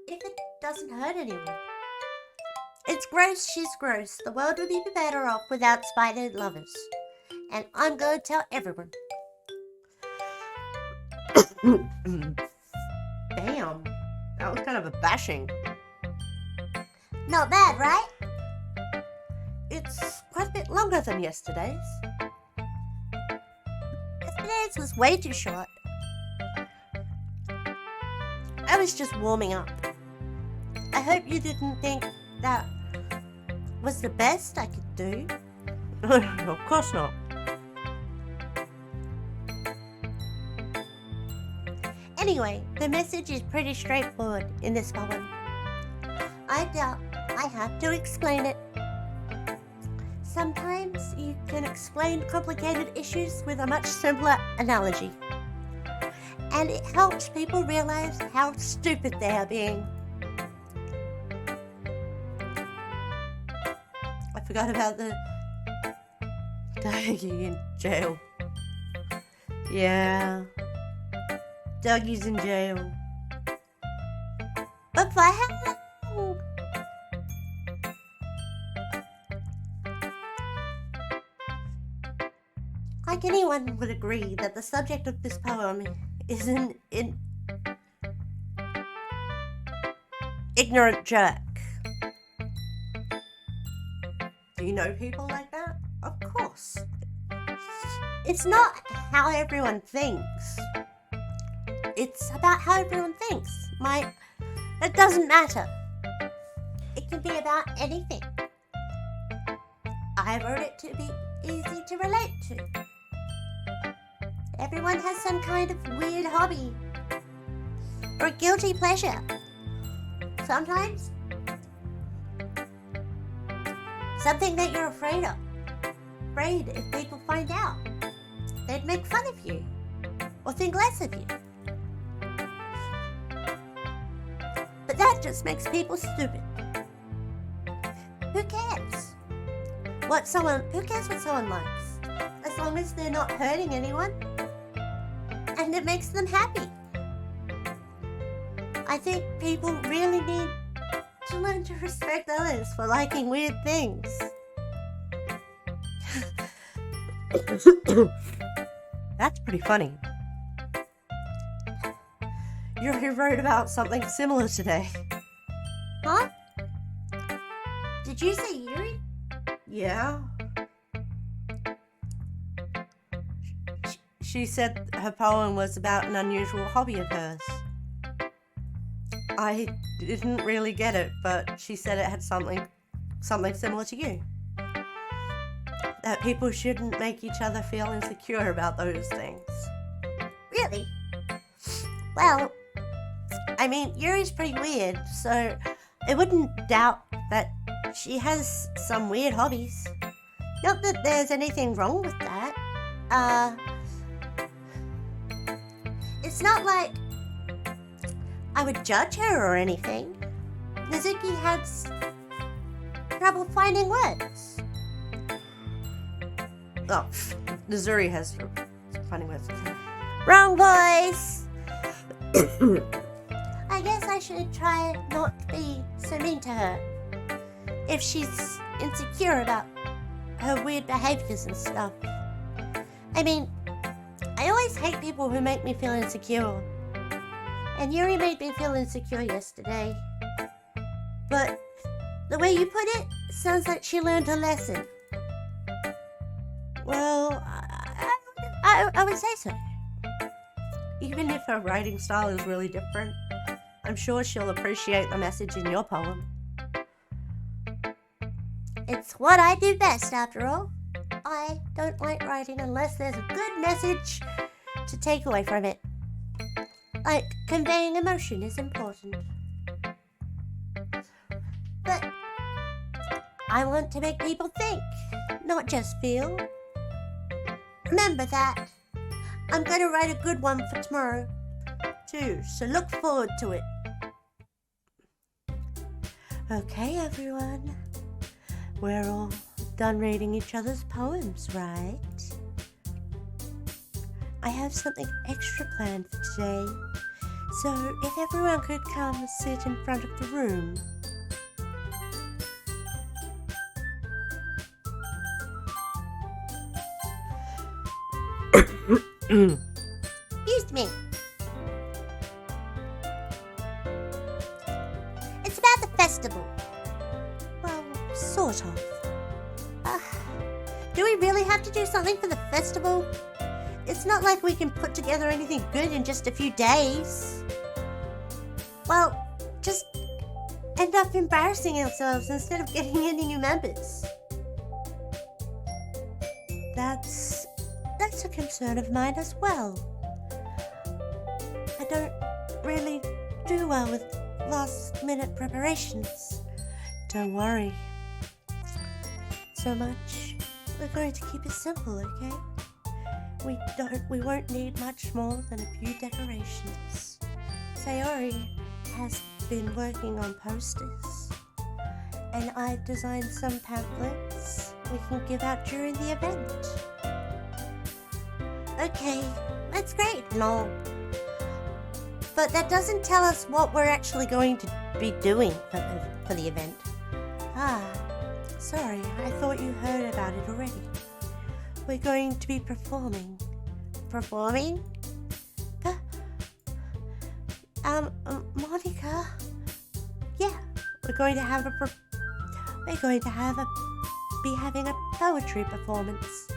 it doesn't hurt anyone. It's gross, she's gross. The world would be better off without spider lovers. And I'm going to tell everyone. Damn, that was kind of a bashing. Not bad, right? It's quite a bit longer than yesterday's. Yesterday's was way too short. I was just warming up. I hope you didn't think that was the best I could do. Of course not. Anyway, the message is pretty straightforward in this poem. I doubt I have to explain it. Sometimes you can explain complicated issues with a much simpler analogy. And it helps people realize how stupid they are being. I forgot about the Doki in jail. Yeah, Dougie's in jail. But for how long? Like anyone would agree that the subject of this poem is an ignorant jerk. Do you know people like that? Of course. It's not how everyone thinks. It's about how everyone thinks. It doesn't matter. It can be about anything. I wrote it to be easy to relate to. Everyone has some kind of weird hobby or guilty pleasure. Sometimes something that you're afraid of. Afraid if people find out, they'd make fun of you or think less of you. But that just makes people stupid. Who cares? Who cares what someone likes? As long as they're not hurting anyone and it makes them happy. I think people really need to learn to respect others for liking weird things. That's pretty funny. Yuri wrote about something similar today. Huh? Did you say Yuri? Yeah. She said her poem was about an unusual hobby of hers. I didn't really get it, but she said it had something similar to you. That people shouldn't make each other feel insecure about those things. Really? Well, I mean, Yuri's pretty weird, so I wouldn't doubt that she has some weird hobbies. Not that there's anything wrong with that. it's not like I would judge her or anything. Mizuki had trouble finding words. Oh, Missouri has finding words. Wrong voice! I guess I should try not to be so mean to her. If she's insecure about her weird behaviors and stuff. I mean, I always hate people who make me feel insecure. And Yuri made me feel insecure yesterday. But the way you put it sounds like she learned her lesson. Well, I would say so. even if her writing style is really different, I'm sure she'll appreciate the message in your poem. It's what I do best, after all. I don't like writing unless there's a good message to take away from it. Like, conveying emotion is important. But I want to make people think, not just feel. Remember that. I'm going to write a good one for tomorrow, too, so look forward to it. Okay, everyone. We're all done reading each other's poems, right? I have something extra planned for today, so if everyone could come and sit in front of the room. Excuse me. It's about the festival. Well, sort of. Do we really have to do something for the festival? It's not like we can put together anything good in just a few days. Well, just end up embarrassing ourselves instead of getting any new members. That's a concern of mine as well. I don't really do well with last-minute preparations. Don't worry so much. We're going to keep it simple, okay? We won't need much more than a few decorations. Sayori has been working on posters, and I've designed some pamphlets we can give out during the event. Okay, that's great and all, but that doesn't tell us what we're actually going to be doing for the event. Ah, sorry, I thought you heard about it already. We're going to be performing. Performing? Monica? Yeah, We're going to have be having a poetry performance.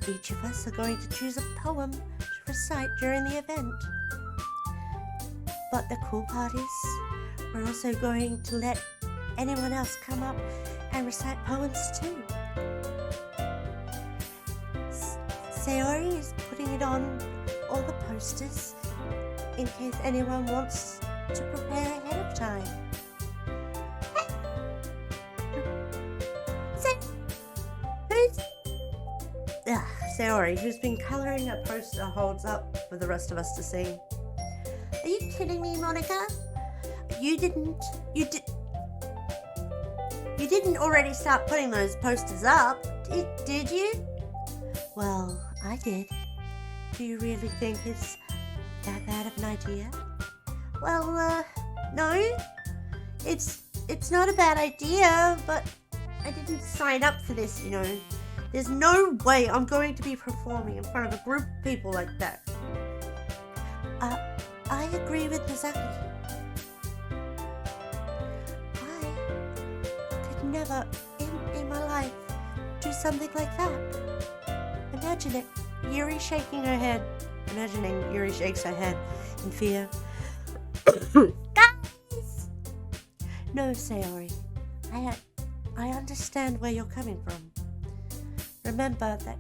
Each of us are going to choose a poem to recite during the event. But the cool part is, we're also going to let anyone else come up and recite poems too. Sayori is putting it on all the posters in case anyone wants to prepare ahead of time. Sayori, who's been colouring a poster, holds up for the rest of us to see. Are you kidding me, Monica? You didn't already start putting those posters up, did you? Well, I did. Do you really think it's that bad of an idea? Well, no. It's not a bad idea, but I didn't sign up for this, you know. There's no way I'm going to be performing in front of a group of people like that. I agree with Misaki. I could never in my life do something like that. Imagine it. Yuri shaking her head. Imagining Yuri shakes her head in fear. Guys! No, Sayori. I understand where you're coming from. Remember that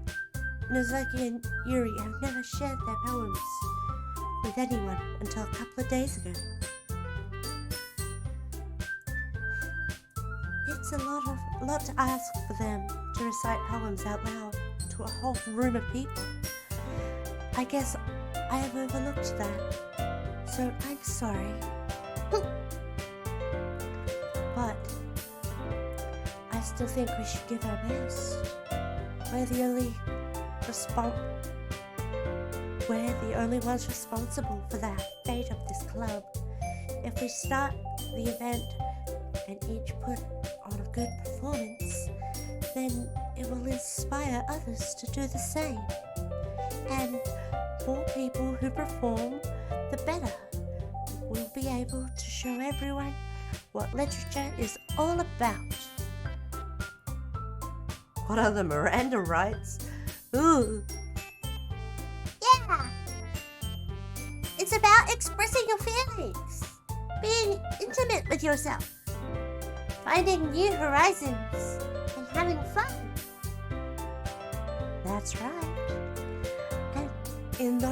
Nozaki and Yuri have never shared their poems with anyone until a couple of days ago. It's a lot to ask for them to recite poems out loud to a whole room of people. I guess I have overlooked that, so I'm sorry. But I still think we should give our best. We're the only ones responsible for the fate of this club. If we start the event and each put on a good performance, then it will inspire others to do the same. And more people who perform, the better. We'll be able to show everyone what literature is all about. What are the Miranda rights? Ooh. Yeah! It's about expressing your feelings, being intimate with yourself, finding new horizons, and having fun. That's right. And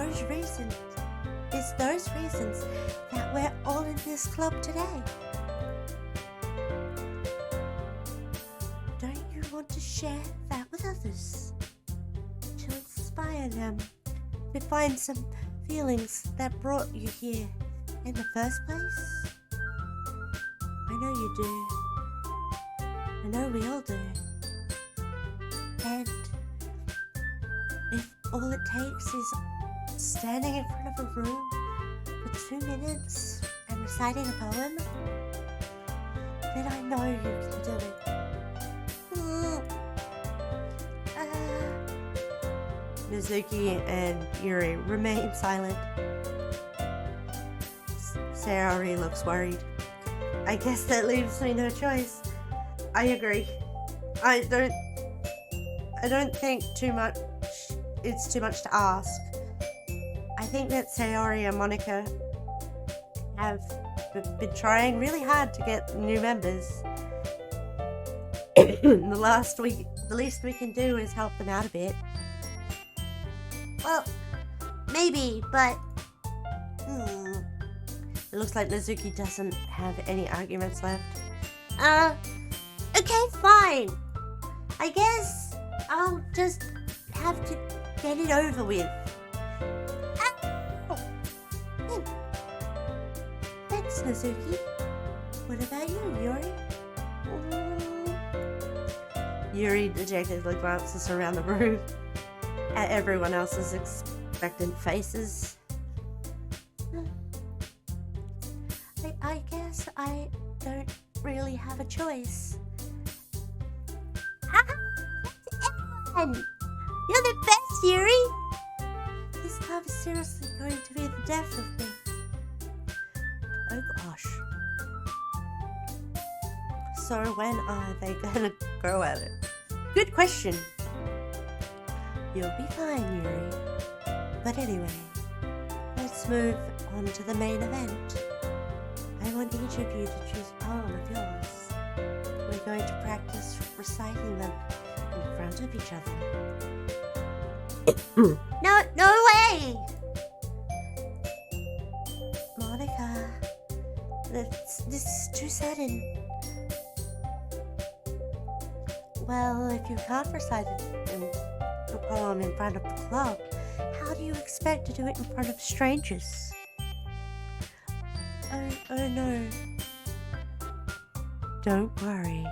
it's those reasons that we're all in this club today. Don't you want to share that with others? To inspire them to find some feelings that brought you here in the first place? I know you do. I know we all do. And if all it takes is standing in front of a room for 2 minutes and reciting a poem, then I know you can do it. Mizuki and Yuri remain silent. Sayori looks worried. I guess that leaves me no choice. I agree. I don't think it's too much to ask. I think that Sayori and Monica have been trying really hard to get new members. The least we can do is help them out a bit. Well, maybe, but... It looks like Mizuki doesn't have any arguments left. Okay, fine. I guess I'll just have to get it over with. Thanks, Mizuki. What about you, Yuri? Yuri dejectedly glances around the room at everyone else's expectant faces. guess I don't really have a choice. Everyone! You're the best, Yuri! This club is seriously going to be the death of me. Oh gosh. So when are they gonna go at it? Good question. You'll be fine, Yuri. But anyway, let's move on to the main event. I want each of you to choose a poem of yours. We're going to practice reciting them in front of each other. No way! Monica, this is too sudden. Well, if you can't recite the poem in front of the club, how do you expect to do it in front of strangers? Oh no. Don't worry.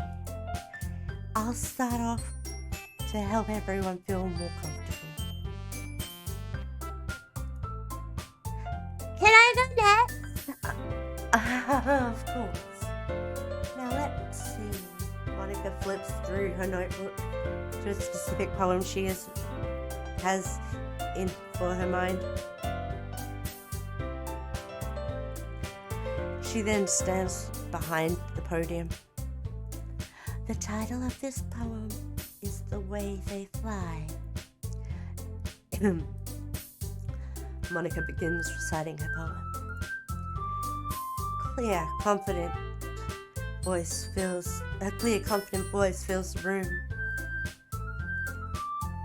I'll start off to help everyone feel more comfortable. Can I go next? Of course. Now let's see. Monica flips through her notebook to a specific poem she has in for her mind. She then stands behind the podium. The title of this poem is The Way They Fly. Monica begins reciting her poem. A clear, confident voice fills the room.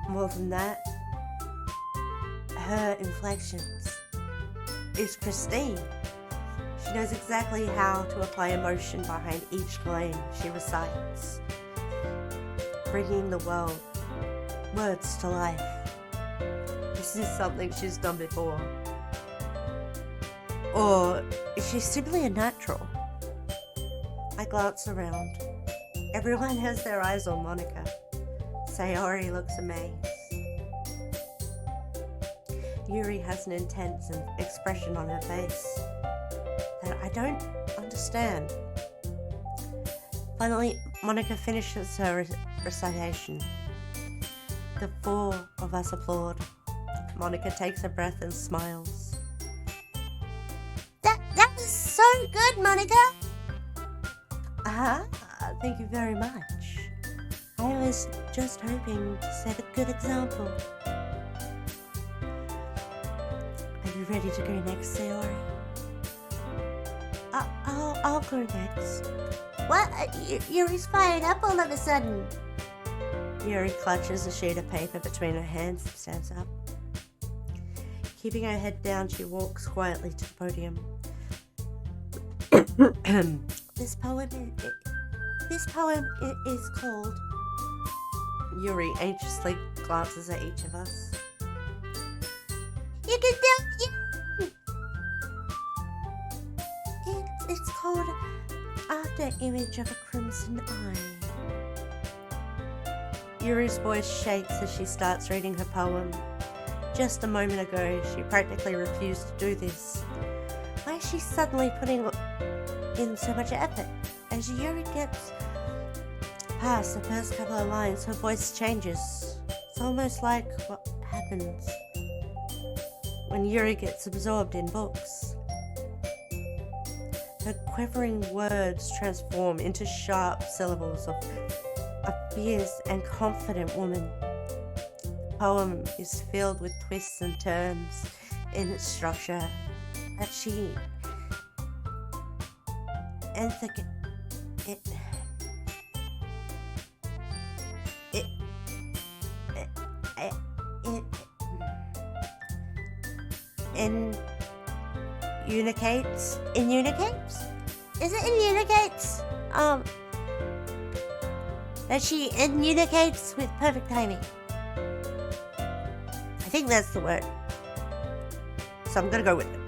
More than that, her inflections is pristine. She knows exactly how to apply emotion behind each line she recites, bringing the words to life. This is something she's done before. Or is she simply a natural? I glance around. Everyone has their eyes on Monica. Sayori looks amazed. Yuri has an intense expression on her face that I don't understand. Finally, Monica finishes her recitation. The four of us applaud. Monica takes a breath and smiles. That was so good, Monica! Thank you very much. I was just hoping to set a good example. Are you ready to go next, Sayori? I'll go next. What? Yuri's fired up all of a sudden. Yuri clutches a sheet of paper between her hands and stands up. Keeping her head down, she walks quietly to the podium. This poem is called... Yuri anxiously glances at each of us. You can do it! It's called After Image of a Crimson Eye. Yuri's voice shakes as she starts reading her poem. Just a moment ago, she practically refused to do this. Why is she suddenly putting in so much effort? As Yuri gets Past the first couple of lines, her voice changes. It's almost like what happens when Yuri gets absorbed in books. Her quivering words transform into sharp syllables of a fierce and confident woman. The poem is filled with twists and turns in its structure that she Unicates? Is it unicates? That she communicates with perfect timing. I think that's the word. So I'm gonna go with it.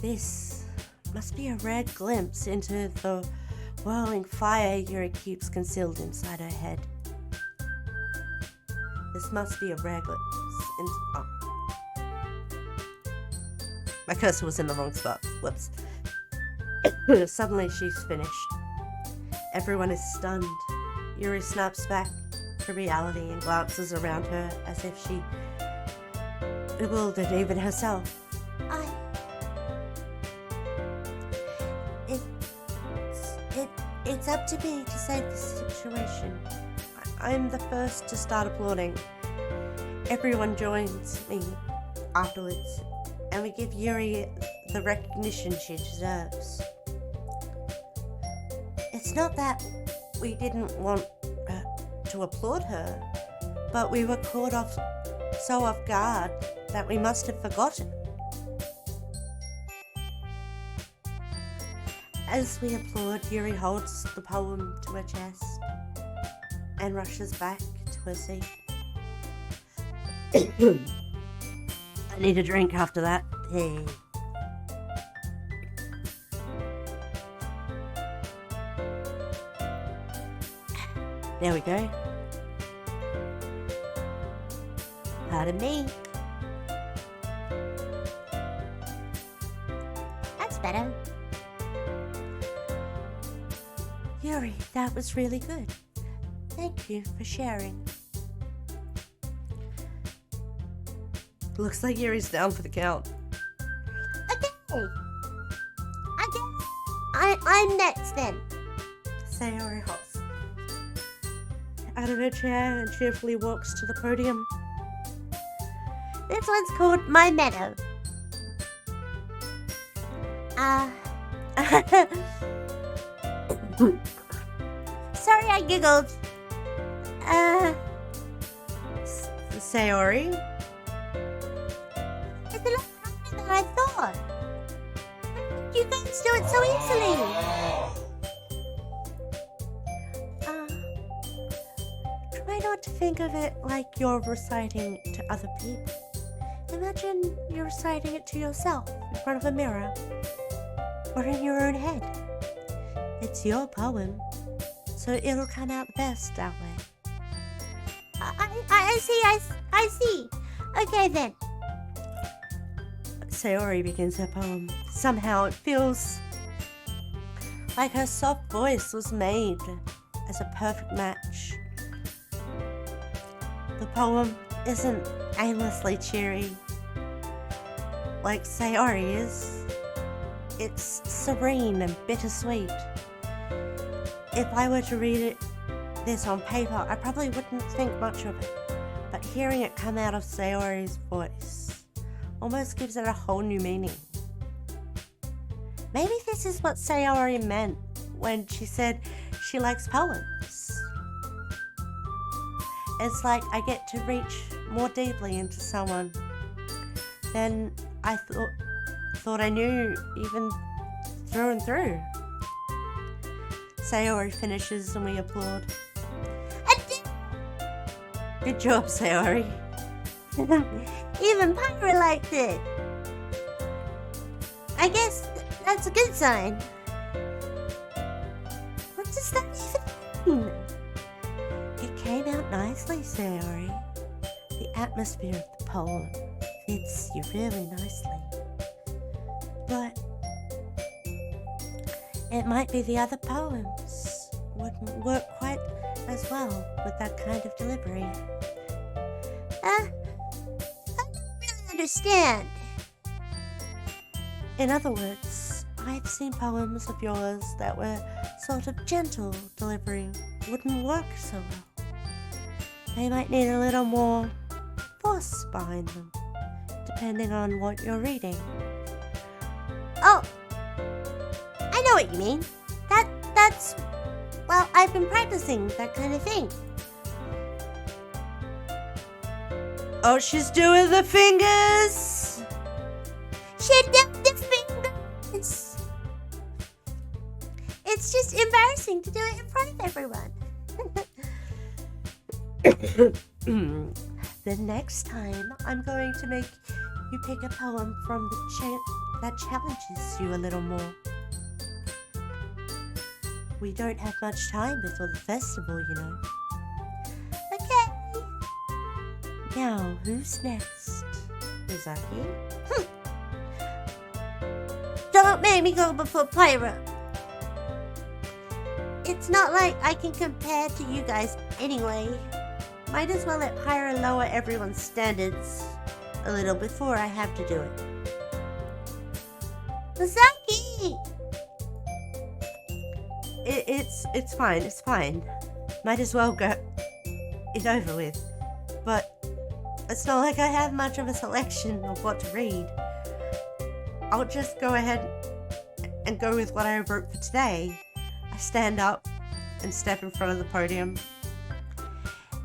This must be a rare glimpse into the whirling fire Yuri keeps concealed inside her head. This must be a rare glimpse into... My cursor was in the wrong spot. Whoops. Suddenly she's finished. Everyone is stunned. Yuri snaps back to reality and glances around her as if she bewildered even herself. It's up to me to save the situation. I'm the first to start applauding. Everyone joins me afterwards, and we give Yuri the recognition she deserves. It's not that we didn't want to applaud her, but we were caught so off guard that we must have forgotten. As we applaud, Yuri holds the poem to her chest and rushes back to her seat. I need a drink after that. Hey. There we go. Pardon me. That's better. Yuri, that was really good. Thank you for sharing. Looks like Yuri's down for the count. Okay. I'm next then. Sayori hops out of her chair and cheerfully walks to the podium. This one's called My Meadow. Sorry I giggled. Sayori? It's a lot harder than I thought. You guys do it so easily. Try not to think of it like you're reciting to other people. Imagine you're reciting it to yourself in front of a mirror or in your own head. It's your poem, so it'll come out the best that way. I see. Okay then. Sayori begins her poem. Somehow it feels like her soft voice was made as a perfect match. The poem isn't aimlessly cheery like Sayori is. It's serene and bittersweet. If I were to read this on paper, I probably wouldn't think much of it. But hearing it come out of Sayori's voice almost gives it a whole new meaning. Maybe this is what Sayori meant when she said she likes poems. It's like I get to reach more deeply into someone than I thought I knew, even through and through. Sayori finishes and we applaud. Good job, Sayori. Even Pyra liked it. I guess that's a good sign. What does that even mean? It came out nicely, Sayori. The atmosphere of the poem fits you really nicely. But it might be the other poems wouldn't work quite as well with that kind of delivery. I don't really understand. In other words, I've seen poems of yours that were sort of gentle delivery wouldn't work so well. They might need a little more force behind them, depending on what you're reading. Oh, I know what you mean. That's well, I've been practicing that kind of thing. Oh, she's doing the fingers! She did the fingers. It's just embarrassing to do it in front of everyone. The next time, I'm going to make you pick a poem from that challenges you a little more. We don't have much time before the festival, you know. Okay. Now, who's next? Uzaki? Don't make me go before Pyra. It's not like I can compare to you guys anyway. Might as well let Pyra lower everyone's standards a little before I have to do it. Misaki! It's fine, it's fine. Might as well get it over with. But it's not like I have much of a selection of what to read. I'll just go ahead and go with what I wrote for today. I stand up and step in front of the podium.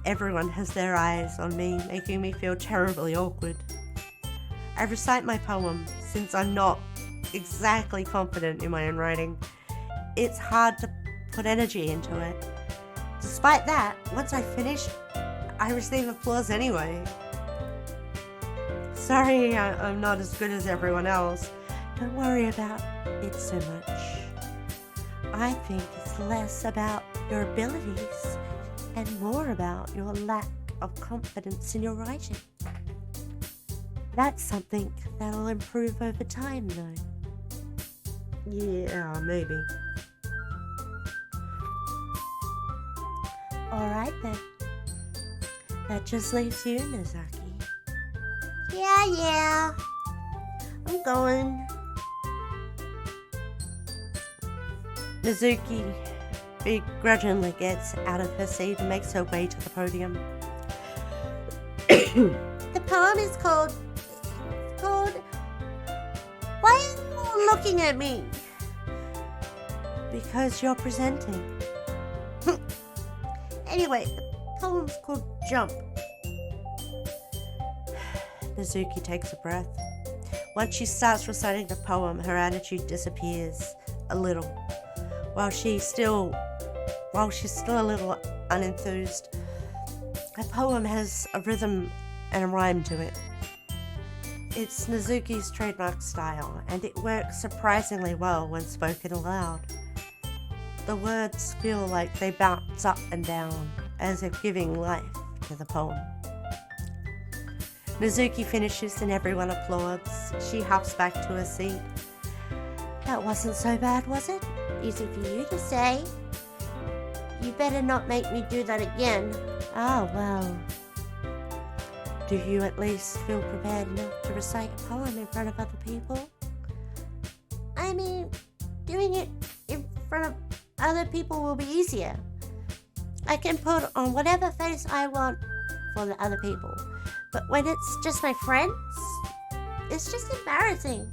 Everyone has their eyes on me, making me feel terribly awkward. I recite my poem since I'm not exactly confident in my own writing. It's hard to put energy into it. Despite that, once I finish, I receive applause anyway. Sorry, I'm not as good as everyone else. Don't worry about it so much. I think it's less about your abilities and more about your lack of confidence in your writing. That's something that'll improve over time, though. Yeah, maybe. Alright then. That just leaves you, Nozaki. Yeah. I'm going. Mizuki begrudgingly gets out of her seat and makes her way to the podium. The poem is called... Why are you all looking at me? Because you're presenting. Anyway, the poem's called Jump. Mizuki takes a breath. Once she starts reciting the poem, her attitude disappears a little. While she's still a little unenthused, her poem has a rhythm and a rhyme to it. It's Mizuki's trademark style, and it works surprisingly well when spoken aloud. The words feel like they bounce up and down, as if giving life to the poem. Mizuki finishes and everyone applauds. She hops back to her seat. That wasn't so bad, was it? Easy for you to say. You better not make me do that again. Oh, well. Do you at least feel prepared enough to recite a poem in front of other people? I mean, doing it in front of other people will be easier. I can put on whatever face I want for the other people. But when it's just my friends, it's just embarrassing.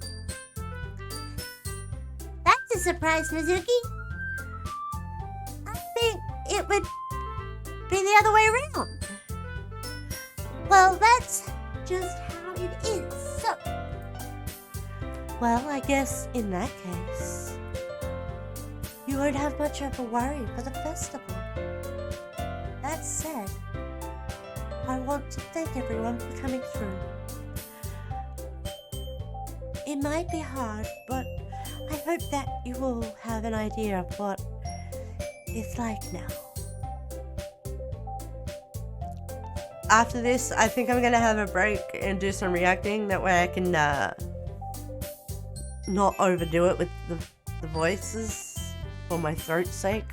That's a surprise, Mizuki. I think it would be the other way around. Well, that's just how it is, so... Well, I guess in that case, you won't have much of a worry for the festival. That said, I want to thank everyone for coming through. It might be hard, but I hope that you will have an idea of what it's like now. After this, I think I'm gonna have a break and do some reacting. That way I can not overdo it with the voices for my throat's sake.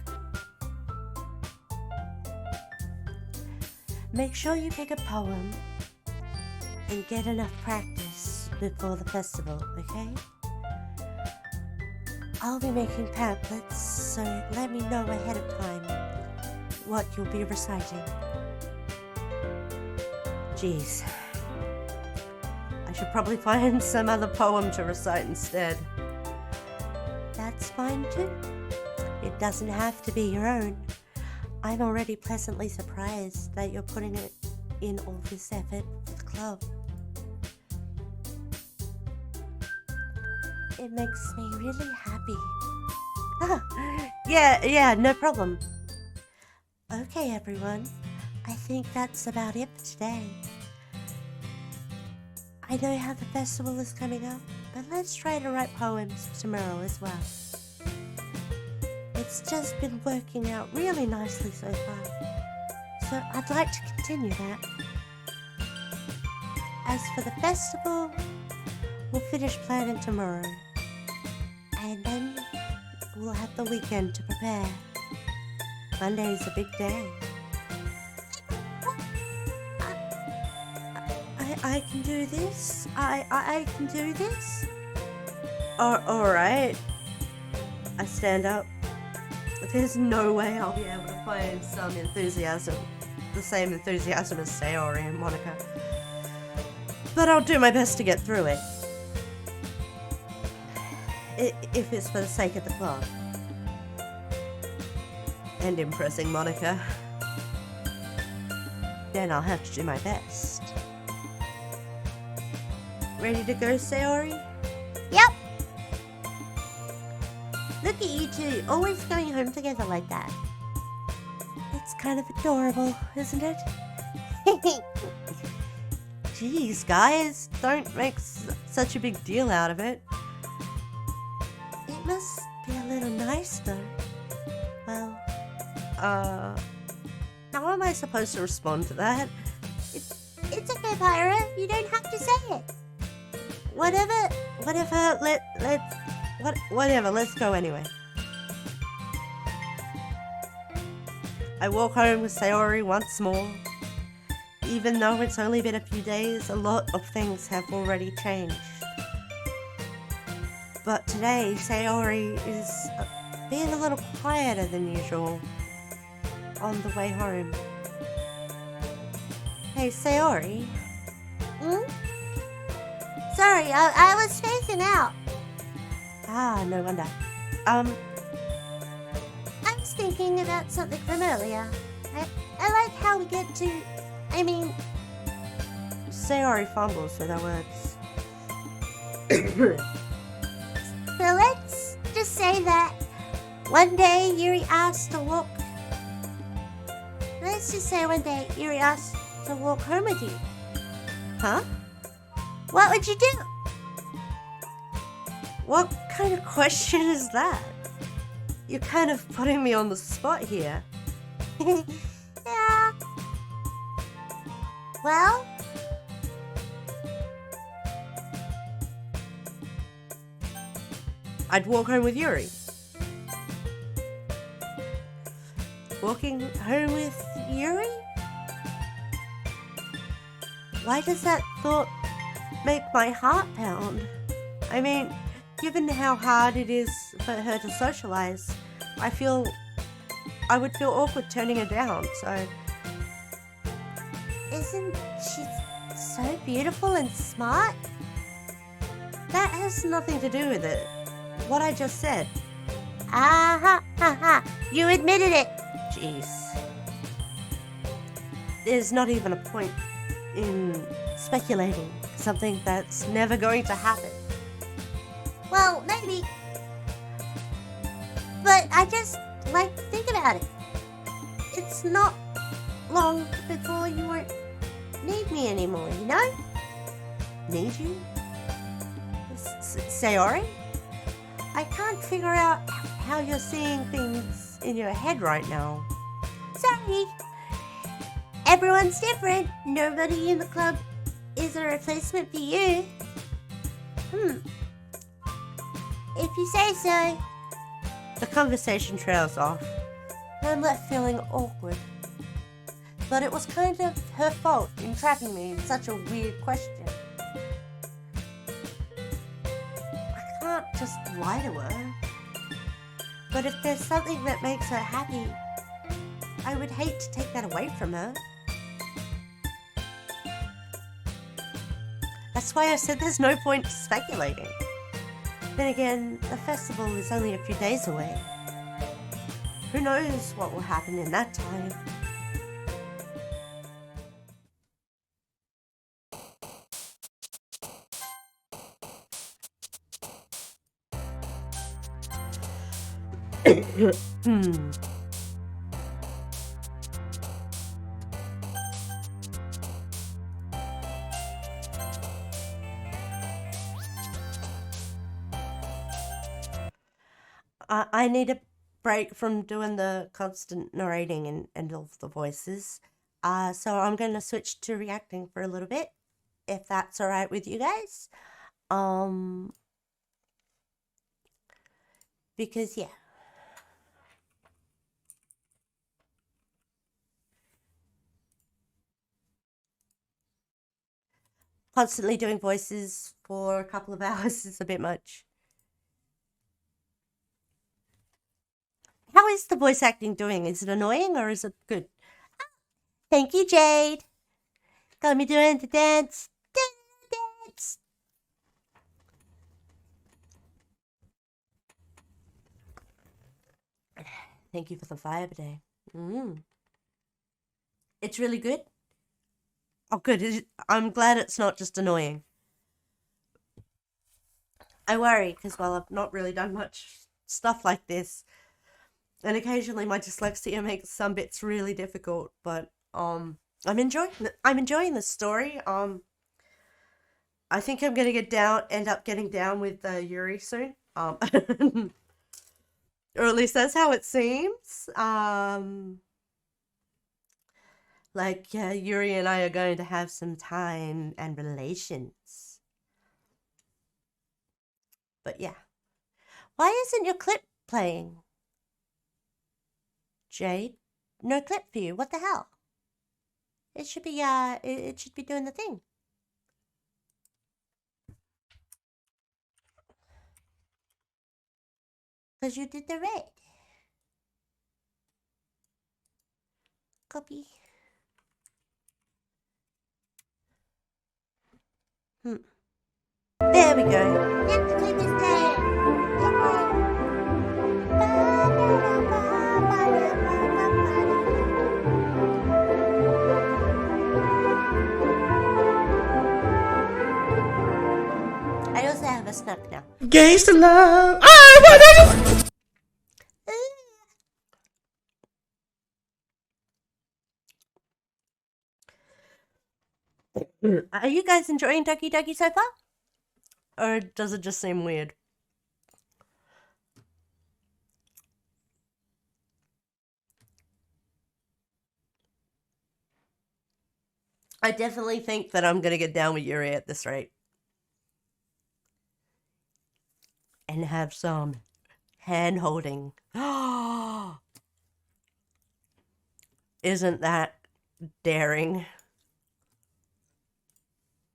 Make sure you pick a poem and get enough practice before the festival, okay? I'll be making pamphlets, so let me know ahead of time what you'll be reciting. Jeez. I should probably find some other poem to recite instead. That's fine too. It doesn't have to be your own. I'm already pleasantly surprised that you're putting in all this effort for the club. It makes me really happy. Yeah, no problem. Okay, everyone. I think that's about it for today. I know how the festival is coming up, but let's try to write poems for tomorrow as well. It's just been working out really nicely so far, so I'd like to continue that. As for the festival, we'll finish planning tomorrow. And then we'll have the weekend to prepare. Monday is a big day. I can do this. I can do this. Alright. I stand up. There's no way I'll be able to find some enthusiasm. The same enthusiasm as Sayori and Monica. But I'll do my best to get through it. If it's for the sake of the club. And impressing Monica. Then I'll have to do my best. Ready to go, Sayori? Yep. Look at you two, always going home together like that. It's kind of adorable, isn't it? Jeez, guys, don't make such a big deal out of it. It must be a little nice, though. Well, how am I supposed to respond to that? It's okay, Pyra. You don't have to say it. Whatever, let's go anyway. I walk home with Sayori once more. Even though it's only been a few days, a lot of things have already changed. But today, Sayori is being a little quieter than usual on the way home. Hey, Sayori. Sorry, I was spacing out. Ah, no wonder. I was thinking about something from earlier. I like how we get to... Sayori fumbles with her words. So let's just say that one day Yuri asked to walk... Let's just say one day Yuri asked to walk home with you. Huh? What would you do? What kind of question is that? You're kind of putting me on the spot here. Yeah. Well... I'd walk home with Yuri. Walking home with Yuri? Why does that thought make my heart pound? I mean, given how hard it is for her to socialize, I would feel awkward turning her down, so... Isn't she so beautiful and smart? That has nothing to do with it. What I just said. Ha ha. You admitted it. Jeez. There's not even a point in speculating something that's never going to happen. Well, maybe. But I just like to think about it. It's not long before you won't need me anymore, you know? Need you? Sayori? I can't figure out how you're seeing things in your head right now. Sorry. Everyone's different. Nobody in the club is a replacement for you. If you say so. The conversation trails off. I'm left feeling awkward. But it was kind of her fault in trapping me in such a weird question. I can't just lie to her. But if there's something that makes her happy, I would hate to take that away from her. That's why I said there's no point speculating. Then again, the festival is only a few days away. Who knows what will happen in that time? I need a break from doing the constant narrating and all the voices. So I'm going to switch to reacting for a little bit, if that's alright with you guys. Because, yeah. Constantly doing voices for a couple of hours is a bit much. How is the voice acting doing? Is it annoying or is it good? Thank you, Jade. Got me doing the dance. Dance. Thank you for the fire today. It's really good. Oh, good. I'm glad it's not just annoying. I worry because, well, I've not really done much stuff like this. And occasionally my dyslexia makes some bits really difficult, but I'm enjoying the story. I think I'm gonna end up getting down with Yuri soon. Or at least that's how it seems. Yuri and I are going to have some time and relations. But yeah. Why isn't your clip playing? Jade? No clip for you. What the hell? It should be it should be doing the thing. Because you did the red. Copy. There we go. Now the clip is playing. I also have a snack now. Gangsta love. Are you guys enjoying Doki Doki so far? Or does it just seem weird? I definitely think that I'm gonna get down with Yuri at this rate. And have some hand holding. Isn't that daring?